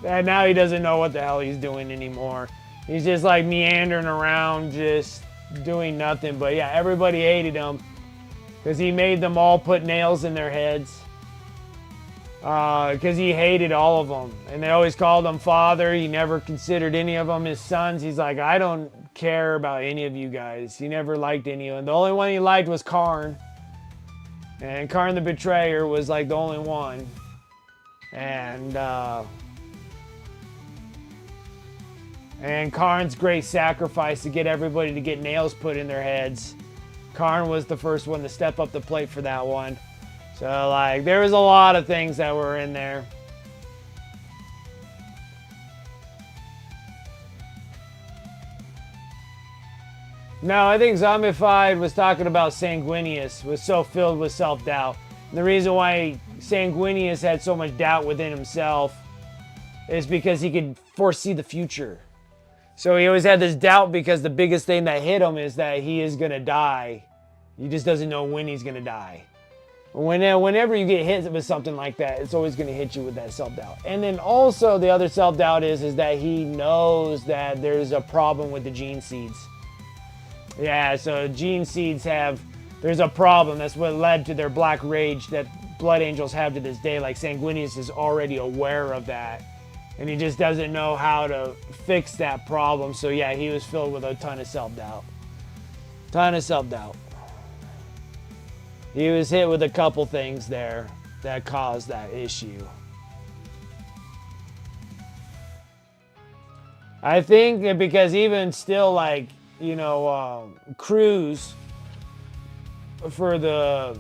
that now he doesn't know what the hell he's doing anymore. He's just like meandering around just doing nothing. But yeah, everybody hated him because he made them all put nails in their heads. Because he hated all of them. And they always called him father. He never considered any of them his sons. He's like, I don't care about any of you guys. He never liked any of them. The only one he liked was Karn. And Karn the Betrayer was like the only one. And Karn's great sacrifice to get everybody to get nails put in their heads. Karn was the first one to step up the plate for that one. So, like, there was a lot of things that were in there. No, I think Zombified was talking about Sanguinius, was so filled with self-doubt. And the reason why Sanguinius had so much doubt within himself is because he could foresee the future. So he always had this doubt because the biggest thing that hit him is that he is going to die. He just doesn't know when he's going to die. Whenever you get hit with something like that, it's always going to hit you with that self-doubt. And then also the other self-doubt is that he knows that there's a problem with the gene seeds. Yeah, so gene seeds there's a problem. That's what led to their black rage that Blood Angels have to this day. Like, Sanguinius is already aware of that. And he just doesn't know how to fix that problem. So yeah, he was filled with a ton of self-doubt. Ton of self-doubt. He was hit with a couple things there that caused that issue. I think that because even still, like, you know, Cruz for the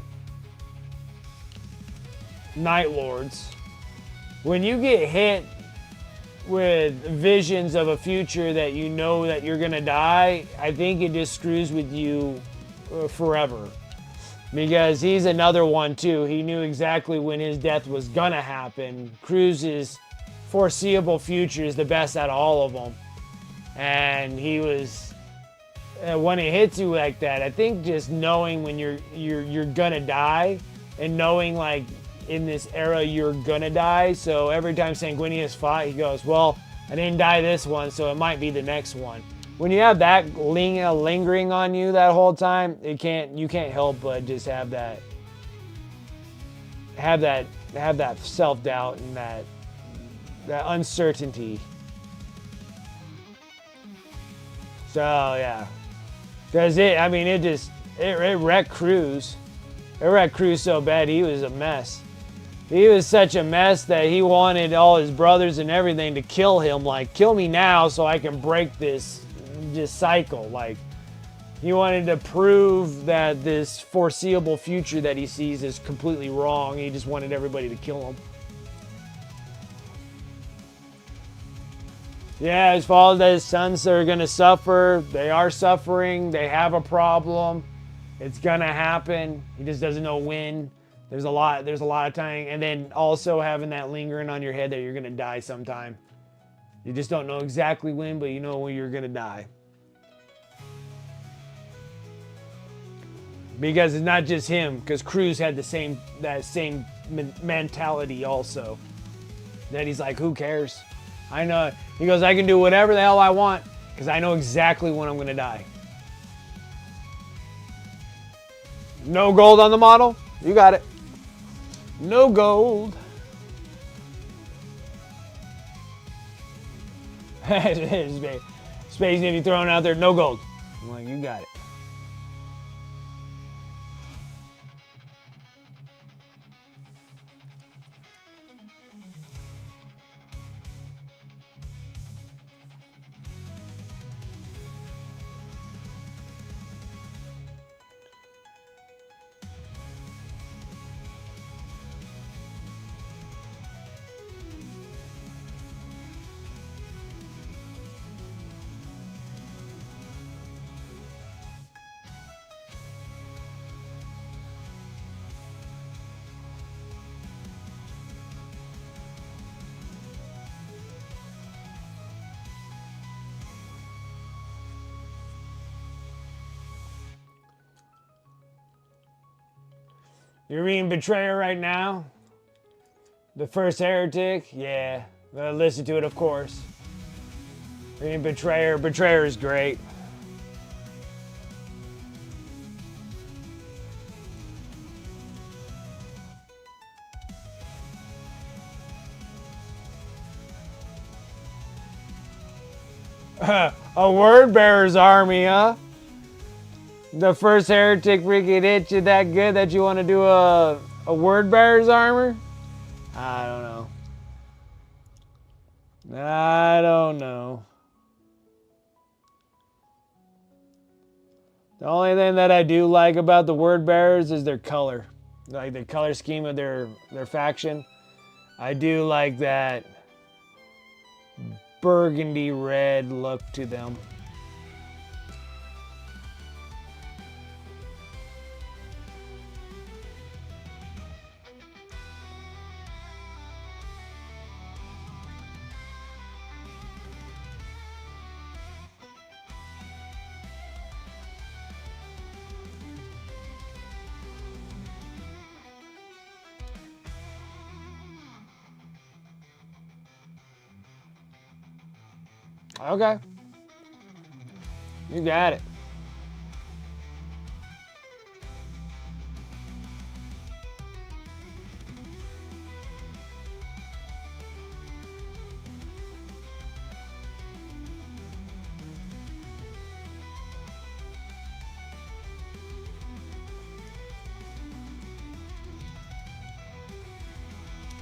Night Lords, when you get hit with visions of a future that you know that you're gonna die, I think it just screws with you forever. Because he's another one too. He knew exactly when his death was gonna happen. Cruz's foreseeable future is the best out of all of them. And he was, when it hits you like that, I think just knowing when you're gonna die, and knowing like in this era you're gonna die. So every time Sanguinius fought, he goes, well, I didn't die this one, so it might be the next one. When you have that lingering on you that whole time, you can't help but just have that self-doubt and that uncertainty. So yeah, because it wrecked Cruz. It wrecked Cruz so bad he was a mess. He was such a mess that he wanted all his brothers and everything to kill him. Like, kill me now so I can break this cycle. Like, he wanted to prove that this foreseeable future that he sees is completely wrong. He just wanted everybody to kill him. Yeah, his fault that his sons are going to suffer. They are suffering. They have a problem. It's going to happen. He just doesn't know when. There's a lot of time. And then also having that lingering on your head that you're going to die sometime. You just don't know exactly when, but you know when you're going to die. Because it's not just him, because Cruz had that same mentality also. That he's like, who cares? I know. He goes, I can do whatever the hell I want because I know exactly when I'm going to die. No gold on the model? You got it. No gold. Space Navy throwing out there, no gold. I'm like, you got it. You're reading Betrayer right now? The First Heretic? Yeah. Listen to it, of course. Reading Betrayer. Betrayer is great. A word bearer's army, huh? The First Heretic freaking hit you that good that you want to do a word bearer's armor? I don't know. I don't know. The only thing that I do like about the word bearers is their color. Like the color scheme of their faction. I do like that burgundy red look to them. Okay. You got it.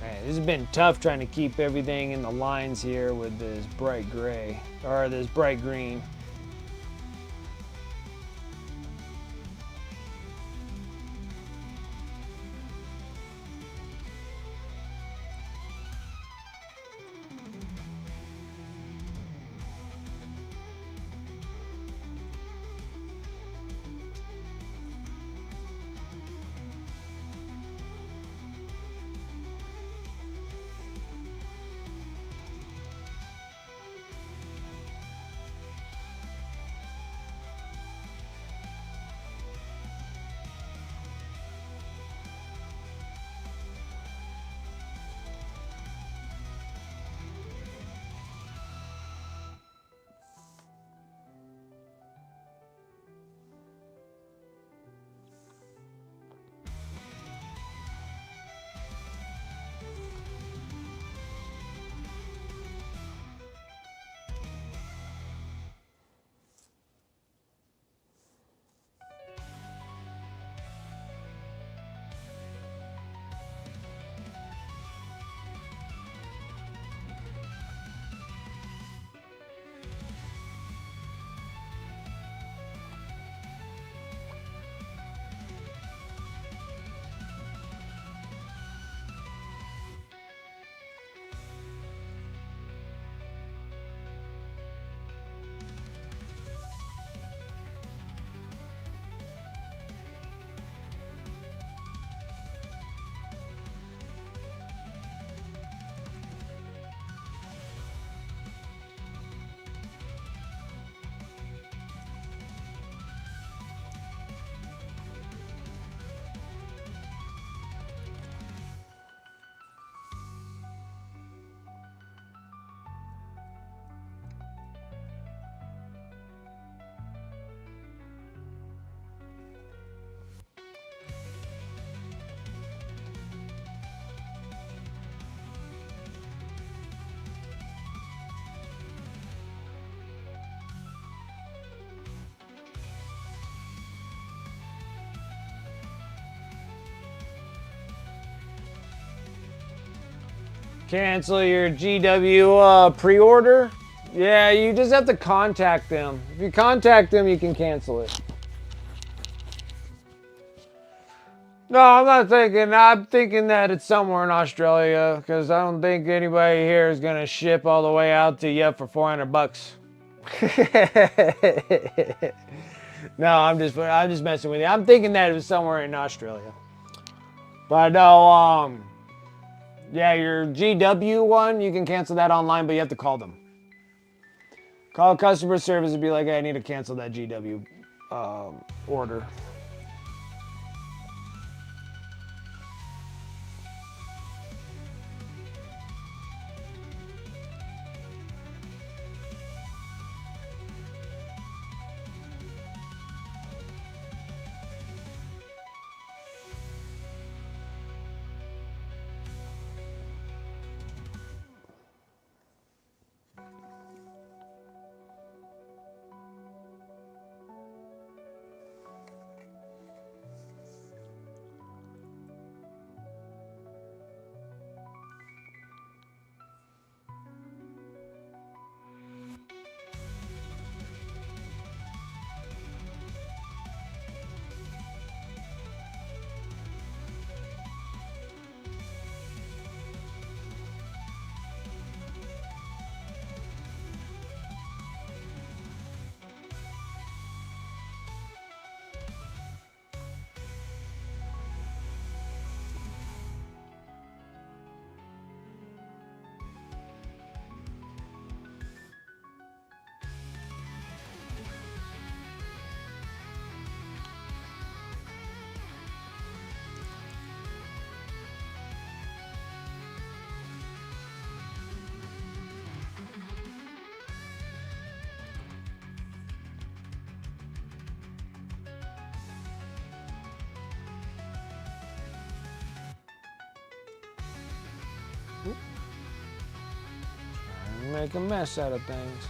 Man, this has been tough trying to keep everything in the lines here with this bright gray, or this bright green. Cancel your GW pre-order? Yeah, you just have to contact them. If you contact them, you can cancel it. No, I'm not thinking. I'm thinking that it's somewhere in Australia because I don't think anybody here is gonna ship all the way out to you for $400. No, I'm just messing with you. I'm thinking that it was somewhere in Australia. But no, yeah, your GW one, you can cancel that online, but you have to call them. Call customer service and be like, hey, I need to cancel that GW order. Make a mess out of things.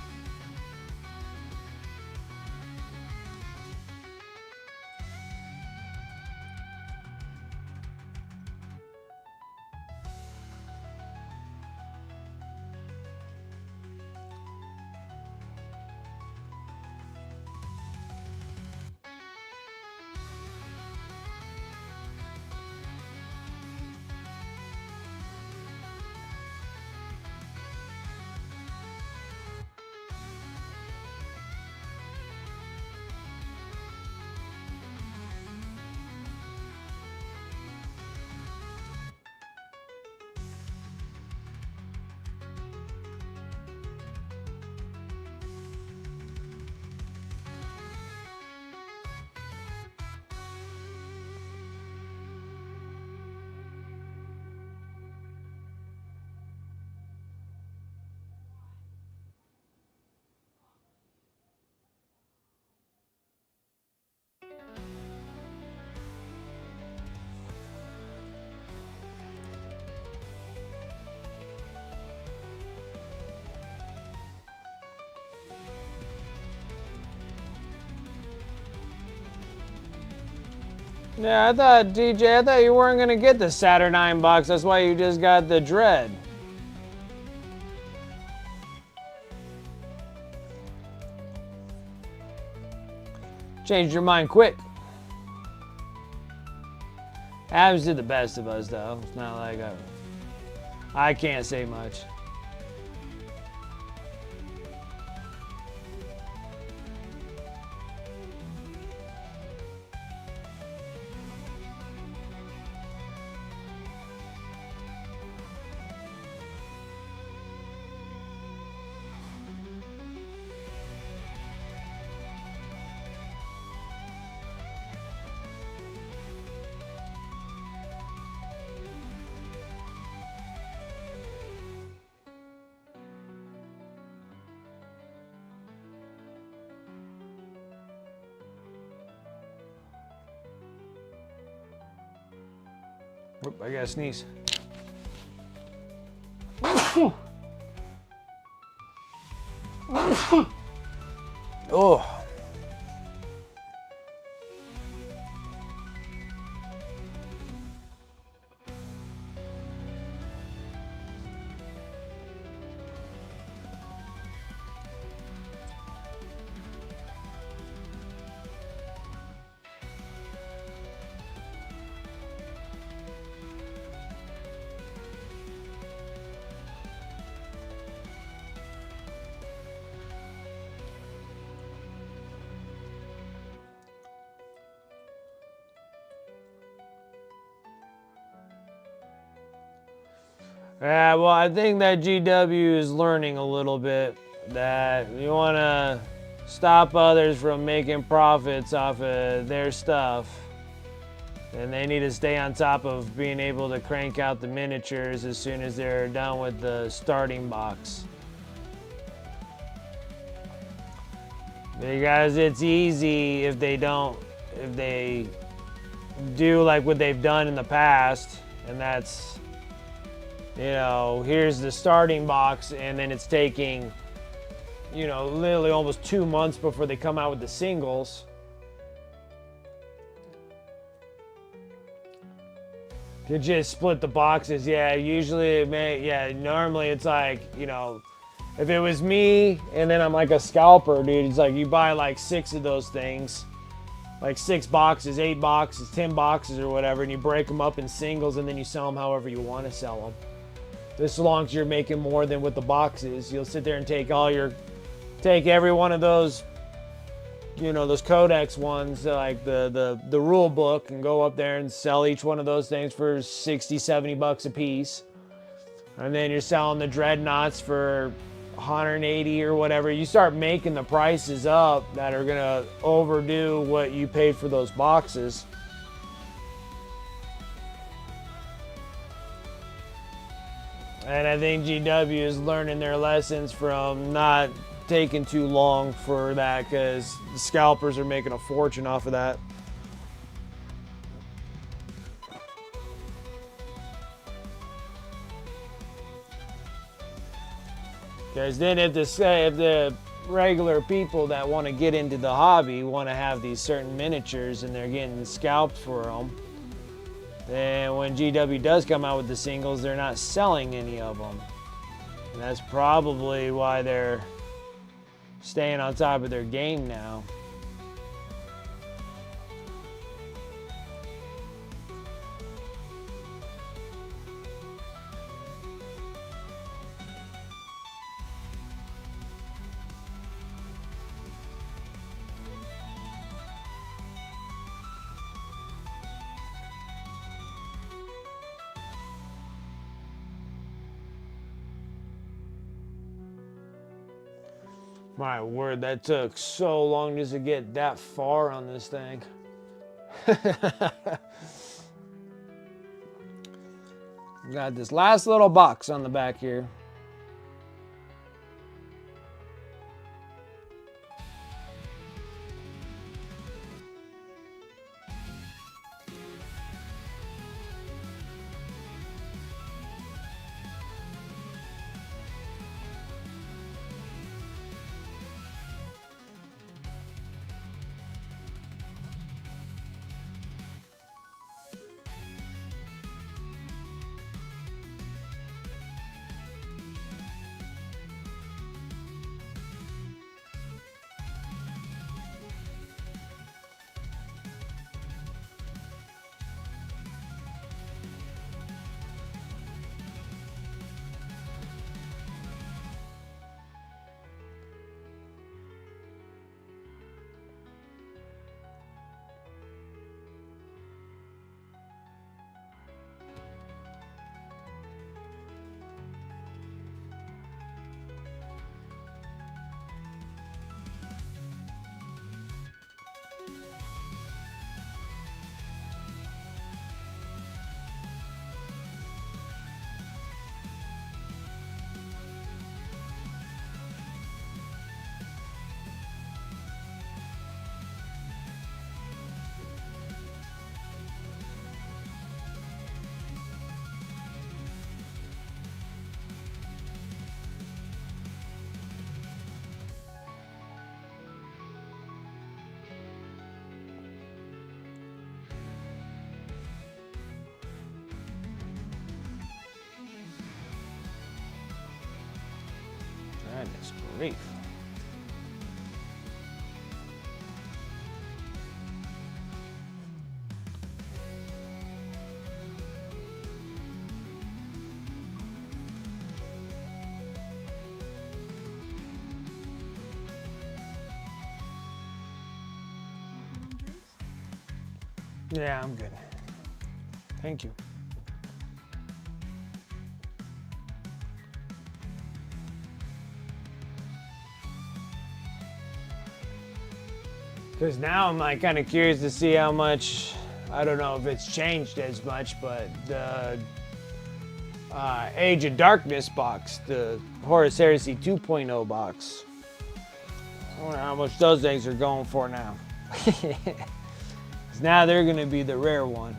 Yeah, I thought, DJ, I thought you weren't gonna get the Saturnine box. That's why you just got the Dread. Changed your mind quick. Happens to the best of us, though. It's not like I can't say much. Whoop, I gotta sneeze. Oh. Yeah, well, I think that GW is learning a little bit that you want to stop others from making profits off of their stuff. And they need to stay on top of being able to crank out the miniatures as soon as they're done with the starting box. Because it's easy if they do like what they've done in the past, and that's, you know, here's the starting box, and then it's taking, you know, literally almost 2 months before they come out with the singles. To just split the boxes, yeah, usually, normally it's like, you know, if it was me and then I'm like a scalper, dude, it's like you buy like 6 of those things, like 6 boxes, 8 boxes, 10 boxes or whatever, and you break them up in singles and then you sell them however you want to sell them. As long as you're making more than what the box is, you'll sit there and take every one of those, you know, those codex ones, like the rule book, and go up there and sell each one of those things for 60, 70 bucks a piece. And then you're selling the dreadnoughts for 180 or whatever. You start making the prices up that are gonna overdo what you paid for those boxes. And I think GW is learning their lessons from not taking too long for that, because the scalpers are making a fortune off of that. Because then if the regular people that want to get into the hobby want to have these certain miniatures and they're getting scalped for them, then when GW does come out with the singles, they're not selling any of them. And that's probably why they're staying on top of their game now. My word, that took so long just to get that far on this thing. Got this last little box on the back here. Goodness grief. Yeah, I'm good. Thank you. Because now I'm like kind of curious to see how much, I don't know if it's changed as much, but the Age of Darkness box, the Horus Heresy 2.0 box. I wonder how much those things are going for now. 'Cause now they're going to be the rare one.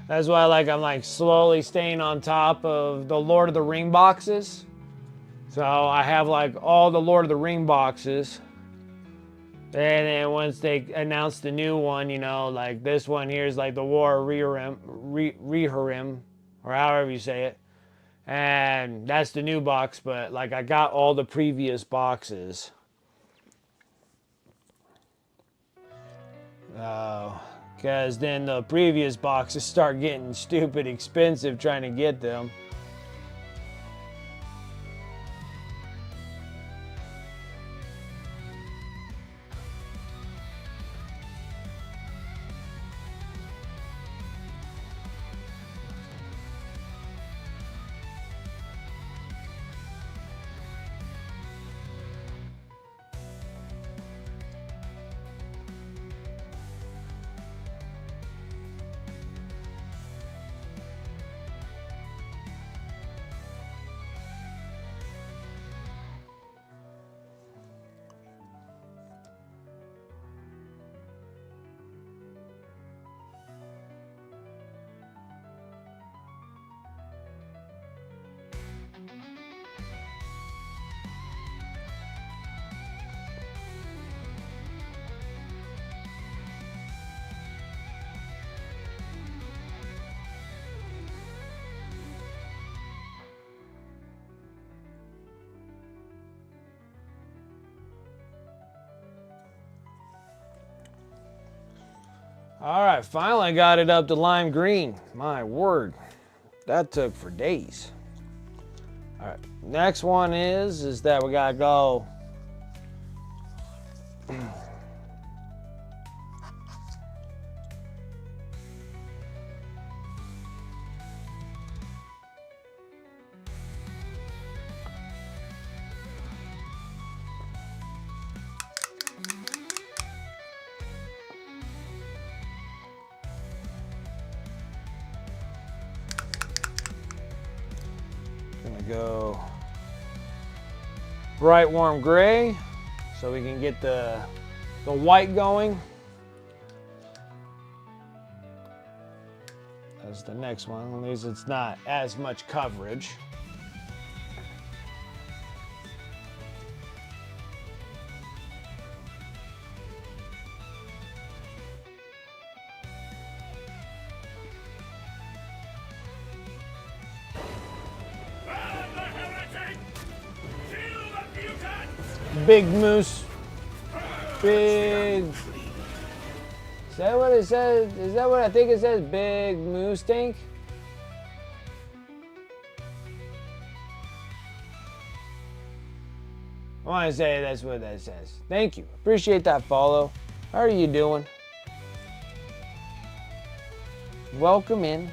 That's why I'm like slowly staying on top of the Lord of the Ring boxes. So I have like all the Lord of the Ring boxes. And then once they announce the new one, you know, like this one here is like the War of Reharim, or however you say it. And that's the new box, but like I got all the previous boxes. Because then the previous boxes start getting stupid expensive trying to get them. All right, finally got it up to lime green. My word, that took for days. All right, next one is that we gotta go. Gonna go bright warm gray so we can get the white going. That's the next one, at least it's not as much coverage. Big moose. Big. Is that what it says? Is that what I think it says? Big moose tank? I want to say that's what that says. Thank you. Appreciate that follow. How are you doing? Welcome in.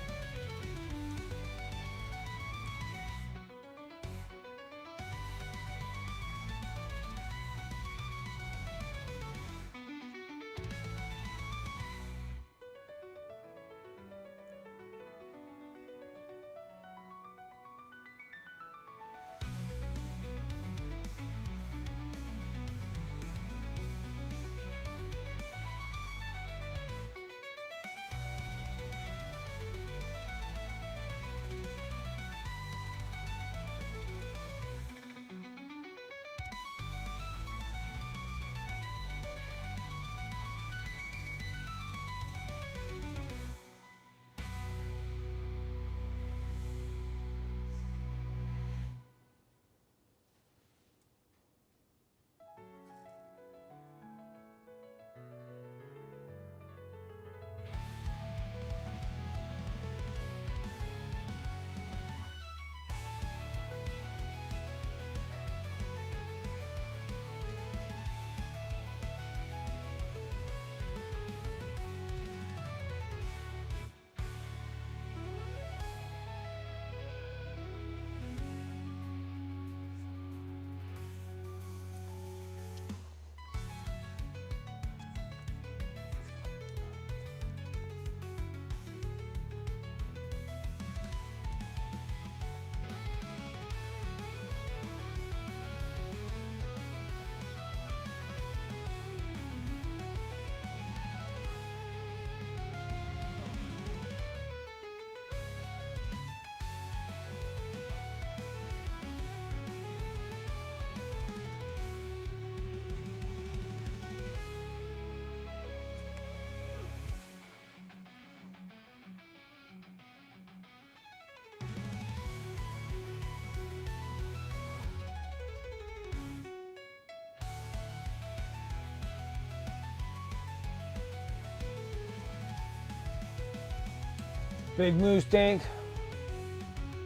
Big Moose tank.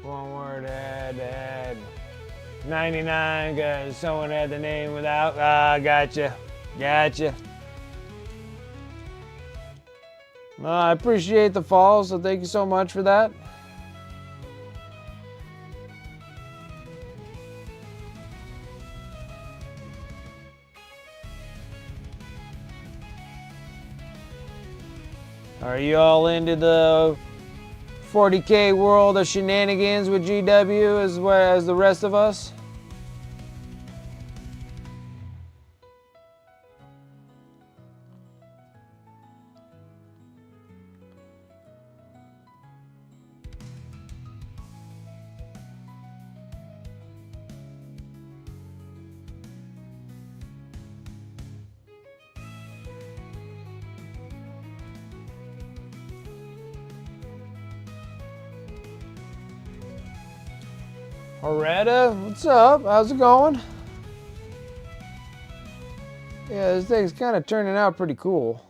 One word, head. 99, because someone had the name without. Ah, gotcha. Gotcha. I appreciate the follow, so thank you so much for that. Are you all into the 40K world of shenanigans with GW as well as the rest of us? Loretta, what's up? How's it going? Yeah, this thing's kind of turning out pretty cool.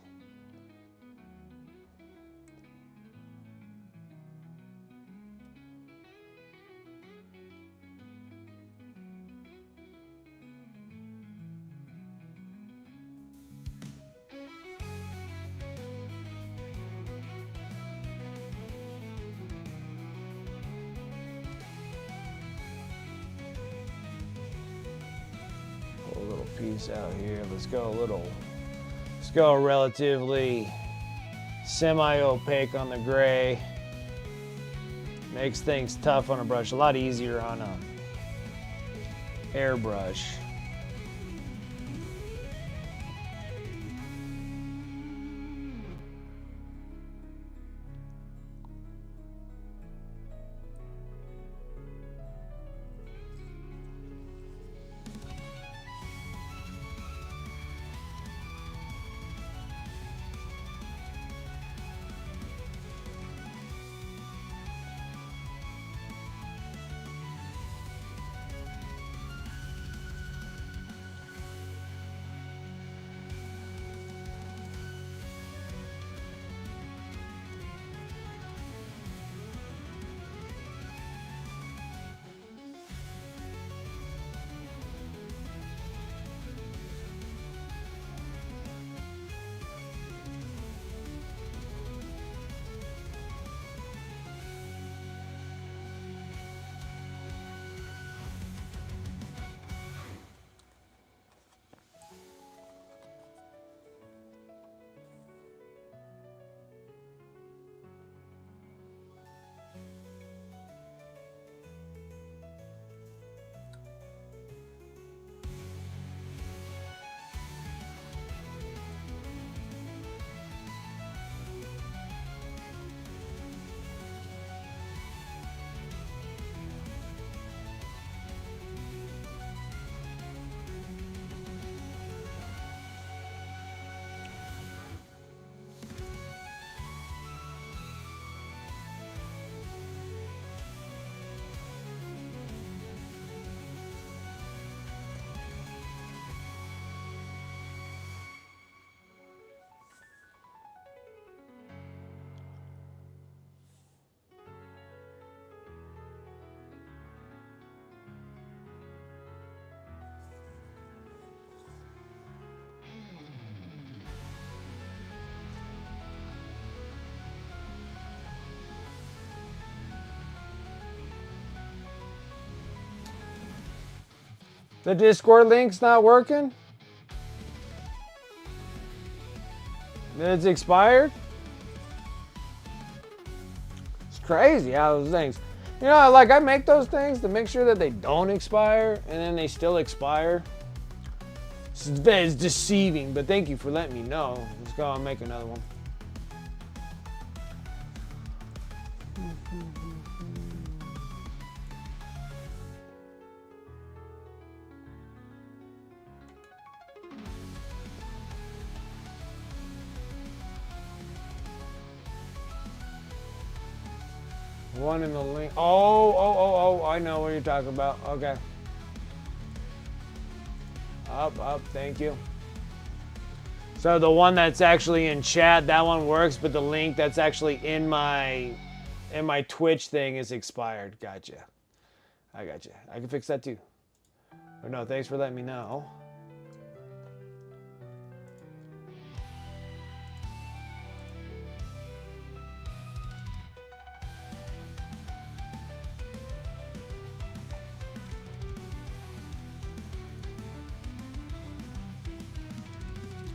Pull a little piece out here. Let's go relatively semi-opaque on the gray. Makes things tough on a brush, a lot easier on a airbrush. The Discord link's not working? It's expired? It's crazy how those things, you know, like I make those things to make sure that they don't expire and then they still expire. It's deceiving, but thank you for letting me know. Let's go and make another one. One in the link. Oh, I know what you're talking about. Okay. Up, thank you. So the one that's actually in chat, that one works, but the link that's actually in my and my Twitch thing is expired. Gotcha. I gotcha. I can fix that too. But no, thanks for letting me know.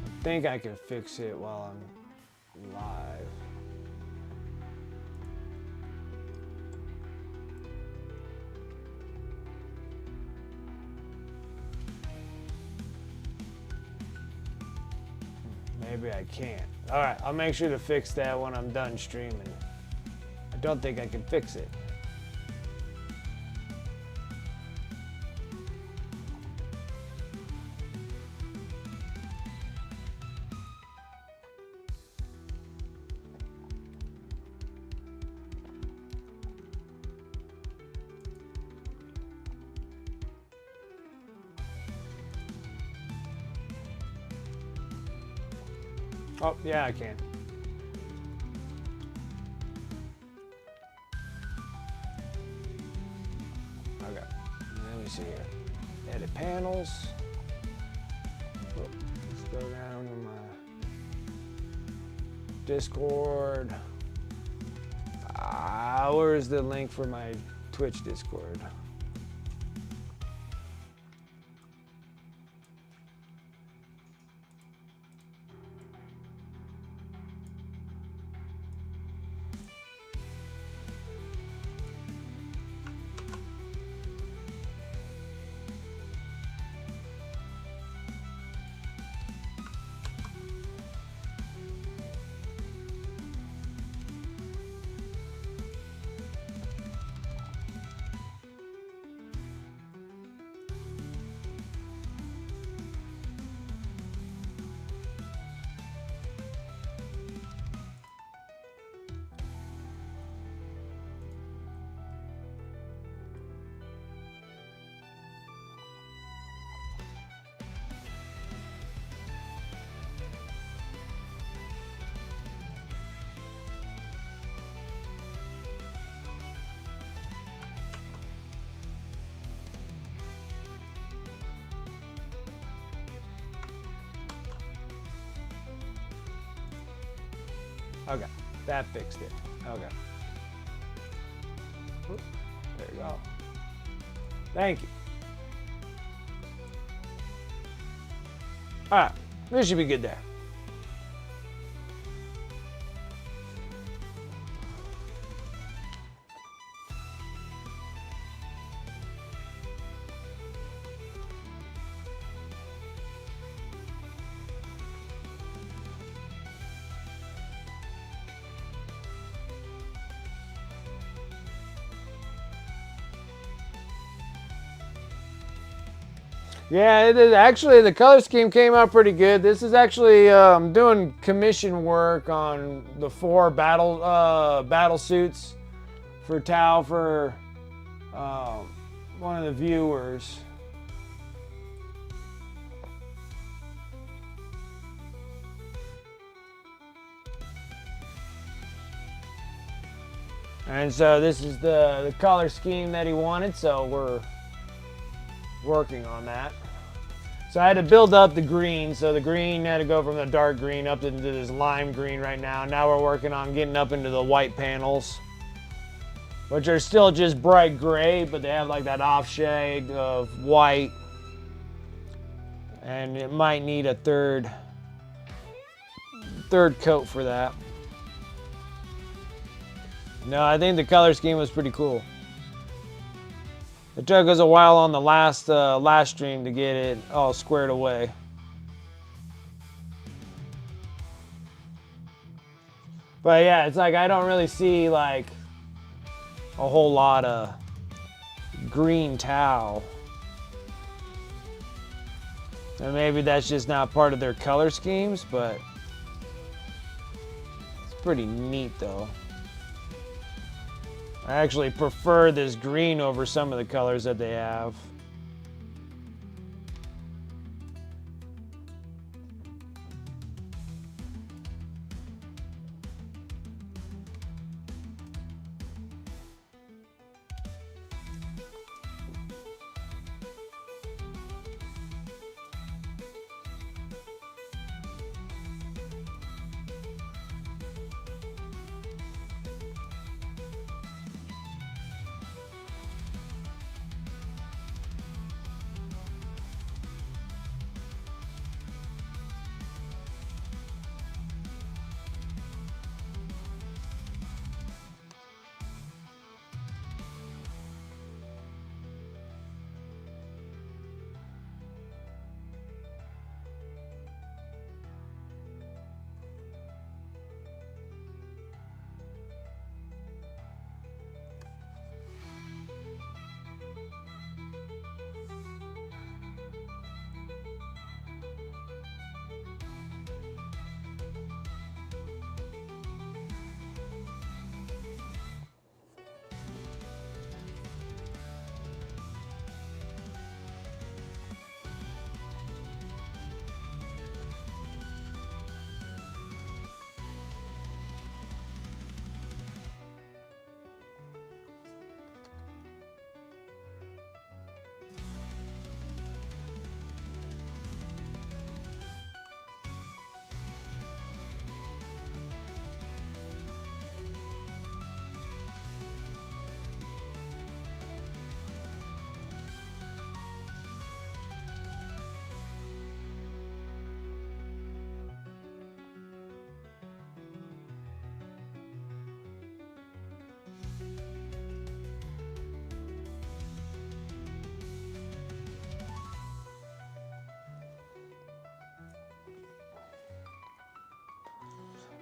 I think I can fix it while I'm live. Maybe I can't. All right, I'll make sure to fix that when I'm done streaming. I don't think I can fix it. Oh, yeah, I can. Okay, let me see here. Edit panels. Oh, let's go down to my Discord. Where's the link for my Twitch Discord? Okay, that fixed it. Okay. Whoop, there you go. Thank you. All right, this should be good there. Yeah, it is. Actually, the color scheme came out pretty good. This is actually doing commission work on the 4 battle suits for Tau for one of the viewers. And so this is the color scheme that he wanted, so we're working on that. So I had to build up the green, so the green had to go from the dark green up into this lime green right now. Now we're working on getting up into the white panels, which are still just bright gray, but they have like that off shade of white, and it might need a third coat for that. No, I think the color scheme was pretty cool. It took us a while on the last stream to get it all squared away. But yeah, it's like I don't really see like a whole lot of green Tau. And maybe that's just not part of their color schemes, but it's pretty neat though. I actually prefer this green over some of the colors that they have.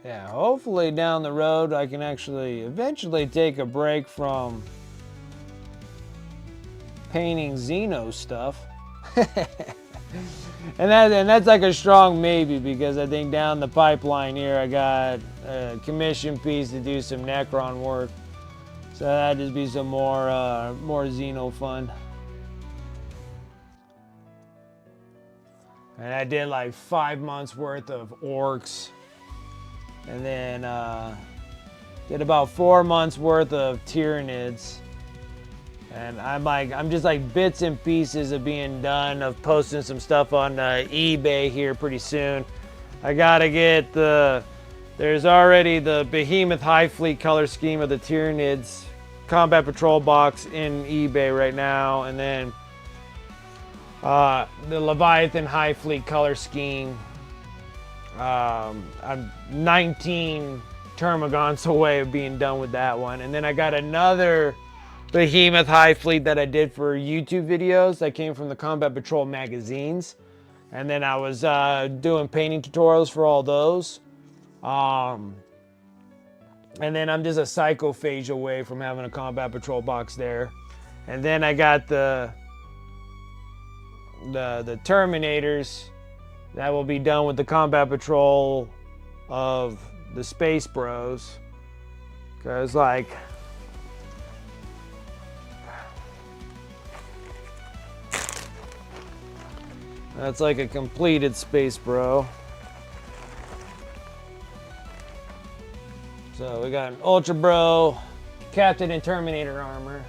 Yeah, hopefully down the road I can actually eventually take a break from painting Zeno stuff. and that's like a strong maybe, because I think down the pipeline here I got a commission piece to do some Necron work. So that'd just be some more Zeno fun. And I did like 5 months worth of orcs. And then did about 4 months worth of Tyranids. And I'm just like bits and pieces of being done, of posting some stuff on eBay here pretty soon. I gotta get there's already the Behemoth High Fleet color scheme of the Tyranids Combat Patrol box in eBay right now. And then the Leviathan High Fleet color scheme. I'm 19 Termagants away of being done with that one. And then I got another Behemoth High Fleet that I did for YouTube videos that came from the Combat Patrol magazines. And then I was doing painting tutorials for all those. And then I'm just a psychophage away from having a Combat Patrol box there. And then I got the Terminators that will be done with the Combat Patrol of the Space Bros. Because, like, that's like a completed Space Bro. So we got an Ultra Bro, Captain and Terminator armor.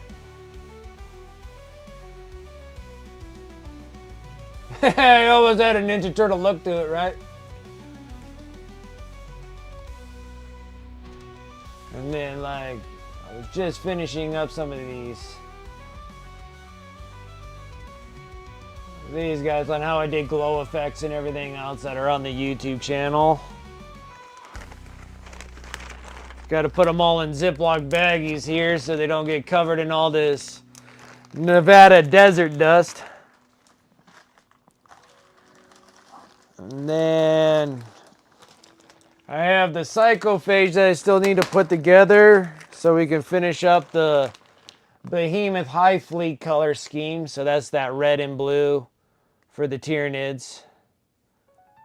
He almost had a Ninja Turtle look to it, right? And then, like, I was just finishing up some of these guys on how I did glow effects and everything else that are on the YouTube channel. Got to put them all in Ziploc baggies here so they don't get covered in all this Nevada desert dust. And then I have the psychophage that I still need to put together so we can finish up the Behemoth High Fleet color scheme. So that's that red and blue for the Tyranids.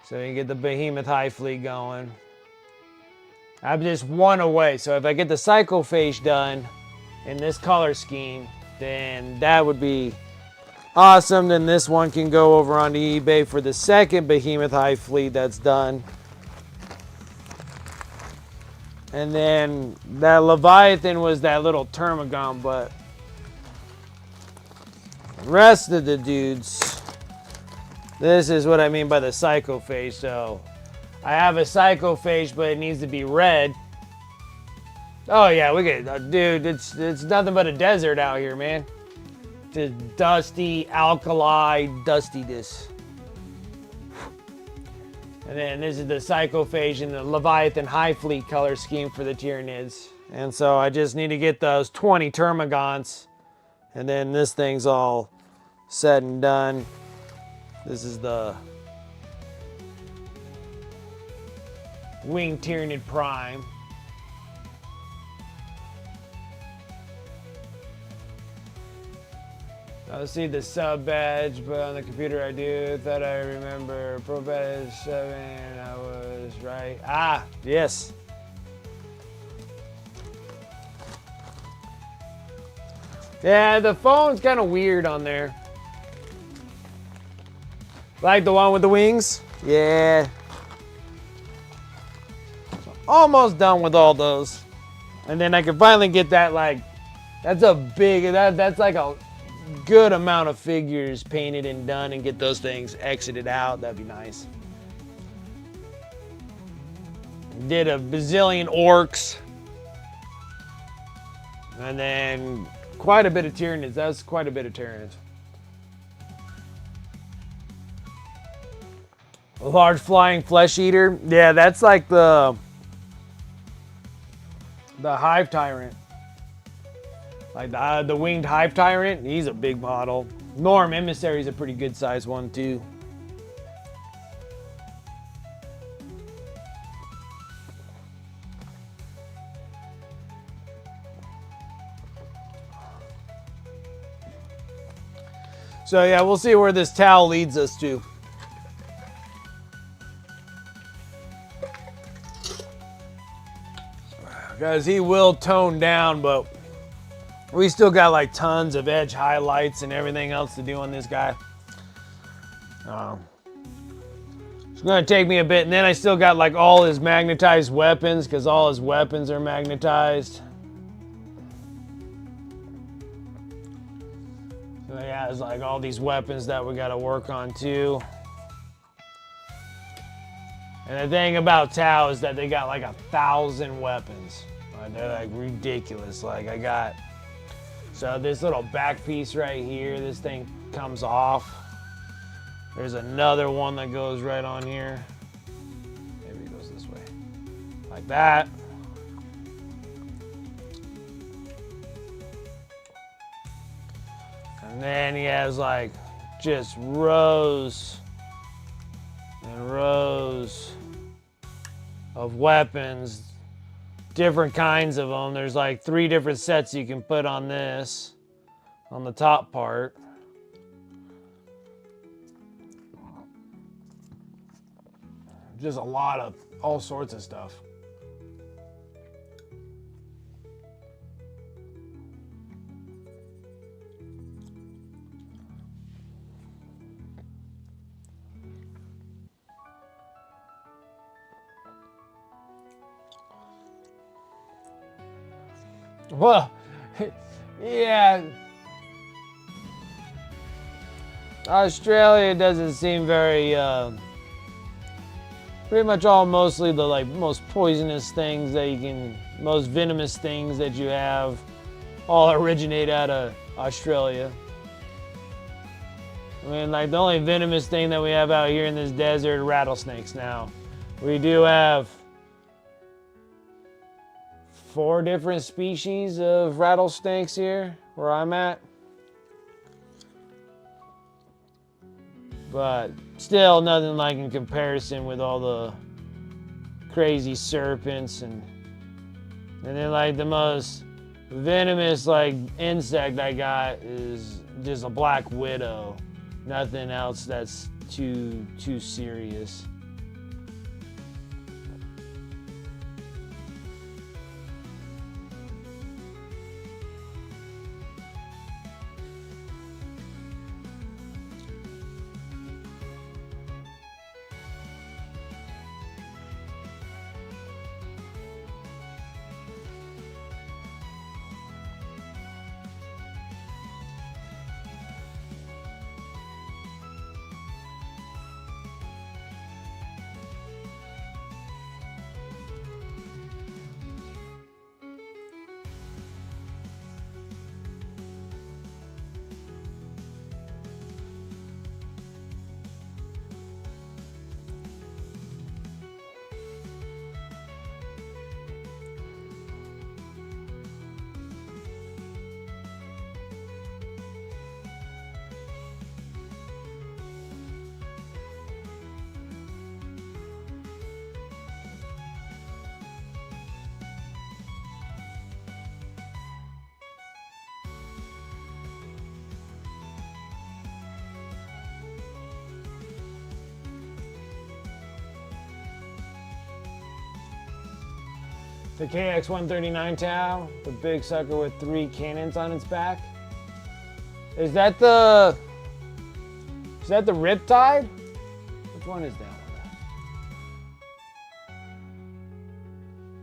So you can get the Behemoth High Fleet going. I'm just one away. So if I get the psychophage done in this color scheme, then that would be awesome. Then this one can go over onto eBay for the second Behemoth High Fleet that's done. And then that Leviathan was that little Termagon, but the rest of the dudes, this is what I mean by the psychophage. So I have a psychophage, but it needs to be red. Oh yeah, we get, dude, it's nothing but a desert out here, man. Just dusty, alkali dustiness. And then this is the psychophage and the Leviathan High Fleet color scheme for the Tyranids. And so I just need to get those 20 Termagants. And then this thing's all said and done. This is the Winged Tyranid Prime. I see the sub badge, but on the computer I do. Thought I remember Pro Badge 7. I was right. Ah, yes. Yeah, the phone's kind of weird on there. Like the one with the wings? Yeah. Almost done with all those. And then I can finally get that, like, that's a big, that's like a good amount of figures painted and done, and get those things exited out. That'd be nice. Did a bazillion orcs. And then quite a bit of Tyranids. That's quite a bit of Tyranids. A large flying flesh eater. Yeah, that's like the Hive Tyrant. Like the winged Hive Tyrant. He's a big model. Norm Emissary is a pretty good sized one too. So yeah, we'll see where this towel leads us to. Guys, he will tone down, but we still got like tons of edge highlights and everything else to do on this guy. It's gonna take me a bit, and then I still got like all his magnetized weapons, because all his weapons are magnetized. So yeah, it's like all these weapons that we gotta work on too. And the thing about Tau is that they got like 1,000 weapons. They're like ridiculous. Like I got, so this little back piece right here, this thing comes off. There's another one that goes right on here. Maybe it goes this way. Like that. And then he has like just rows and rows of weapons, different kinds of them. There's like 3 different sets you can put on this, on the top part. Just a lot of all sorts of stuff. Well, yeah. Australia doesn't seem very, pretty much all mostly the like most poisonous things that you can, most venomous things that you have, all originate out of Australia. I mean, like the only venomous thing that we have out here in this desert are rattlesnakes now. We do have 4 different species of rattlesnakes here where I'm at. But still nothing like in comparison with all the crazy serpents and then like the most venomous like insect I got is just a black widow. Nothing else that's too serious. The KX-139 Tau, the big sucker with 3 cannons on its back. Is that the Riptide? Which one is that one?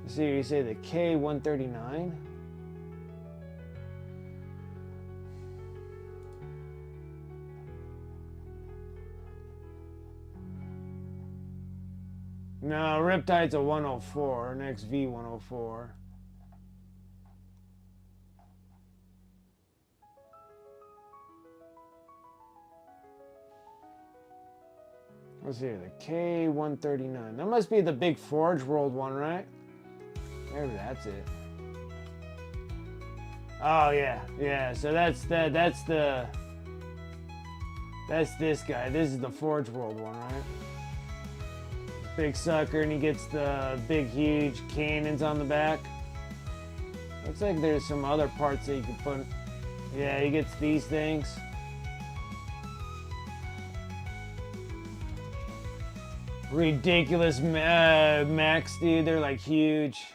You see, you say the K-139? No, Riptide's a 104, an XV-104. Let's see, the K-139. That must be the big Forge World one, right? Maybe that's it. Oh yeah, yeah. So that's this guy. This is the Forge World one, right? Big sucker, and he gets the big, huge cannons on the back. Looks like there's some other parts that you can put. Yeah, he gets these things. ridiculous mechs, dude. They're like huge.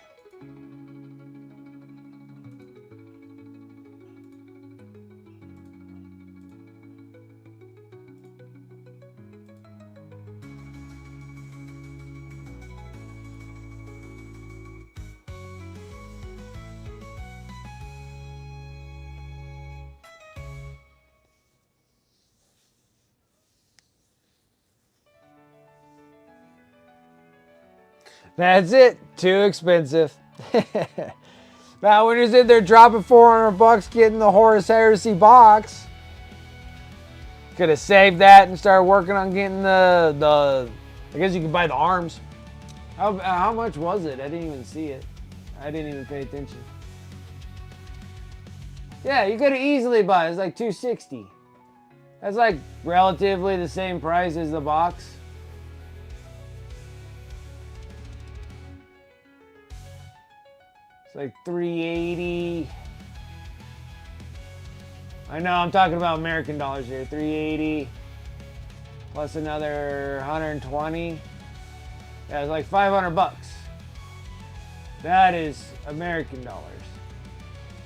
That's it. Too expensive. Now, when you said they're dropping $400 getting the Horus Heresy box, could have saved that and started working on getting the. I guess you could buy the arms. How much was it? I didn't even see it. I didn't even pay attention. Yeah, you could have easily bought it. It's like $260. That's like relatively the same price as the box. It's like $380. I know I'm talking about American dollars here. $380 plus another $120. Yeah, it's like $500. That is American dollars.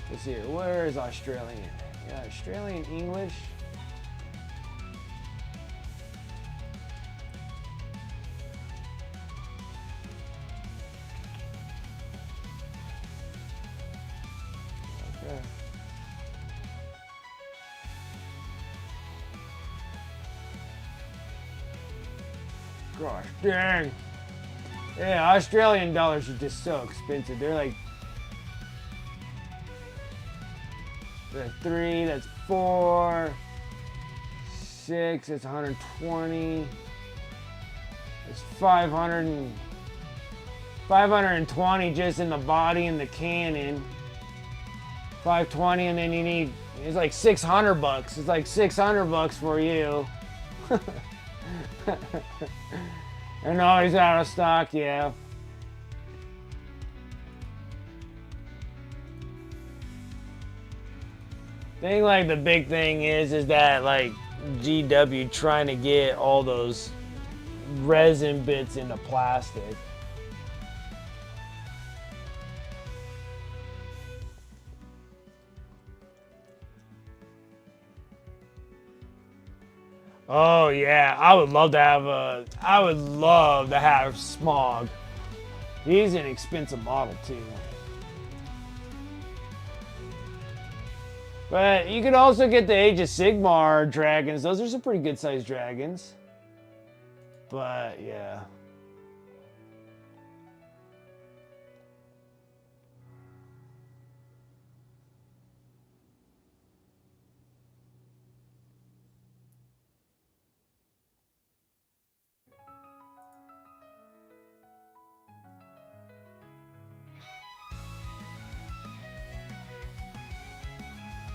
Let's see here. Where is Australian? Yeah, Australian English. Okay. Gosh dang. Yeah, Australian dollars are just so expensive. They're like that's 3, that's 4, 6, that's 120. It's 520 just in the body and the cannon. 520, and then you need, it's like $600. It's like $600 for you. And always out of stock, yeah. I think like the big thing is that like GW trying to get all those resin bits into plastic. Oh yeah, I would love to have Smog. He's an expensive model too. But you could also get the Age of Sigmar dragons. Those are some pretty good sized dragons. But yeah.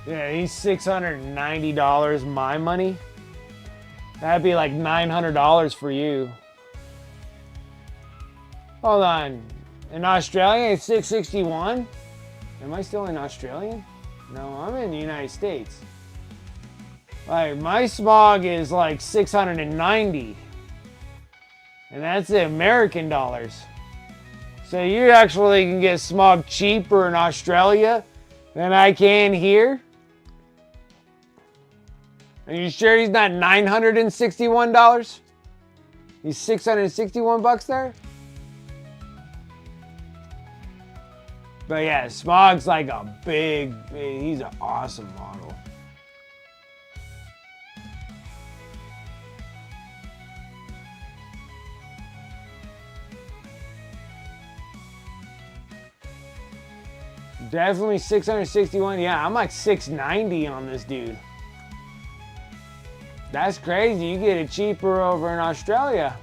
Yeah, he's $690 my money. That'd be like $900 for you. Hold on. In Australia, it's $661? Am I still in Australian? No, I'm in the United States. Like, my Smog is like $690. And that's the American dollars. So you actually can get Smog cheaper in Australia than I can here? Are you sure he's not $961? He's $661 there? But yeah, Smog's like a big, he's an awesome model. Definitely 661. Yeah, I'm like 690 on this dude. That's crazy. You get it cheaper over in Australia.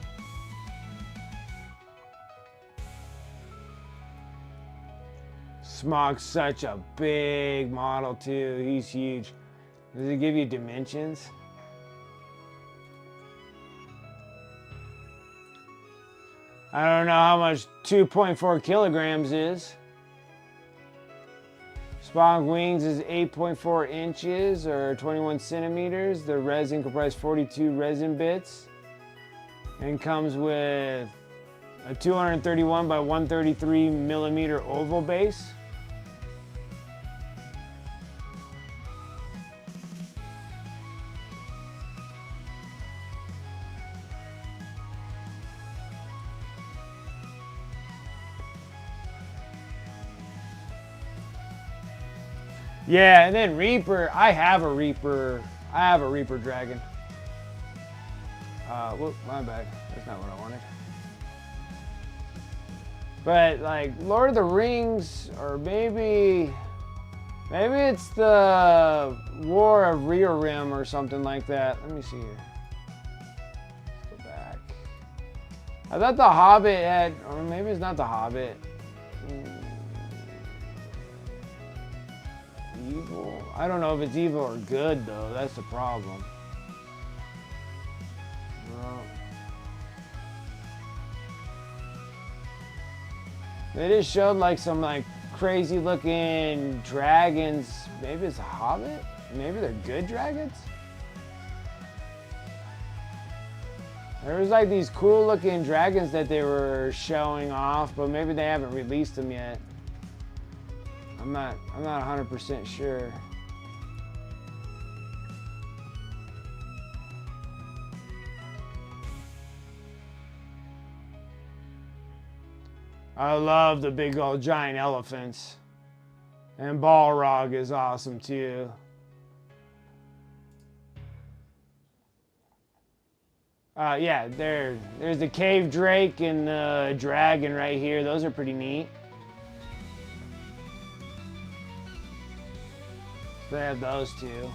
Smog's such a big model too. He's huge. Does it give you dimensions? I don't know how much 2.4 kilograms is. Smog wings is 8.4 inches or 21 centimeters. The resin comprised 42 resin bits. and comes with a 231 by 133 millimeter oval base. Yeah, and then Reaper, I have a Reaper dragon. Whoop, my bad. That's not what I wanted. But like Lord of the Rings, or maybe it's the War of Rearrim or something like that. Let me see here. Let's go back. I thought the Hobbit had, or maybe it's not the Hobbit. Evil? I don't know if it's evil or good though. That's the problem. They just showed like some like crazy looking dragons. Maybe it's a Hobbit? Maybe they're good dragons? There was like these cool looking dragons that they were showing off, but maybe they haven't released them yet. I'm not 100% sure. I love the big old giant elephants. And Balrog is awesome too. Yeah, there's the cave drake and the dragon right here. Those are pretty neat. They have those two.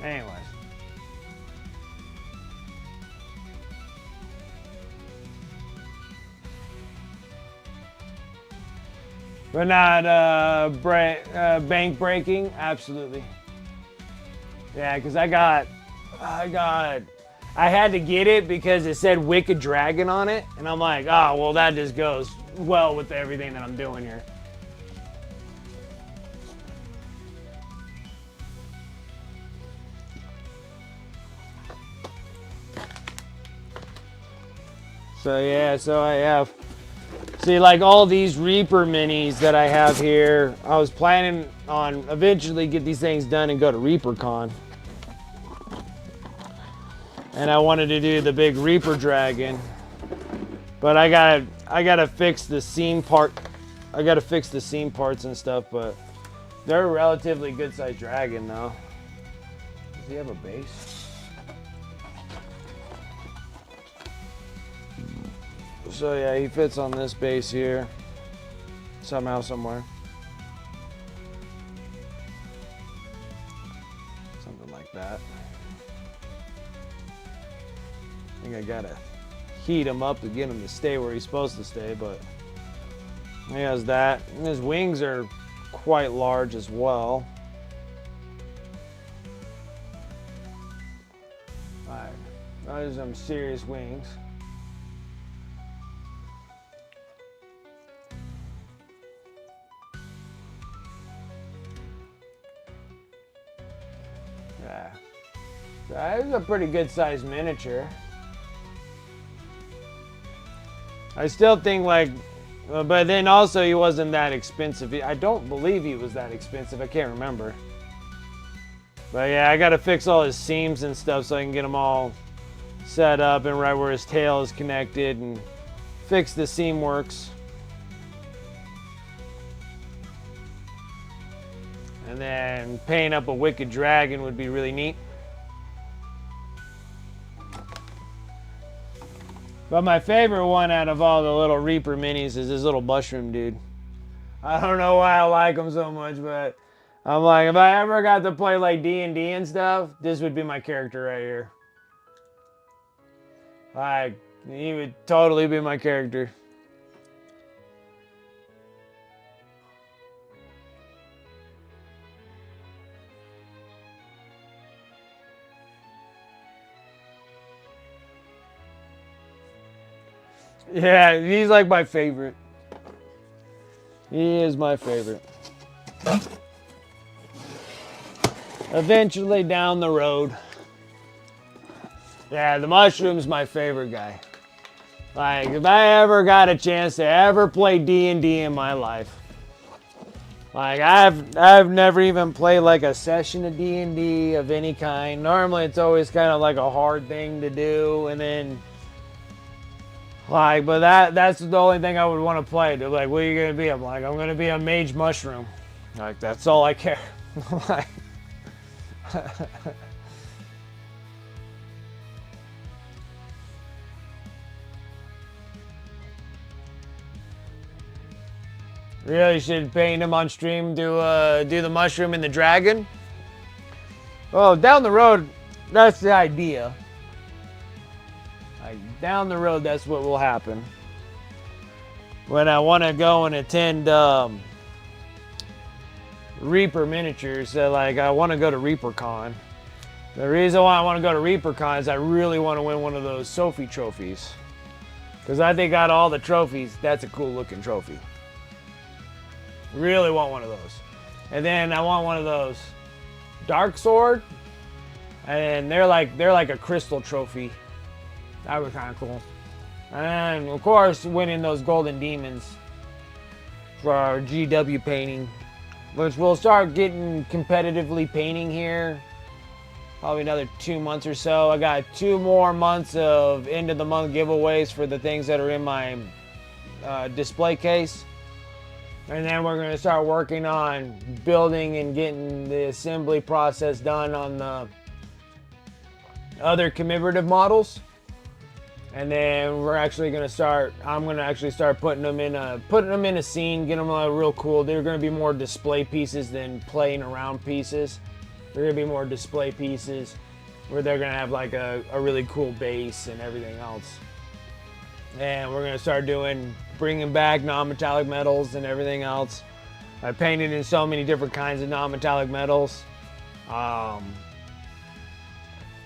Anyways. But not bank breaking, absolutely. Yeah, because I had to get it because it said Wicked Dragon on it, and I'm like, oh, well, that just goes well with everything that I'm doing here. So yeah, so I have, see, like all these Reaper minis that I have here, I was planning on eventually get these things done and go to ReaperCon. And I wanted to do the big Reaper dragon. But I gotta fix the seam part. I gotta fix the seam parts and stuff, but they're a relatively good sized dragon though. Does he have a base? So yeah, he fits on this base here. Somehow, somewhere. Something like that. I think I gotta heat him up to get him to stay where he's supposed to stay, but he has that. And his wings are quite large as well. Alright, those are some serious wings. Yeah, that is a pretty good sized miniature. I still think like, but then also he wasn't that expensive. I don't believe he was that expensive. I can't remember. But yeah, I gotta fix all his seams and stuff so I can get them all set up and right where his tail is connected and fix the seam works. And then paint up a Wicked Dragon would be really neat. But my favorite one out of all the little Reaper minis is this little mushroom dude. I don't know why I like him so much, but I'm like, if I ever got to play like D&D and stuff, this would be my character right here. Like, he would totally be my character. Yeah, he's like my favorite. He is my favorite. Eventually down the road. Yeah, the mushroom's my favorite guy. Like, if I ever got a chance to ever play D&D in my life, like, I've never even played like a session of D&D of any kind. Normally it's always kind of like a hard thing to do, and then like, but that's the only thing I would want to play. They're like, what are you gonna be? I'm like, I'm gonna be a mage mushroom. Like, that's all I care. Like, really should paint him on stream, do the mushroom and the dragon. Well, down the road, that's the idea. Like, down the road, that's what will happen. When I want to go and attend Reaper Miniatures, like, I want to go to ReaperCon. The reason why I want to go to ReaperCon is I really want to win one of those Sophie trophies. Because I think out of all the trophies, that's a cool looking trophy. Really want one of those. And then I want one of those Dark Sword. And they're like a crystal trophy. That would be kind of cool. And of course, winning those golden demons for our GW painting, which we'll start getting competitively painting here. Probably another 2 months or so. I got 2 more months of end of the month giveaways for the things that are in my display case. And then we're going to start working on building and getting the assembly process done on the other commemorative models. And then we're actually going to start, I'm going to actually start putting them in a scene, get them real cool. They're going to be more display pieces than playing around pieces. They're going to be more display pieces where they're going to have like a really cool base and everything else. And we're going to start bringing back non-metallic metals and everything else. I painted in so many different kinds of non-metallic metals.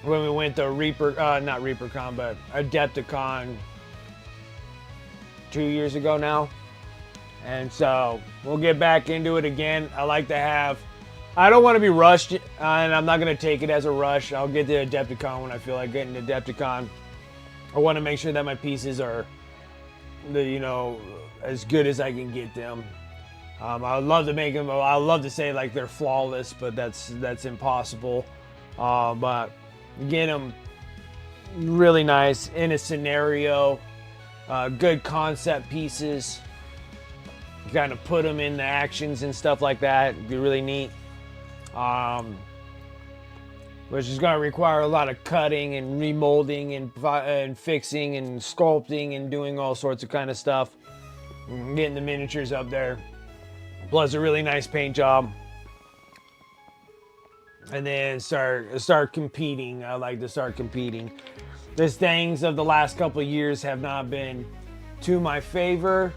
When we went to not ReaperCon, but Adepticon 2 years ago now. And so we'll get back into it again. I like to have, I don't want to be rushed, and I'm not going to take it as a rush. I'll get to Adepticon when I feel like getting to Adepticon. I want to make sure that my pieces are, as good as I can get them. I would love to make them, I would love to say like they're flawless, but that's impossible. But get them really nice in a scenario, good concept pieces. Kind of put them in the actions and stuff like that. It'd be really neat. Which is going to require a lot of cutting and remolding and fixing and sculpting and doing all sorts of kind of stuff. And getting the miniatures up there. Plus a really nice paint job. And then start competing. I like to start competing. These things of the last couple of years have not been to my favor.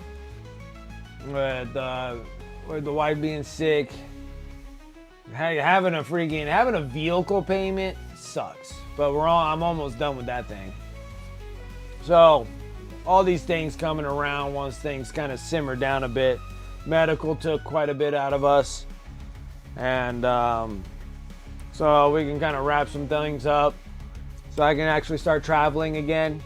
With the wife being sick. Having a vehicle payment sucks, but I'm almost done with that thing. So all these things coming around once things kind of simmer down a bit. Medical took quite a bit out of us, and so we can kind of wrap some things up so I can actually start traveling again.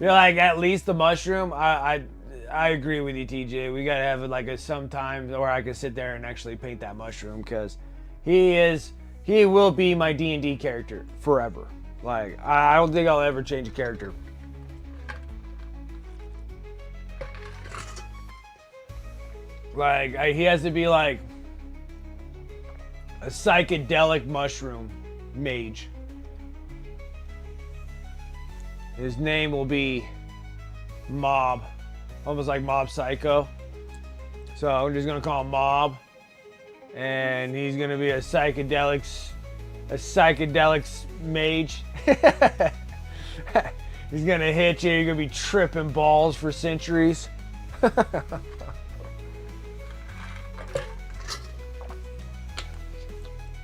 Like at least the mushroom, I agree with you, TJ. We gotta have it like sometimes where I can sit there and actually paint that mushroom, because he will be my D&D character forever. Like, I don't think I'll ever change a character. Like, he has to be like a psychedelic mushroom mage. His name will be Mob. Almost like Mob Psycho. So I'm just gonna call him Mob. And he's gonna be a psychedelics mage. He's gonna hit you, you're gonna be tripping balls for centuries.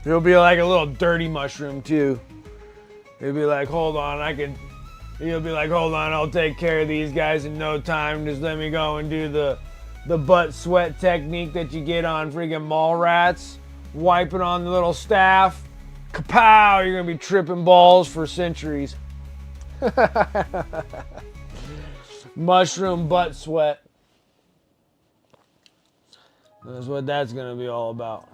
He'll be like a little dirty mushroom too. He'll be like, hold on, he'll be like, hold on, I'll take care of these guys in no time. Just let me go and do the butt sweat technique that you get on freaking mall rats. wiping on the little staff. Kapow! You're gonna be tripping balls for centuries. Mushroom butt sweat. That's what that's gonna be all about.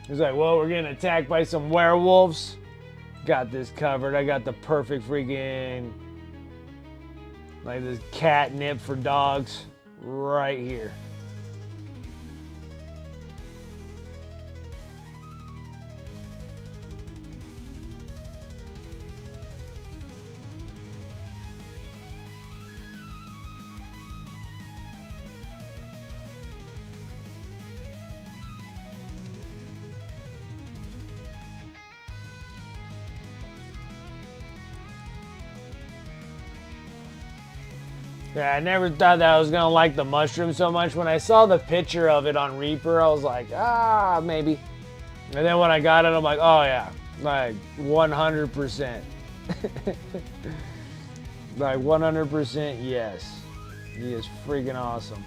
He's like, well, we're getting attacked by some werewolves. Got this covered. I got the perfect freaking, like this catnip for dogs right here. Yeah, I never thought that I was gonna like the mushroom so much. When I saw the picture of it on Reaper, I was like, ah, maybe. And then when I got it, I'm like, oh yeah, like 100%. Like 100% yes. He is freaking awesome.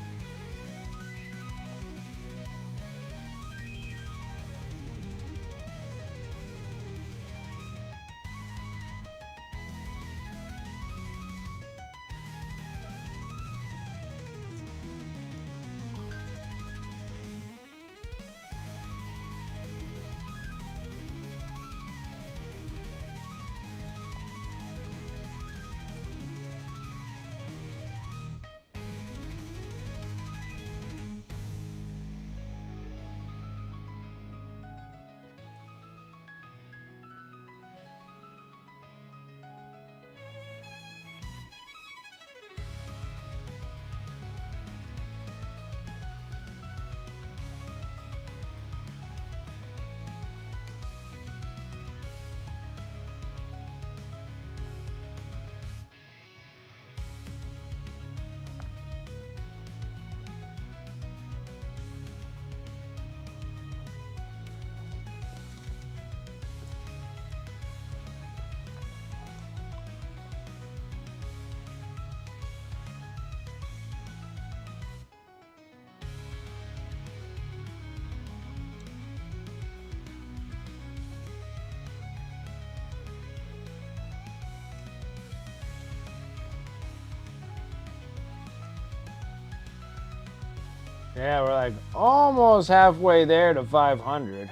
Yeah, we're like almost halfway there to 500.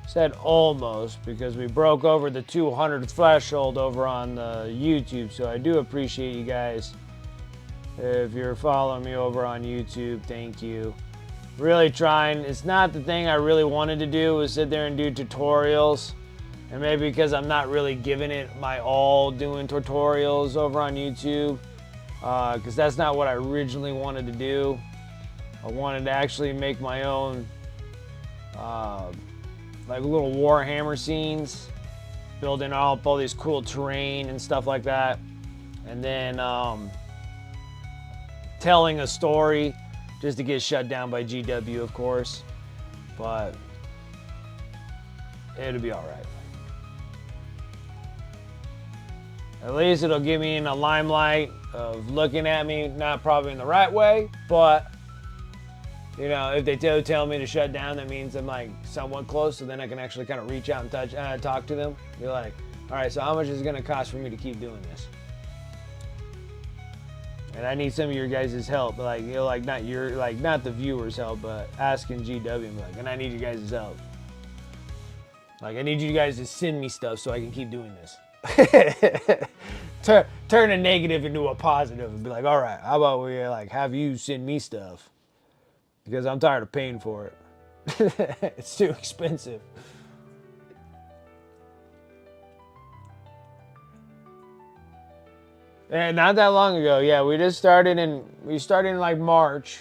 Said almost because we broke over the 200 threshold over on the YouTube, so I do appreciate you guys. If you're following me over on YouTube, thank you. Really trying. It's not the thing I really wanted to do, was sit there and do tutorials. And maybe because I'm not really giving it my all doing tutorials over on YouTube, because that's not what I originally wanted to do. I wanted to actually make my own like little Warhammer scenes, building up all these cool terrain and stuff like that, and then telling a story, just to get shut down by GW, of course, but it'll be all right. At least it'll get me in the limelight of looking at me, not probably in the right way, but you know, if they tell me to shut down, that means I'm like somewhat close, so then I can actually kind of reach out and talk to them. Be like, all right, so how much is it gonna cost for me to keep doing this? And I need some of your guys' help, like, you know, like not the viewers' help, but asking GW and be like, and I need you guys' help. Like, I need you guys to send me stuff so I can keep doing this. Turn a negative into a positive and be like, all right, how about we like have you send me stuff, because I'm tired of paying for it. It's too expensive. And not that long ago, yeah, we started in like March.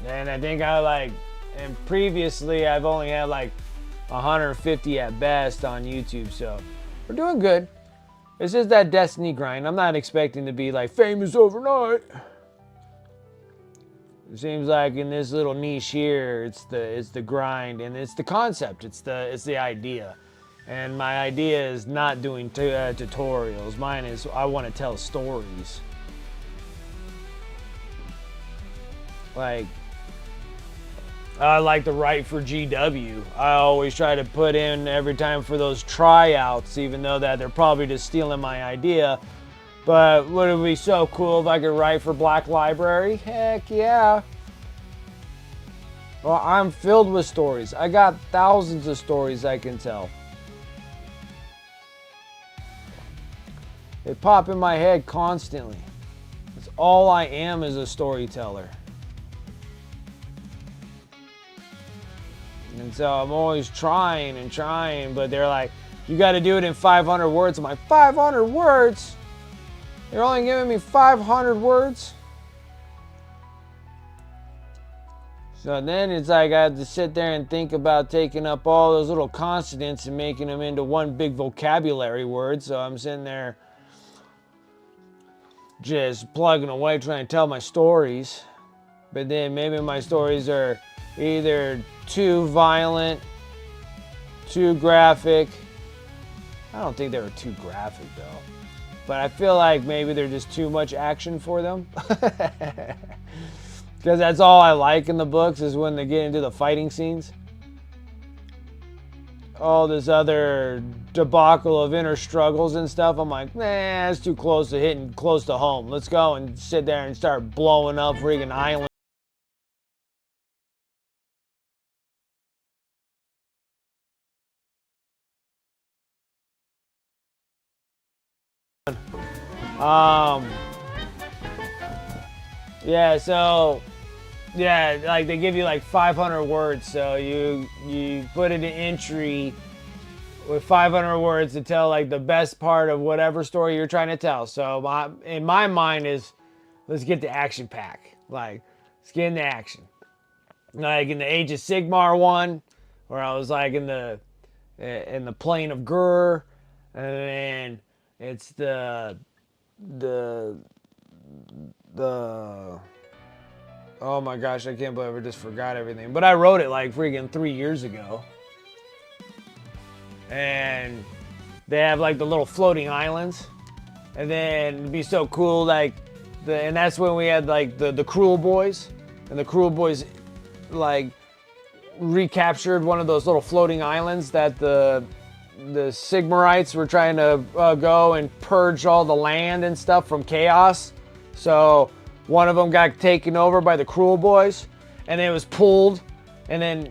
And I think and previously I've only had like 150 at best on YouTube. So we're doing good. It's just that Destiny grind. I'm not expecting to be like famous overnight. It seems like in this little niche here, it's the grind and it's the concept. It's the idea. And my idea is not doing tutorials. Mine is I want to tell stories. Like, I like to write for GW. I always try to put in every time for those tryouts, even though that they're probably just stealing my idea. But would it be so cool if I could write for Black Library? Heck yeah. Well, I'm filled with stories. I got thousands of stories I can tell. They pop in my head constantly. That's all I am, is a storyteller. And so I'm always trying and trying, but they're like, you got to do it in 500 words. I'm like, 500 words? You're only giving me 500 words? So then it's like I have to sit there and think about taking up all those little consonants and making them into one big vocabulary word. So I'm sitting there just plugging away trying to tell my stories. But then maybe my stories are either too violent, too graphic. I don't think they were too graphic though. But I feel like maybe they're just too much action for them. Because that's all I like in the books, is when they get into the fighting scenes. All this other debacle of inner struggles and stuff, I'm like, nah, that's too close to hitting close to home. Let's go and sit there and start blowing up friggin' islands. Yeah, so yeah, like they give you like 500 words, so you put in an entry with 500 words to tell like the best part of whatever story you're trying to tell. So in my mind is, let's get the action pack. Like, let's get into action. Like in the Age of Sigmar one, where I was like in the plane of Gur, and then it's the oh my gosh, I can't believe I just forgot everything. But I wrote it like freaking 3 years ago. And they have like the little floating islands. And then it'd be so cool, like and that's when we had like the Cruel Boys. And the Cruel Boys like recaptured one of those little floating islands that the Sigmarites were trying to go and purge all the land and stuff from chaos. So one of them got taken over by the Cruel Boys, and it was pulled, and then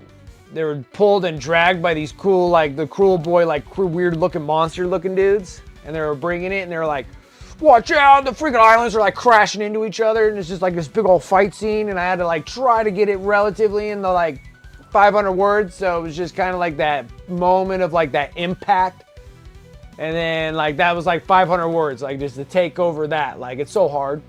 they were pulled and dragged by these cool, like the Cruel Boy, like weird looking monster looking dudes, and they were bringing it, and they were like, watch out, the freaking islands are like crashing into each other, and it's just like this big old fight scene, and I had to like try to get it relatively in the like 500 words, so it was just kind of like that moment of like that impact. And then like that was like 500 words, like just to take over that. Like, it's so hard.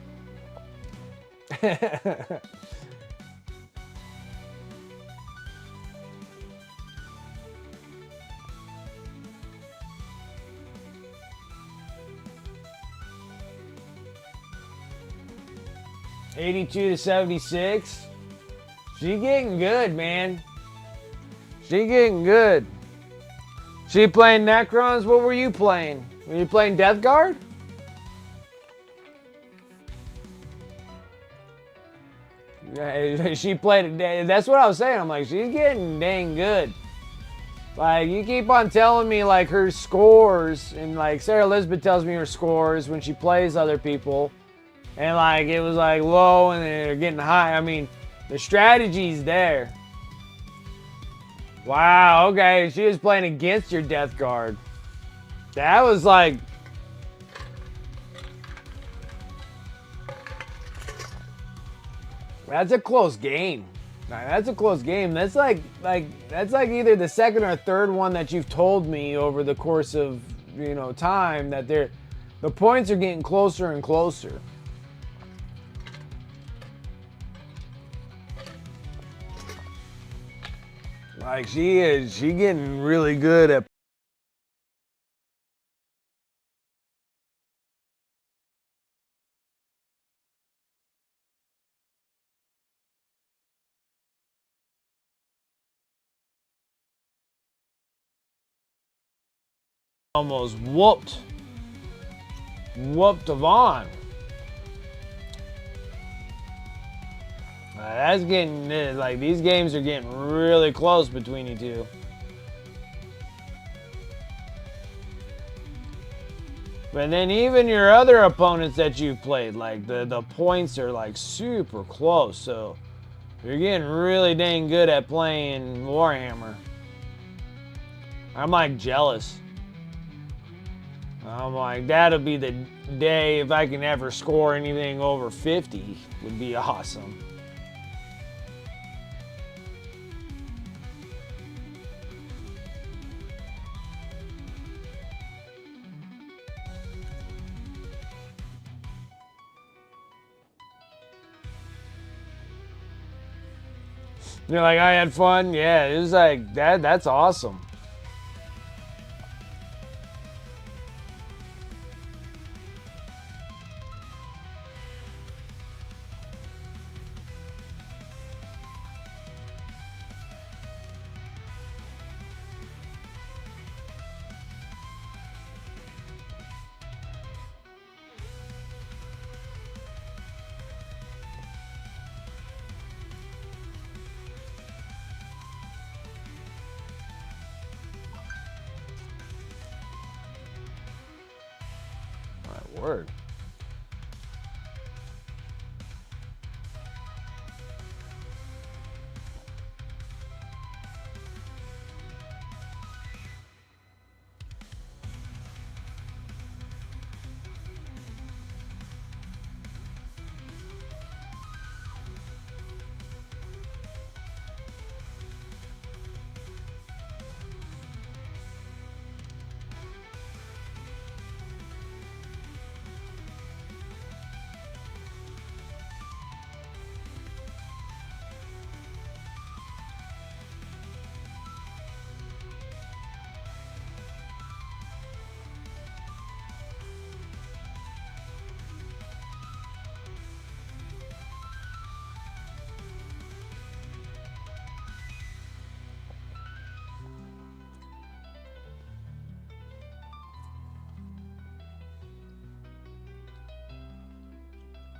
82 to 76. She getting good, man. She getting good. She playing Necrons? What were you playing? Were you playing Death Guard? She played it. That's what I was saying. I'm like, she's getting dang good. Like, you keep on telling me like her scores, and like Sarah Elizabeth tells me her scores when she plays other people, and like it was like low and then they're getting high. I mean, the strategy's there. Wow, okay, she was playing against your Death Guard. That was like... That's a close game. That's a close game. That's like either the second or third one that you've told me over the course of, you know, time, that the points are getting closer and closer. Like she getting really good at almost whooped Vaughn. That's getting, like, these games are getting really close between you two. But then even your other opponents that you've played, like, the points are, like, super close. So you're getting really dang good at playing Warhammer. I'm, like, jealous. I'm like, that'll be the day if I can ever score anything over 50. Would be awesome. You're like, I had fun. Yeah, it was like that. That's awesome. My word.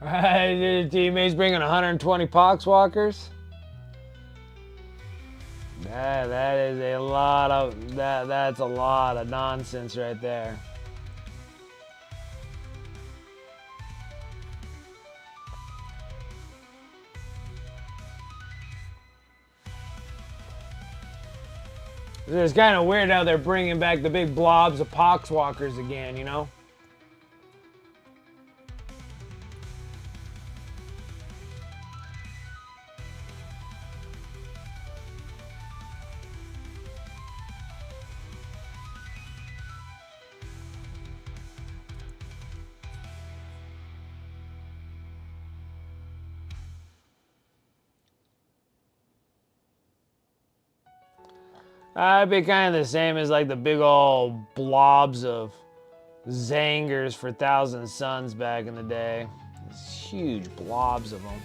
Your teammates bringing 120 poxwalkers. That is a lot of that's a lot of nonsense right there. It's kind of weird how they're bringing back the big blobs of poxwalkers again, you know? It'd be kind of the same as like the big old blobs of Zangers for Thousand Suns back in the day. These huge blobs of them.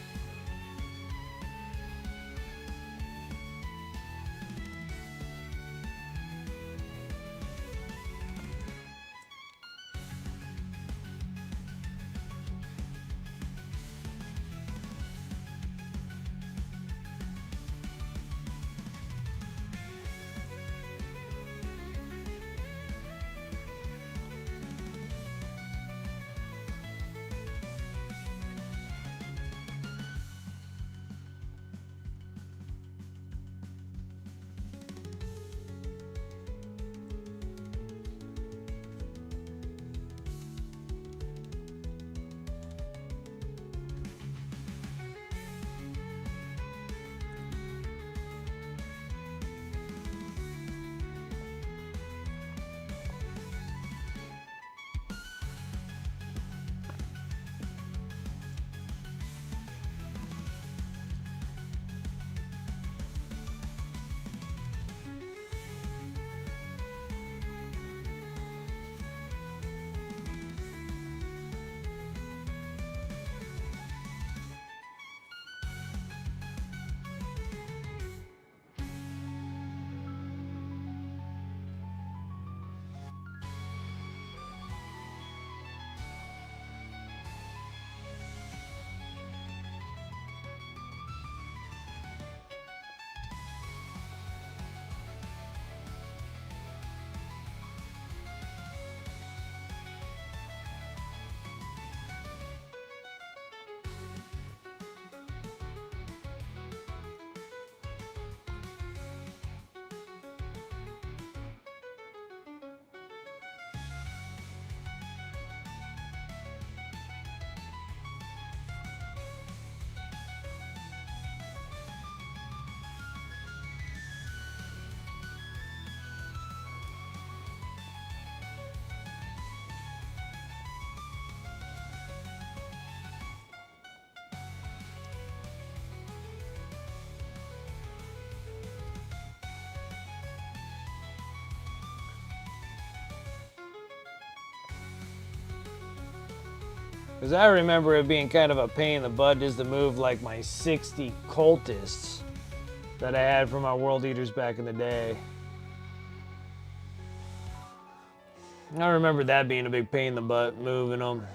Because I remember it being kind of a pain in the butt just to move like my 60 cultists that I had from my World Eaters back in the day. I remember that being a big pain in the butt, moving them.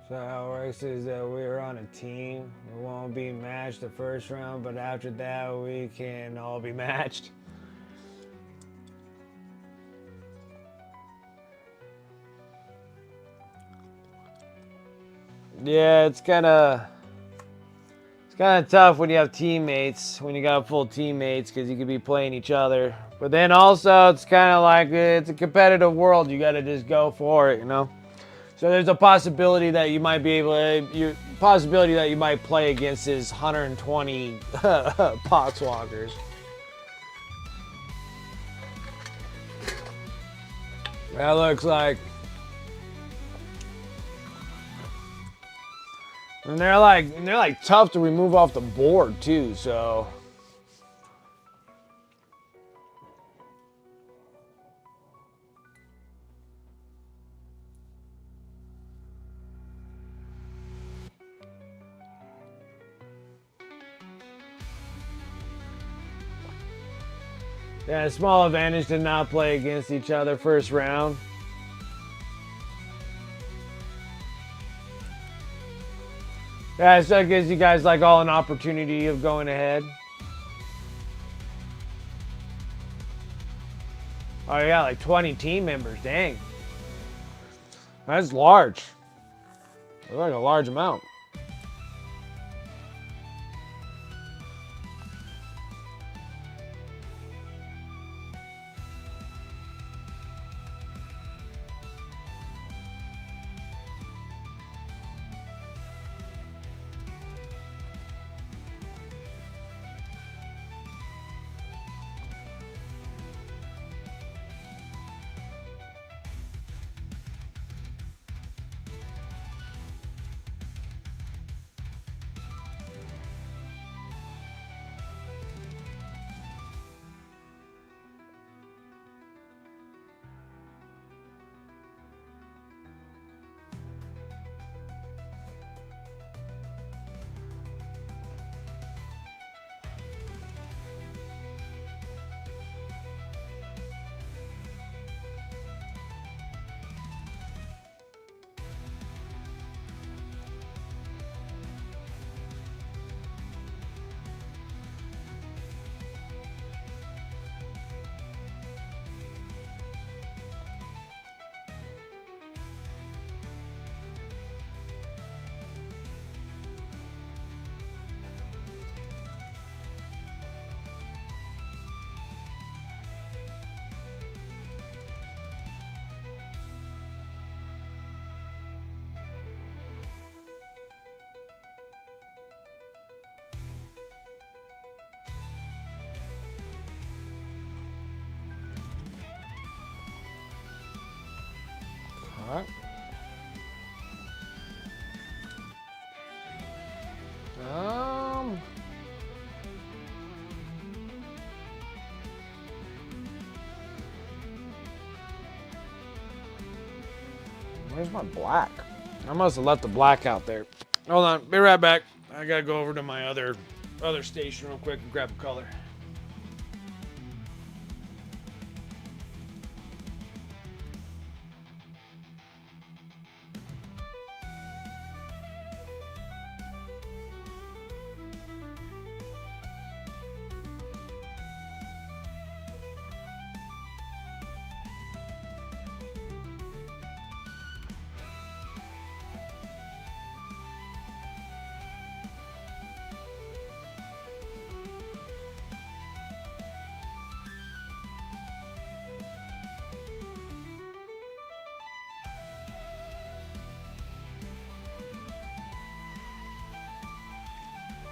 So how it works is that we're on a team. We won't be matched the first round, but after that we can all be matched. Yeah, it's kind of tough when you have teammates, when you got full teammates, because you could be playing each other. But then also it's kind of like it's a competitive world. You got to just go for it, you know. So there's a possibility that you might be able to, possibility that you might play against his 120 poxwalkers. That looks like. And they're like tough to remove off the board too, so. Yeah, small advantage to not play against each other first round. Yeah, so it gives you guys like all an opportunity of going ahead. Oh yeah, like 20 team members, dang. That's large. That's like a large amount. All right. Where's my black? I must have left the black out there. Hold on, be right back. I gotta go over to my other station real quick and grab a color.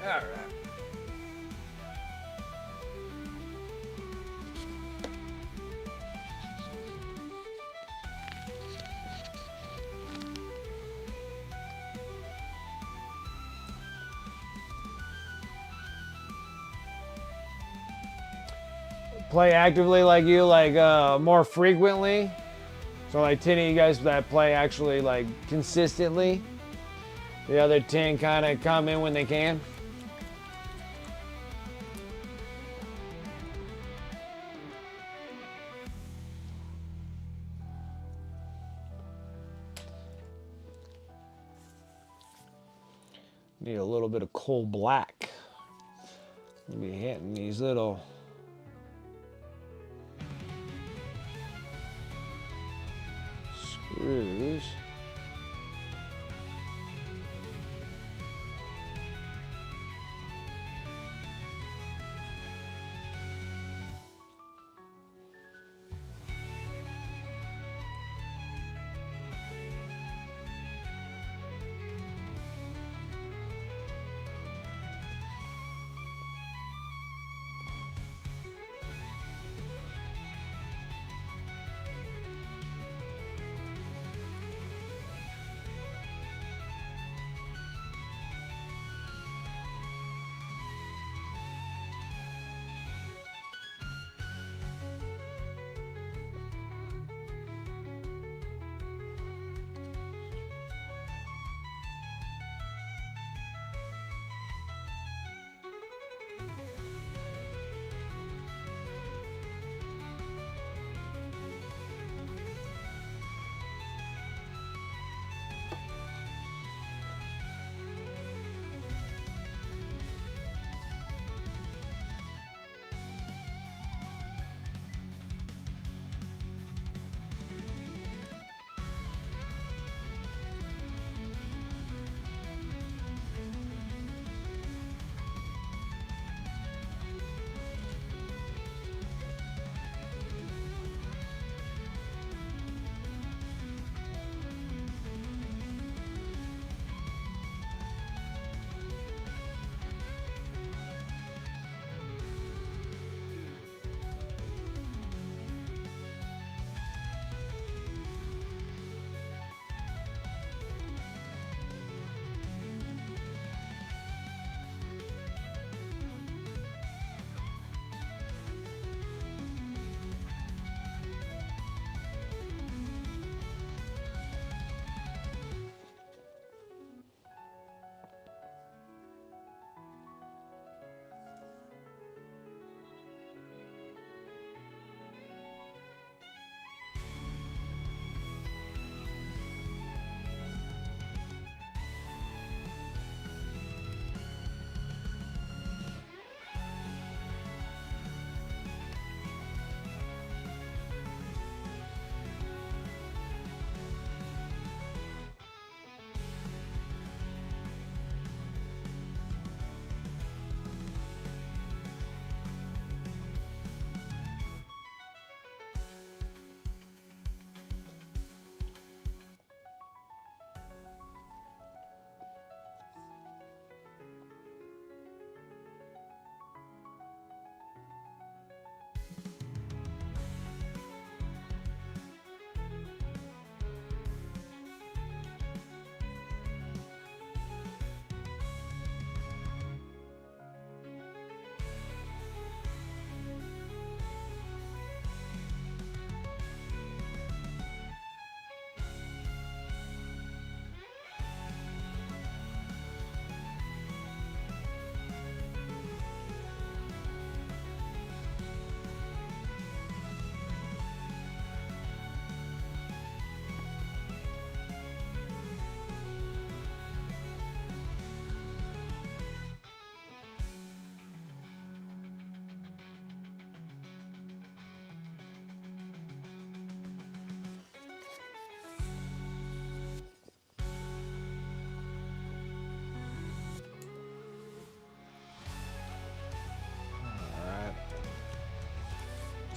All right. Play actively like you, like more frequently. So like 10 of you guys that play actually like consistently. The other 10 kind of come in when they can. Need a little bit of coal black. We'll be hitting these little screws.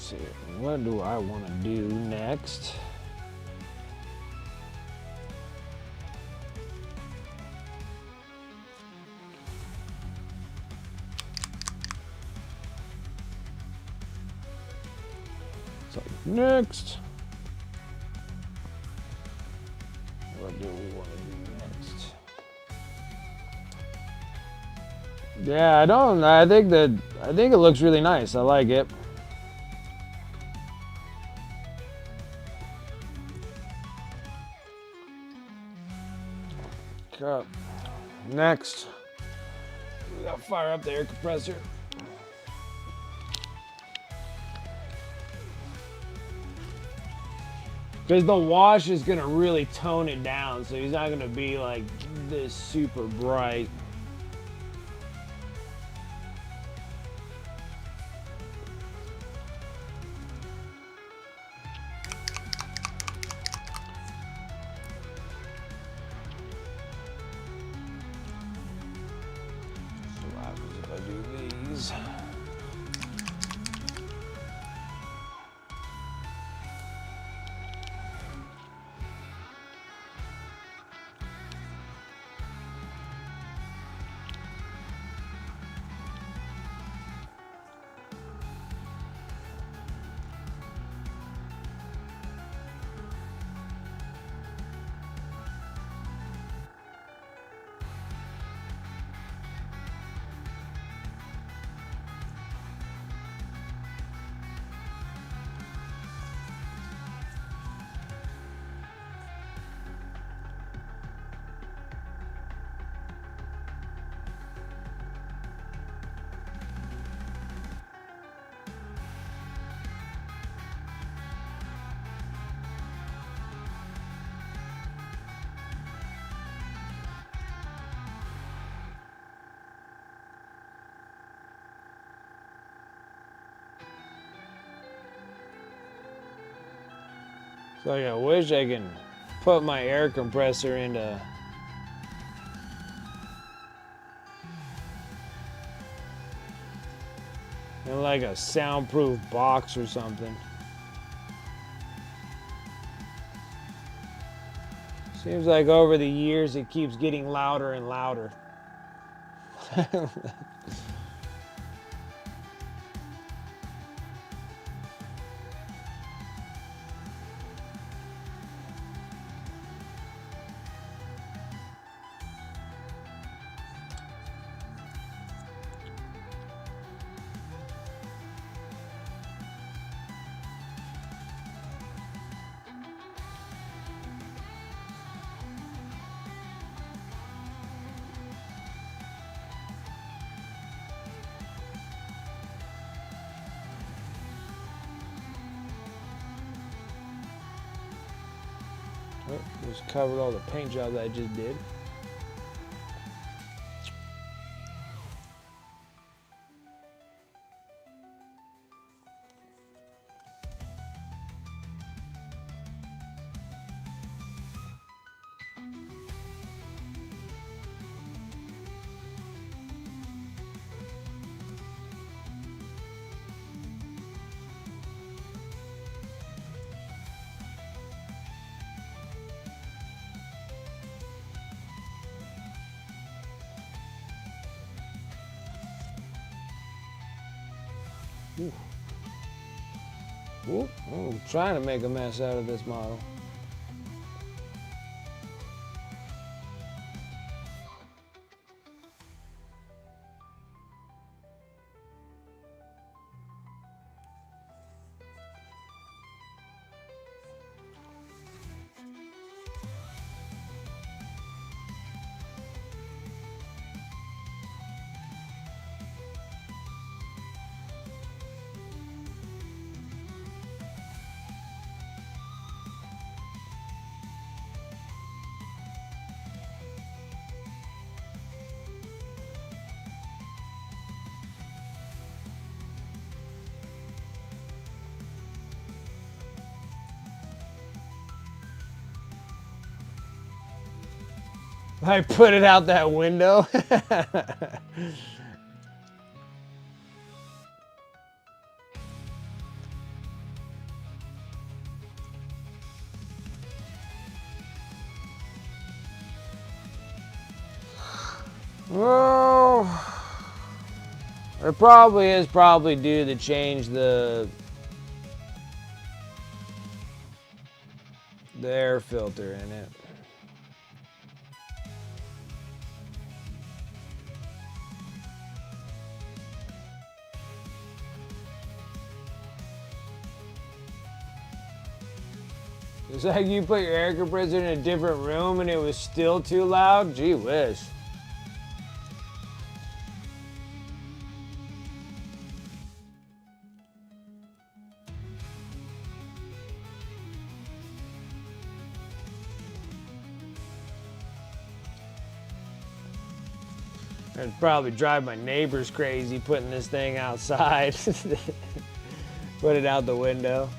see. What do I want to do next? So next. What do we want to do next? Yeah, I think it looks really nice. I like it. Okay. Next. We gotta fire up the air compressor. Because the wash is gonna really tone it down, so he's not gonna be like this super bright. So what happens if I do these? So yeah, I wish I can put my air compressor into in like a soundproof box or something. Seems like over the years it keeps getting louder and louder. Oh, just covered all the paint job that I just did. Ooh. Ooh, I'm trying to make a mess out of this model. I put it out that window. Well, it probably is due to change the air filter in it. It's like you put your air compressor in a different room and it was still too loud? Gee whiz. I'd probably drive my neighbors crazy putting this thing outside. Put it out the window.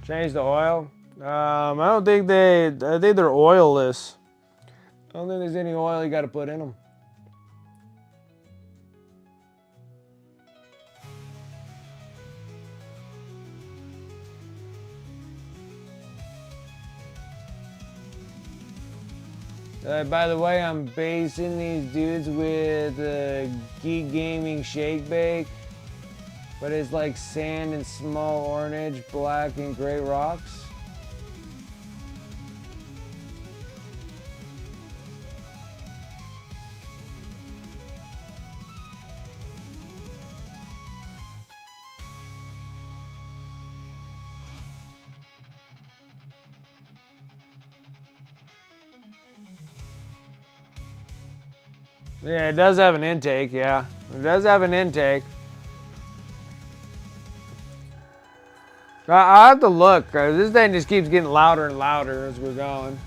Change the oil. I don't think I think they're oilless. I don't think there's any oil you got to put in them. By the way, I'm basing these dudes with Geek Gaming Shake Bake. But it's like sand and small orange, black and gray rocks. Yeah, it does have an intake, yeah. It does have an intake. I have to look, cause this thing just keeps getting louder and louder as we're going.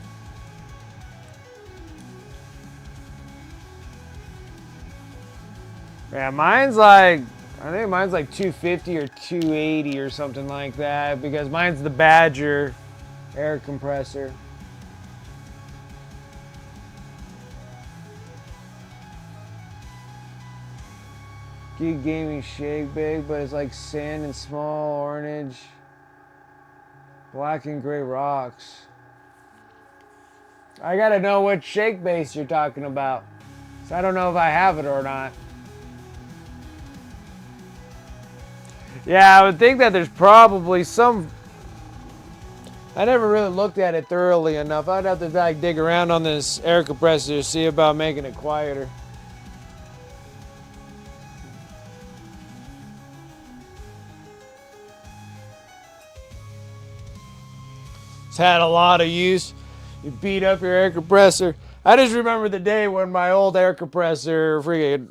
Yeah, mine's like, I think mine's like 250 or 280 or something like that, because mine's the Badger air compressor. Geek Gaming Shake Bake, but it's like sand and small orange. Black and gray rocks. I gotta know what shake base you're talking about. So I don't know if I have it or not. Yeah, I would think that there's probably some... I never really looked at it thoroughly enough. I'd have to like dig around on this air compressor to see about making it quieter. Had a lot of use. You beat up your air compressor. I just remember the day when my old air compressor freaking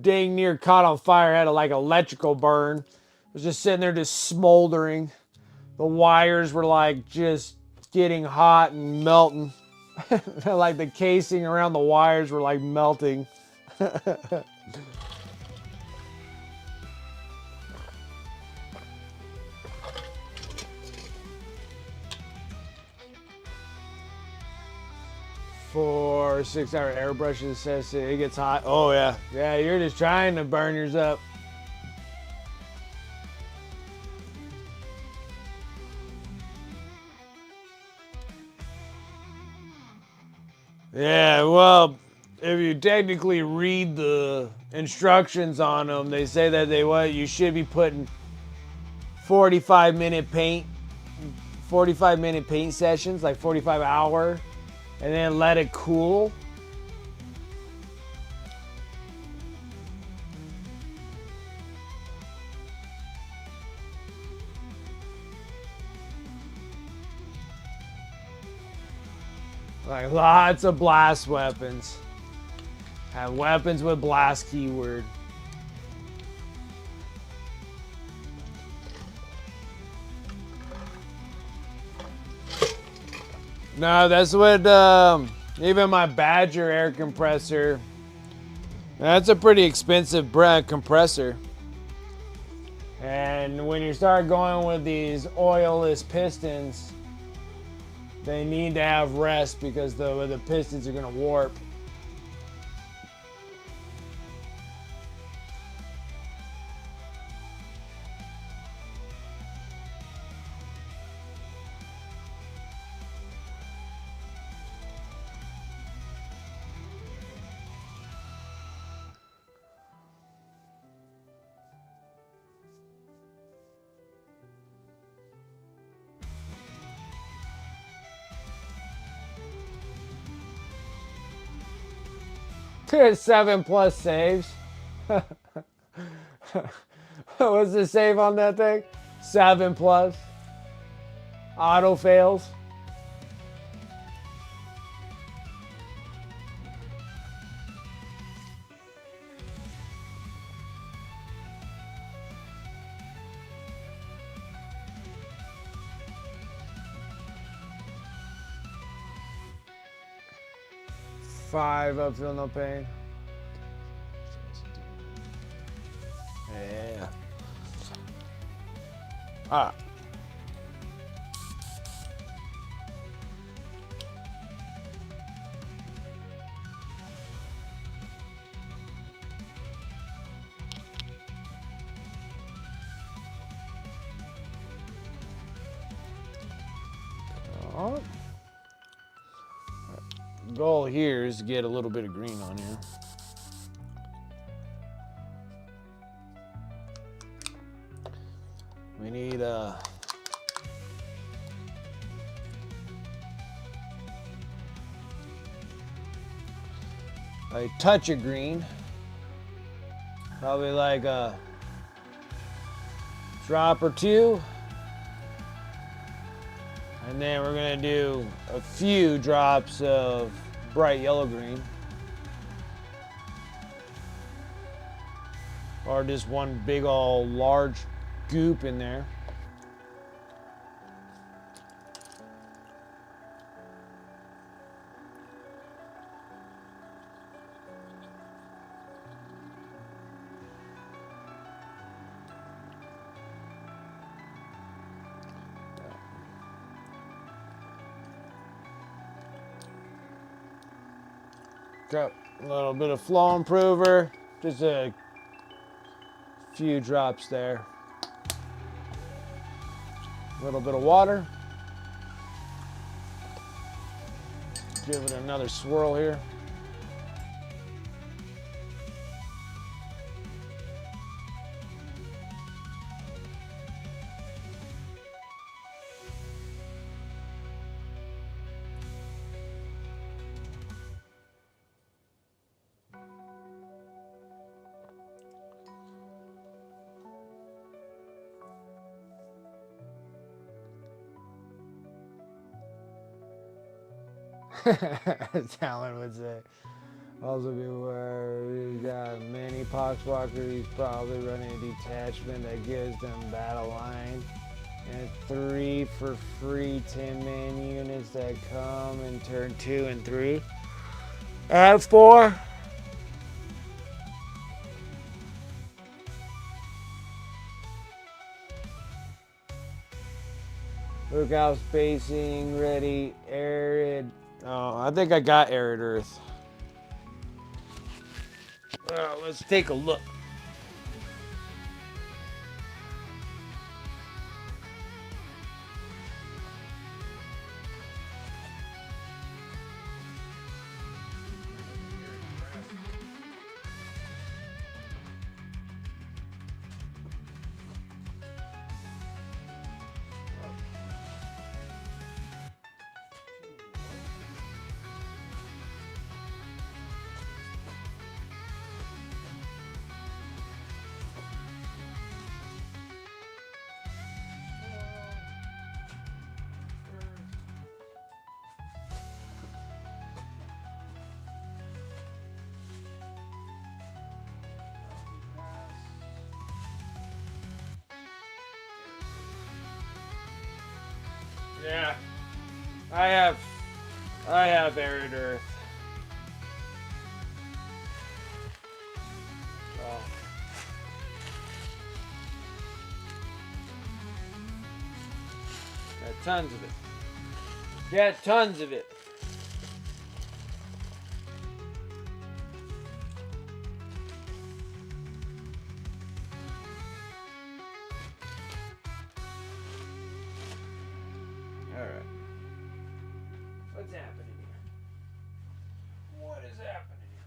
dang near caught on fire. Had a like electrical burn. It was just sitting there just smoldering. The wires were like just getting hot and melting. Like the casing around the wires were like melting. For 6-hour airbrushes, says it gets hot. Oh yeah, yeah. You're just trying to burn yours up. Yeah, well, if you technically read the instructions on them, they say that you should be putting 45-minute paint sessions, like 45-hour. And then let it cool. Like lots of blast weapons. Have weapons with blast keyword. No, that's what even my Badger air compressor. That's a pretty expensive compressor. And when you start going with these oilless pistons, they need to have rest because the pistons are going to warp. There's 7+ saves. What's the save on that thing? 7+. Auto fails. Five up, feel no pain. Yeah. Ah. Oh. Goal here is to get a little bit of green on here. We need a touch of green. Probably like a drop or two. And then we're gonna do a few drops of bright yellow green. Or just one big ol' large goop in there. Drop a little bit of flow improver, just a few drops there. A little bit of water. Give it another swirl here. Talon would say. Also, beware, he's got many poxwalker. He's probably running a detachment that gives them battle line. And 3 for free 10-man units that come in turn 2 and 3. Add 4. Lookout spacing, ready, arid. Oh, I think I got arid earth. Let's take a look. Yeah, I have arid earth. Got tons of it. Got tons of it. All right. What's happening here? What is happening here?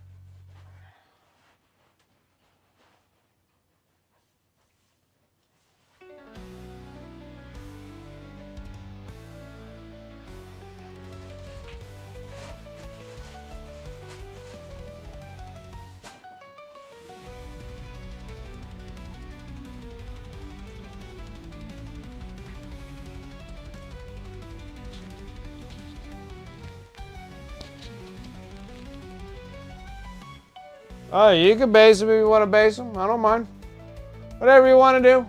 Oh, you can base them if you want to base them. I don't mind. Whatever you want to do.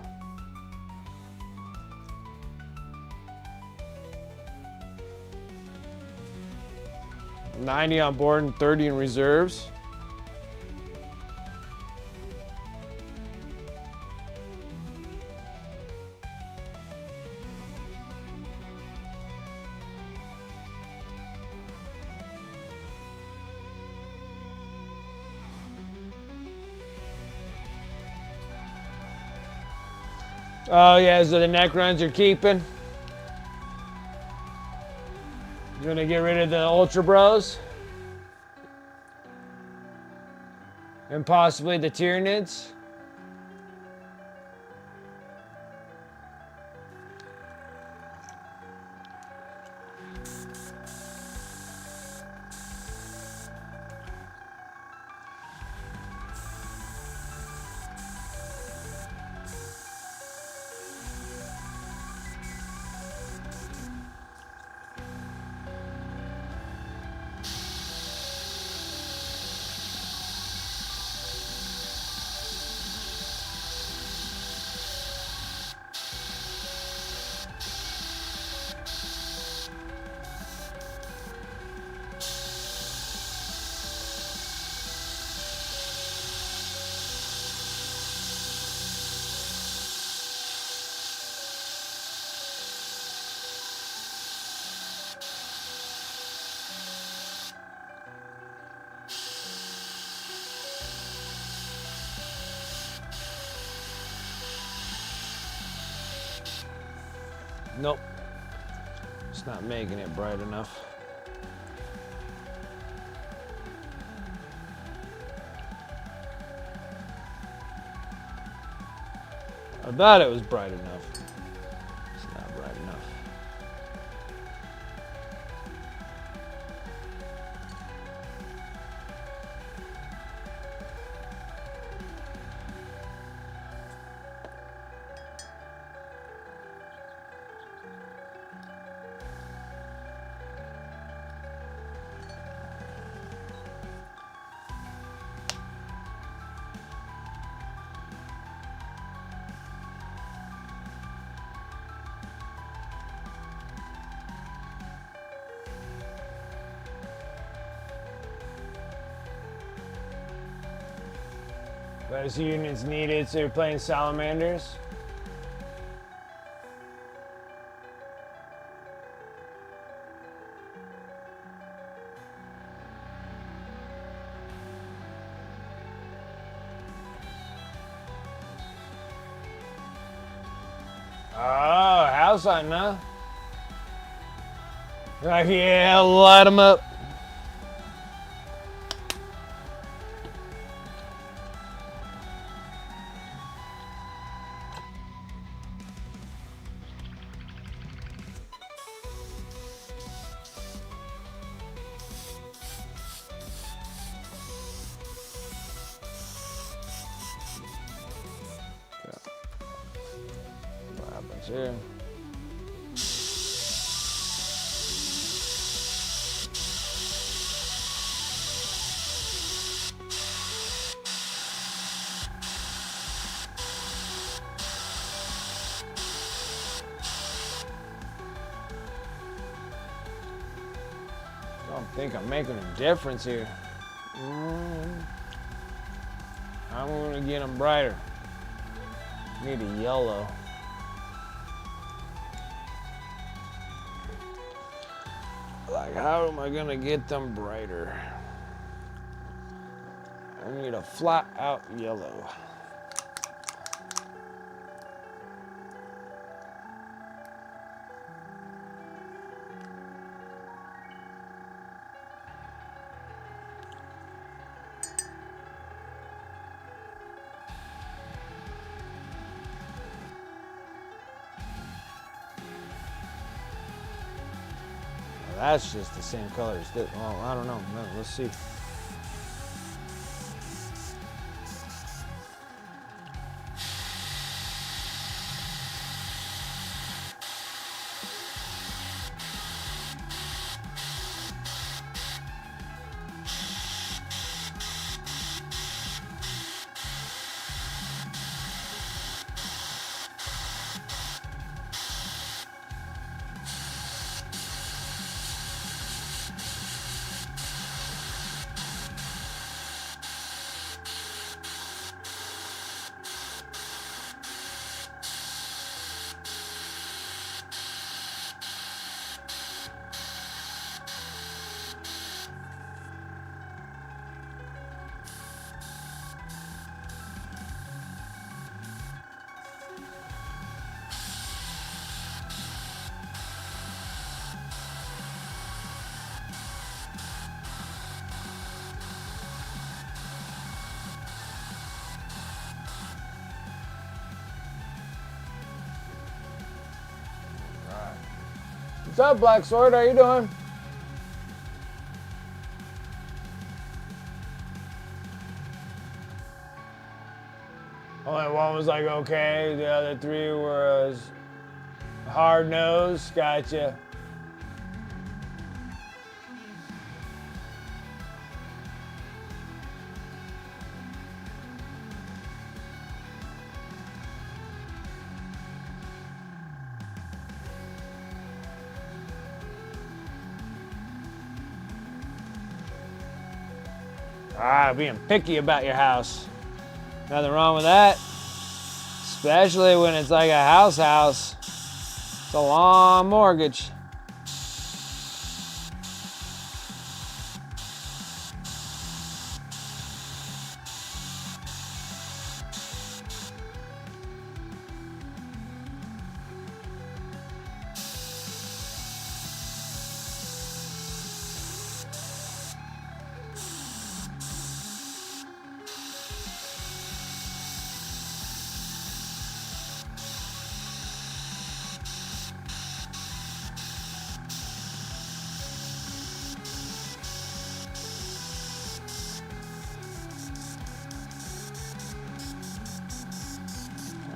$90 on board and 30 in reserves. Oh yeah, so the neck runs are keeping. You're gonna get rid of the Ultra Bros. And possibly the Tyranids. Nope. It's not making it bright enough. I thought it was bright enough. It's not bright enough. Less units needed, so you're playing salamanders? Oh, house hunting, huh? Like, yeah, light them up. What happens here? I don't think I'm making a difference here. I'm gonna get them brighter. Need a yellow. Like, how am I gonna get them brighter? I need a flat out yellow. That's just the same color as this. Well, I don't know. No, let's see. What's up, Black Sword? How you doing? Only one was like okay. The other three were hard nosed. Gotcha. Ah, being picky about your house. Nothing wrong with that. Especially when it's like a house. It's a long mortgage.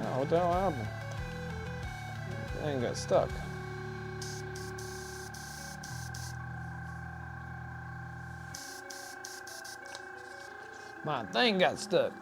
Oh, what the hell happened? The thing got stuck. My thing got stuck.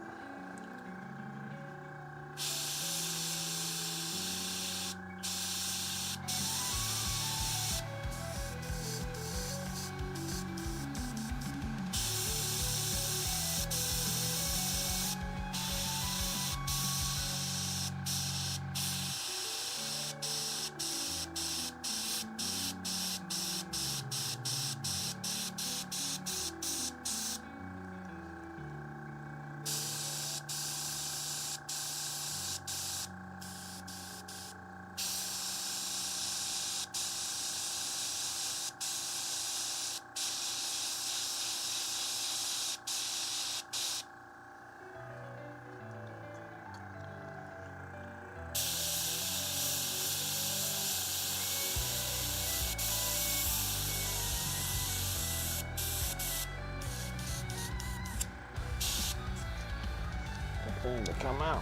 Thing to come out.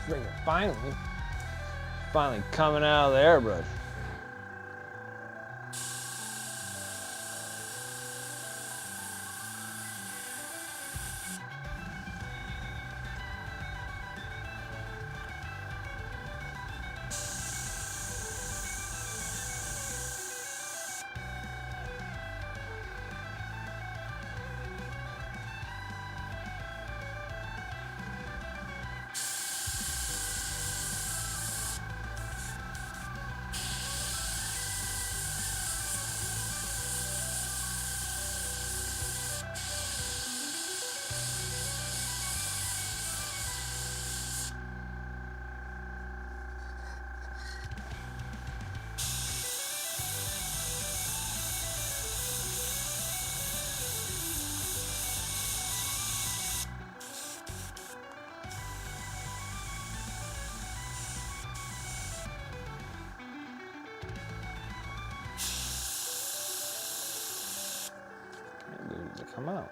Freaking finally coming out of the airbrush. To come out.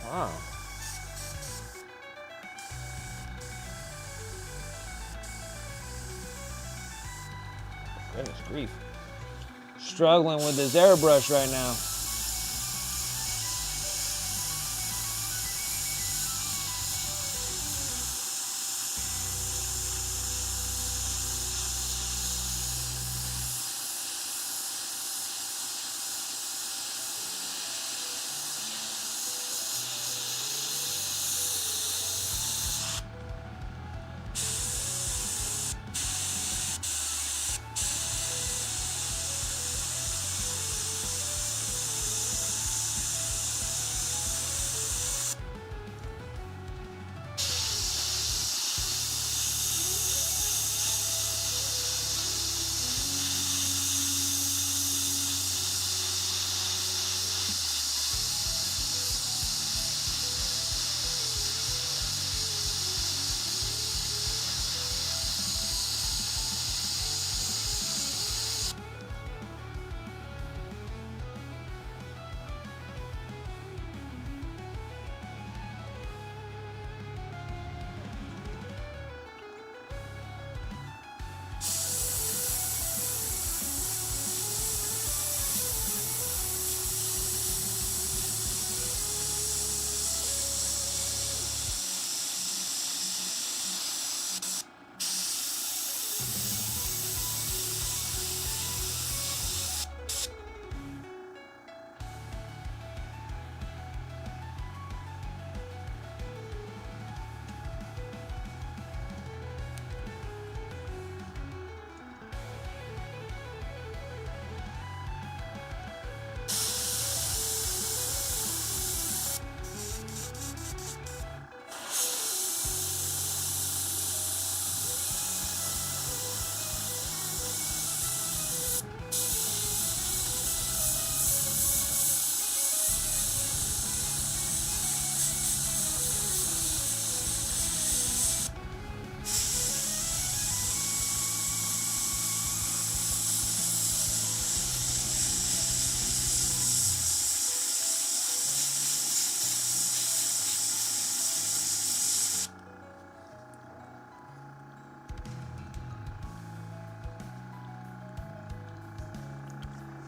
Wow. Goodness grief. Struggling with this airbrush right now.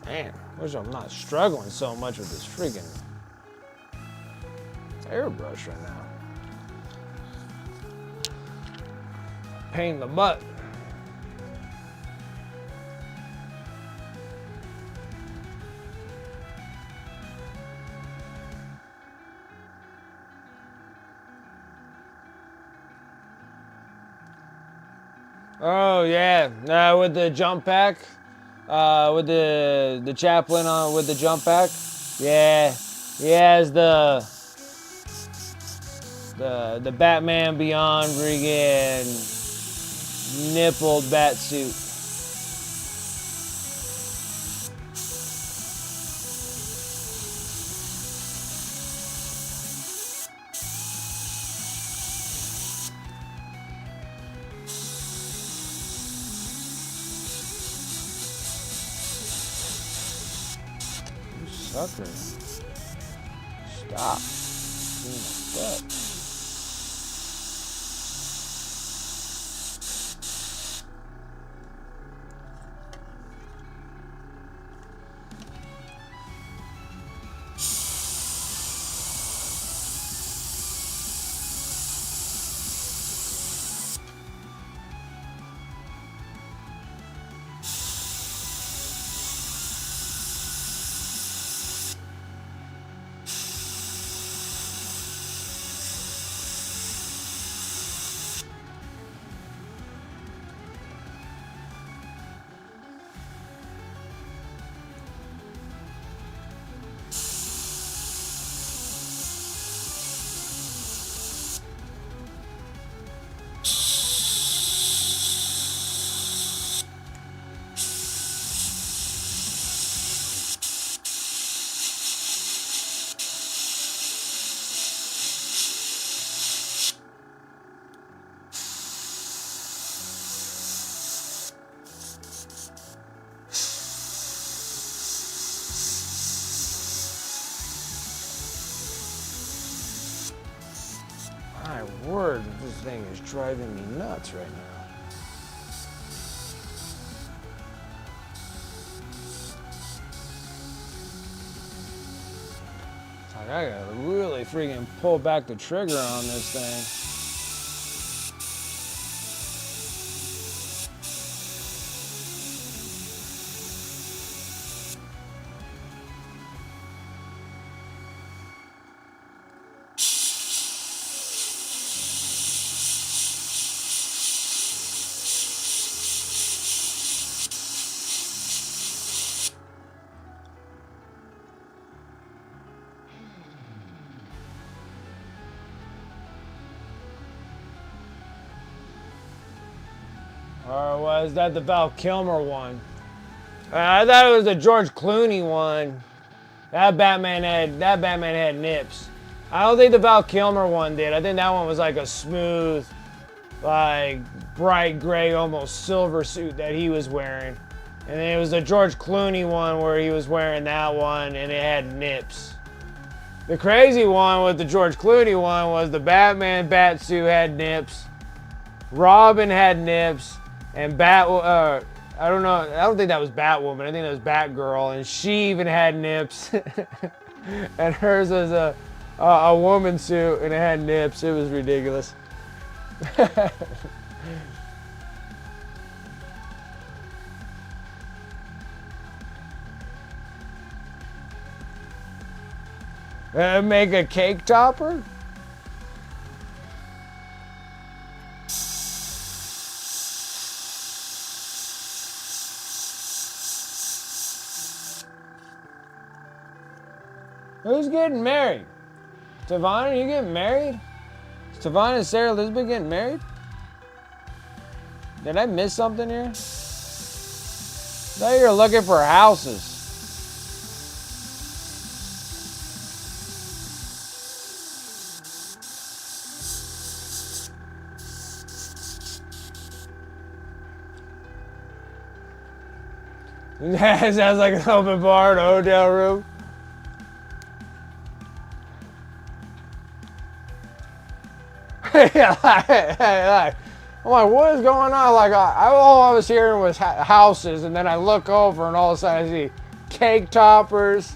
Man, wish I'm not struggling so much with this freaking airbrush right now. Pain in the butt. Oh yeah, with the jump pack, with the chaplain on with the jump pack. Yeah, he has the Batman Beyond friggin' nippled bat suit. Sucker. Stop. Being a butt. My word, this thing is driving me nuts right now. It's like I gotta really freaking pull back the trigger on this thing. Or was that the Val Kilmer one? I thought it was the George Clooney one. That Batman had nips. I don't think the Val Kilmer one did. I think that one was like a smooth, like bright gray, almost silver suit that he was wearing. And then it was the George Clooney one where he was wearing that one and it had nips. The crazy one with the George Clooney one was the Batman bat suit had nips. Robin had nips. And I don't know, I don't think that was Batwoman, I think that was Batgirl, and she even had nips. And hers was a woman suit, and it had nips. It was ridiculous. Make a cake topper? Who's getting married? Tavon, are you getting married? Is Tavon and Sarah Elizabeth getting married? Did I miss something here? I thought you were looking for houses. That sounds like an open bar in a hotel room. Yeah, I'm like, what is going on? Like, all I was hearing was houses, and then I look over, and all of a sudden I see cake toppers.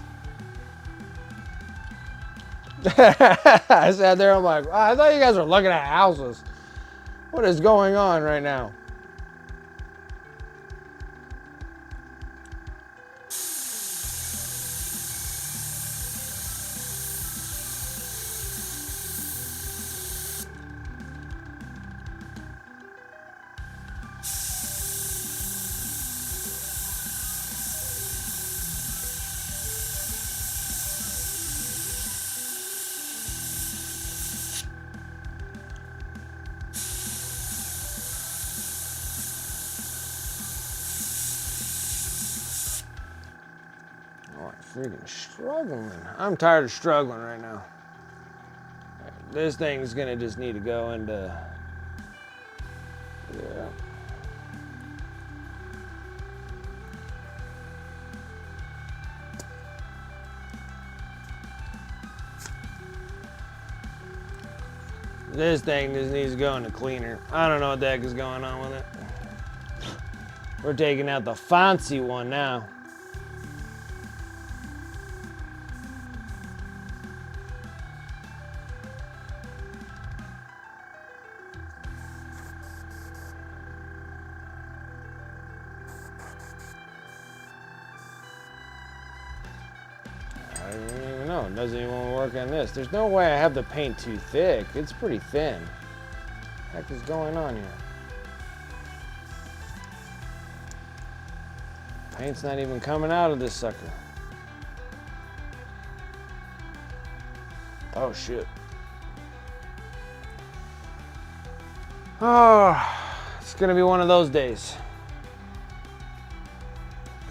I sat there, I'm like, oh, I thought you guys were looking at houses. What is going on right now? Freaking struggling. I'm tired of struggling right now. This thing's gonna just need to go into, yeah. This thing just needs to go in the cleaner. I don't know what the heck is going on with it. We're taking out the fancy one now. I don't even know. It doesn't even want to work on this. There's no way I have the paint too thick. It's pretty thin. What the heck is going on here? Paint's not even coming out of this sucker. Oh shit. Oh, it's gonna be one of those days.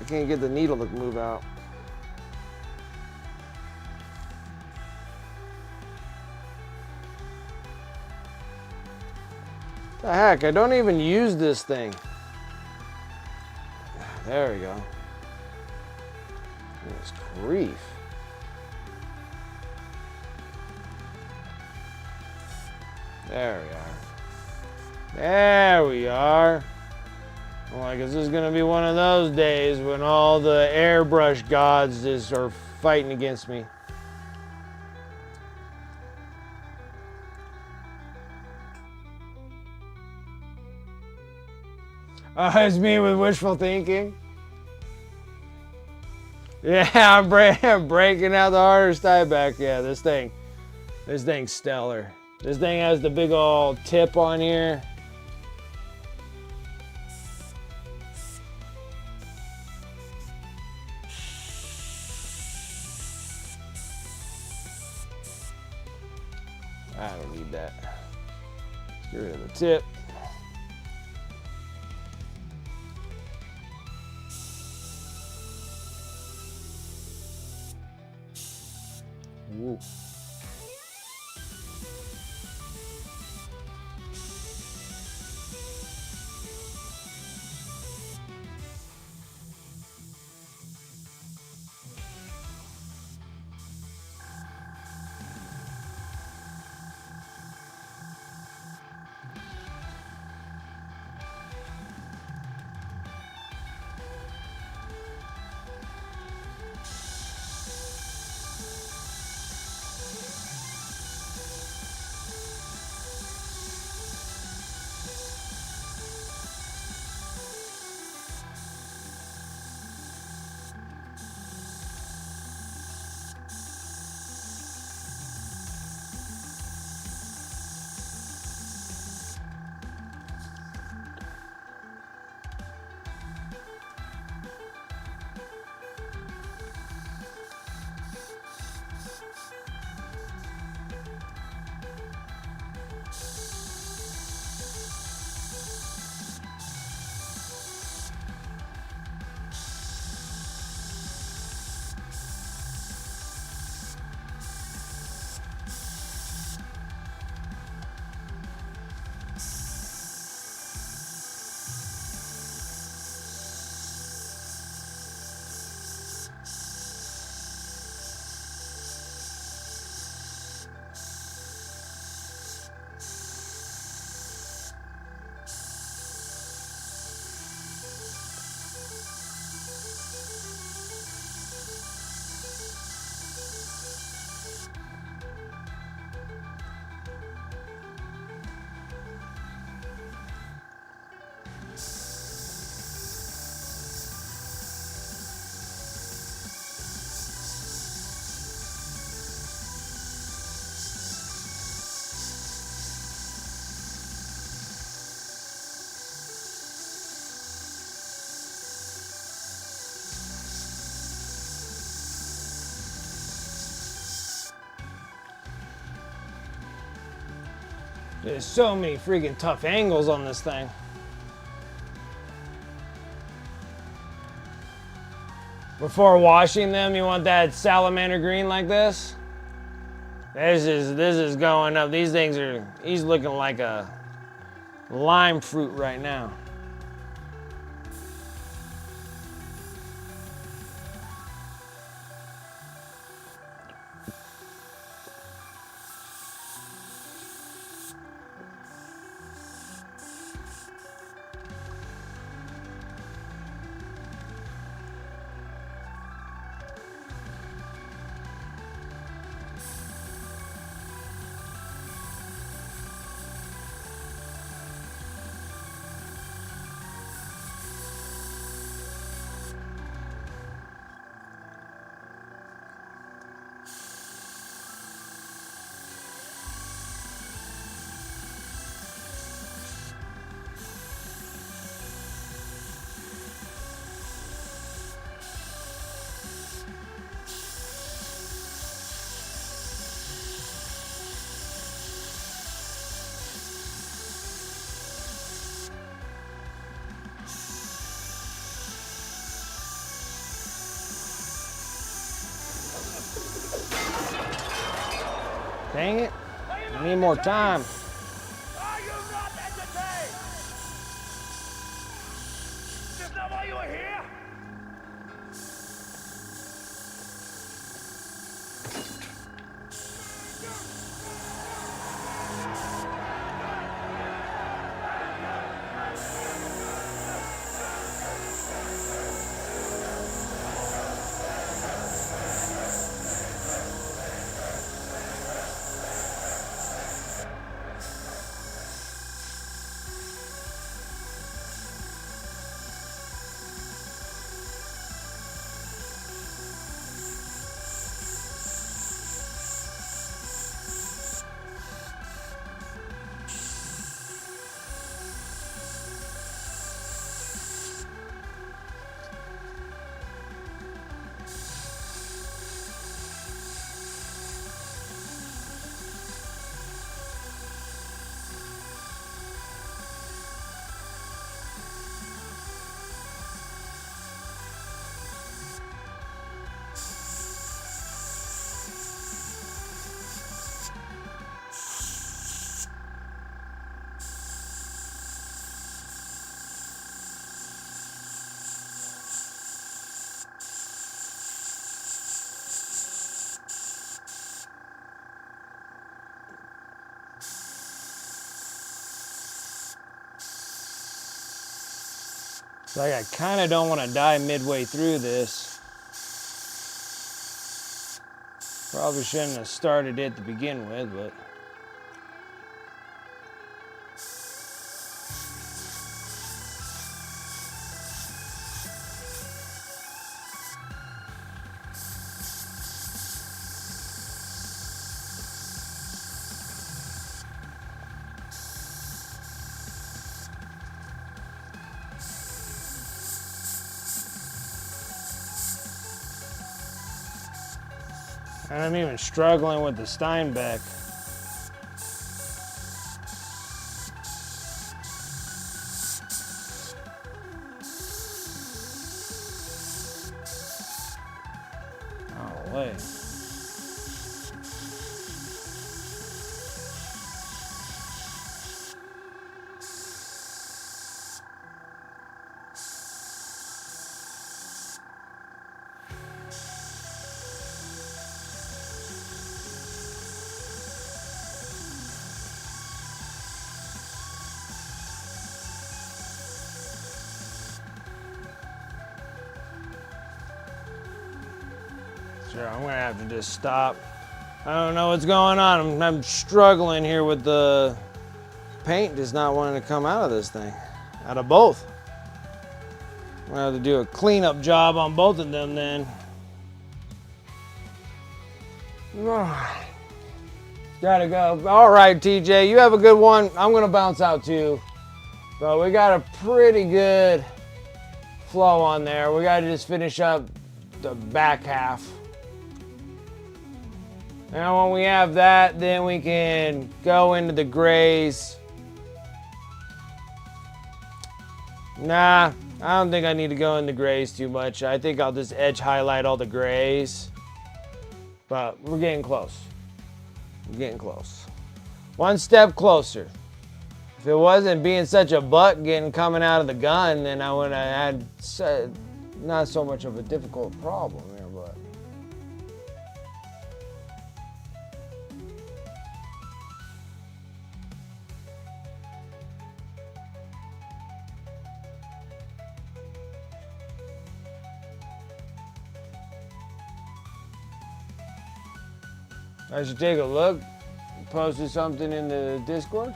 I can't get the needle to move out. The heck, I don't even use this thing. There we go. Goodness grief. There we are. There we are. Well, I guess this is gonna be one of those days when all the airbrush gods just are fighting against me. It's me with wishful thinking. Yeah, I'm breaking out the hardest tieback. Yeah, this thing's stellar. This thing has the big old tip on here. I don't need that. Let's get rid of the tip. Woo. There's so many freaking tough angles on this thing. Before washing them, you want that salamander green like this. This is going up. These things are, he's looking like a lime fruit right now. Dang it. I need more time. Are you not entertained? Is that why you are here? Like, I kind of don't want to die midway through this. Probably shouldn't have started it to begin with, but... And I'm even struggling with the Steinbeck. Oh, wait. Sure, I'm gonna have to just stop. I don't know what's going on. I'm struggling here with the paint just not wanting to come out of this thing. Out of both. I'm gonna have to do a cleanup job on both of them then. Gotta go. All right, TJ, you have a good one. I'm gonna bounce out too. But we got a pretty good flow on there. We gotta just finish up the back half. And when we have that, then we can go into the grays. Nah, I don't think I need to go in the grays too much. I think I'll just edge highlight all the grays. But we're getting close. We're getting close. One step closer. If it wasn't being such a butt coming out of the gun, then I would have had not so much of a difficult problem here, but. I should take a look. Posted something in the Discord.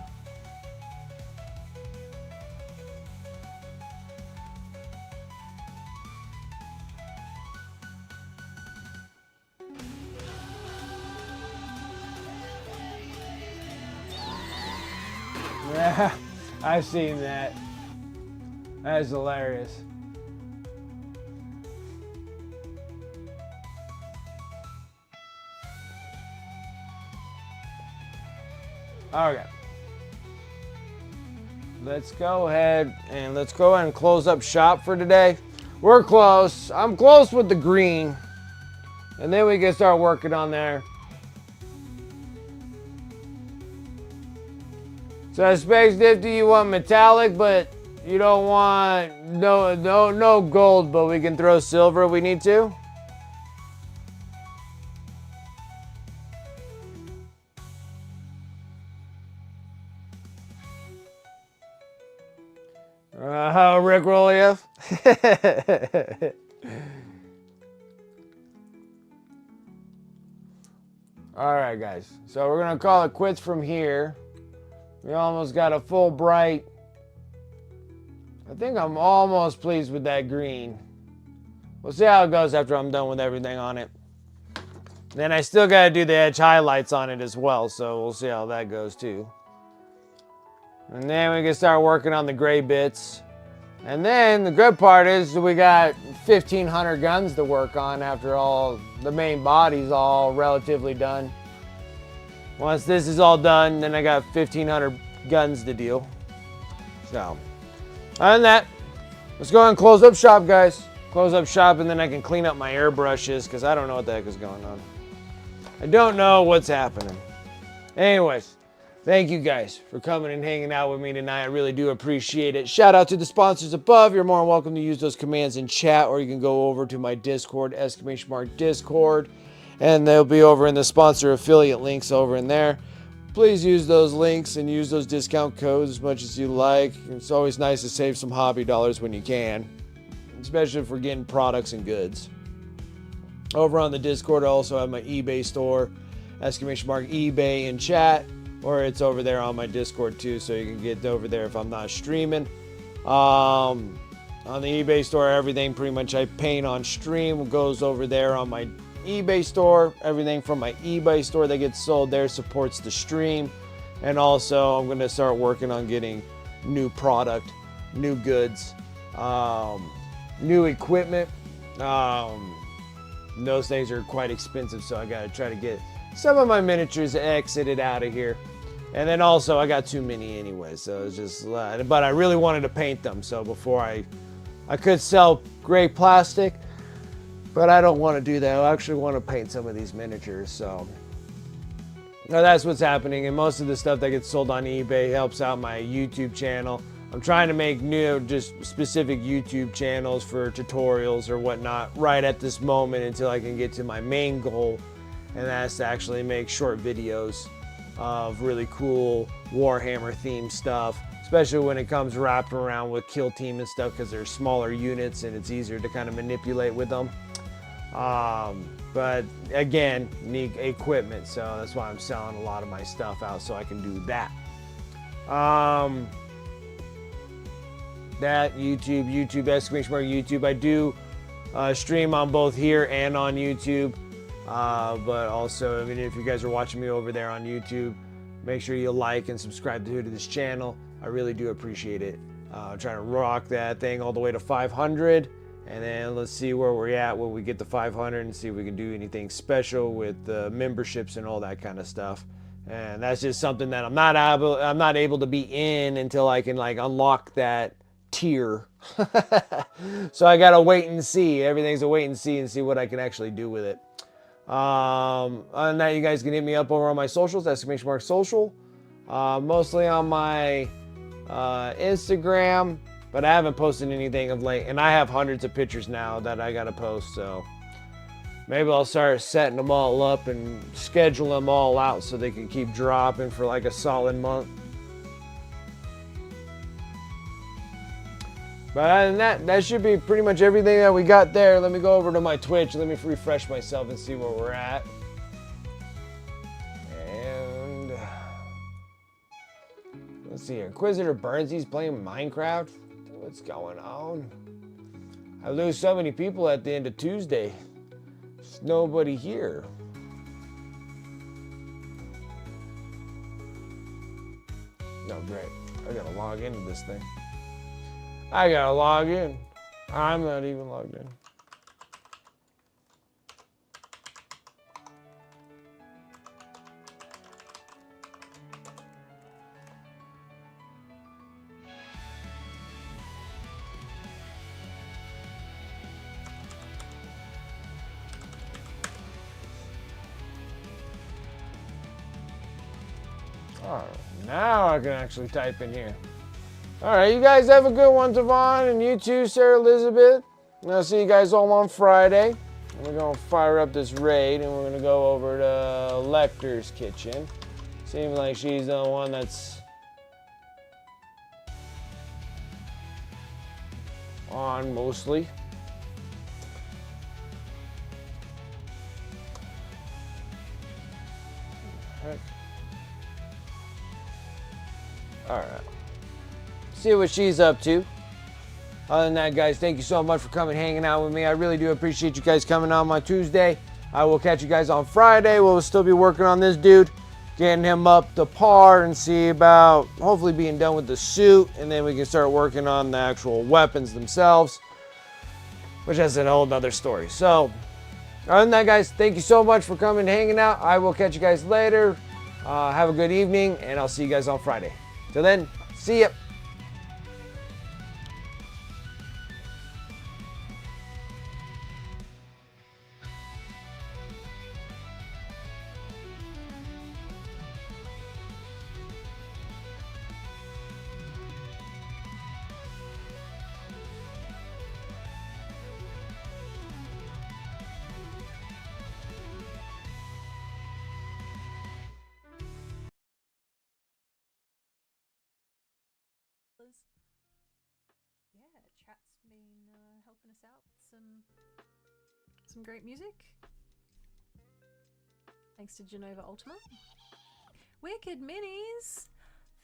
Yeah, I've seen that. That is hilarious. Okay. Let's go ahead and close up shop for today. We're close. I'm close with the green. And then we can start working on there. So I expect 50 you want metallic, but you don't want no gold, but we can throw silver if we need to. How Rick Roliev? All right, guys. So we're gonna call it quits from here. We almost got a full bright. I think I'm almost pleased with that green. We'll see how it goes after I'm done with everything on it. Then I still gotta do the edge highlights on it as well, so we'll see how that goes too. And then we can start working on the gray bits. And then the good part is we got 1,500 guns to work on after all the main body's all relatively done. Once this is all done, then I got 1,500 guns to deal. So, other than that, let's go and close up shop, guys. Close up shop, and then I can clean up my airbrushes because I don't know what the heck is going on. I don't know what's happening. Anyways. Thank you guys for coming and hanging out with me tonight. I really do appreciate it. Shout out to the sponsors above. You're more than welcome to use those commands in chat, or you can go over to my Discord, !Discord, and they'll be over in the sponsor affiliate links over in there. Please use those links and use those discount codes as much as you like. It's always nice to save some hobby dollars when you can, especially if we're getting products and goods. Over on the Discord, I also have my eBay store, !eBay in chat. Or it's over there on my Discord too, so you can get over there if I'm not streaming. On the eBay store, everything pretty much I paint on stream goes over there on my eBay store. Everything from my eBay store that gets sold there supports the stream. And also, I'm going to start working on getting new product, new goods, new equipment. Those things are quite expensive, so I got to try to get some of my miniatures exited out of here. And then also, I got too many anyway, so it's just, but I really wanted to paint them, so before I could sell gray plastic, but I don't want to do that. I actually want to paint some of these miniatures, so now that's what's happening. And most of the stuff that gets sold on eBay helps out my YouTube channel. I'm trying to make new, just specific YouTube channels for tutorials or whatnot right at this moment until I can get to my main goal, and that's to actually make short videos of really cool Warhammer themed stuff, especially when it comes wrapped around with kill team and stuff, because they're smaller units and it's easier to kind of manipulate with them. But again, need equipment, so that's why I'm selling a lot of my stuff out so I can do that. That YouTube, !YouTube. I do stream on both here and on YouTube. But also, I mean, if you guys are watching me over there on YouTube, make sure you like and subscribe to this channel. I really do appreciate it. I'm trying to rock that thing all the way to 500, and then let's see where we're at when we get to 500 and see if we can do anything special with memberships and all that kind of stuff. And that's just something that I'm not able to be in until I can like unlock that tier. So I gotta wait and see. Everything's a wait and see what I can actually do with it. Other than that, you guys can hit me up over on my socials, !Social. Mostly on my Instagram, but I haven't posted anything of late, and I have hundreds of pictures now that I gotta post, so maybe I'll start setting them all up and schedule them all out so they can keep dropping for like a solid month. But other than that, that should be pretty much everything that we got there. Let me go over to my Twitch. Let me refresh myself and see where we're at. And let's see here. Inquisitor Burnsy's playing Minecraft. What's going on? I lose so many people at the end of Tuesday. There's nobody here. No, great. I gotta log into this thing. I gotta log in. I'm not even logged in. All right, Now I can actually type in here. All right, you guys have a good one, Tavon, and you too, Sarah Elizabeth. And I'll see you guys all on Friday. We're gonna fire up this raid, and we're gonna go over to Lecter's kitchen. Seems like she's the one that's on mostly. All right. See what she's up to. Other than that, guys, thank you so much for coming hanging out with me. I really do appreciate you guys coming on my Tuesday. I will catch you guys on Friday. We'll still be working on this dude, getting him up to par and see about hopefully being done with the suit, and then we can start working on the actual weapons themselves, which is a whole nother story. So, other than that, guys, thank you so much for coming and hanging out. I will catch you guys later. Have a good evening, and I'll see you guys on Friday. Till then, see ya. Yeah, chat's been helping us out with some great music. Thanks to Genova Ultima. Wicked Minis!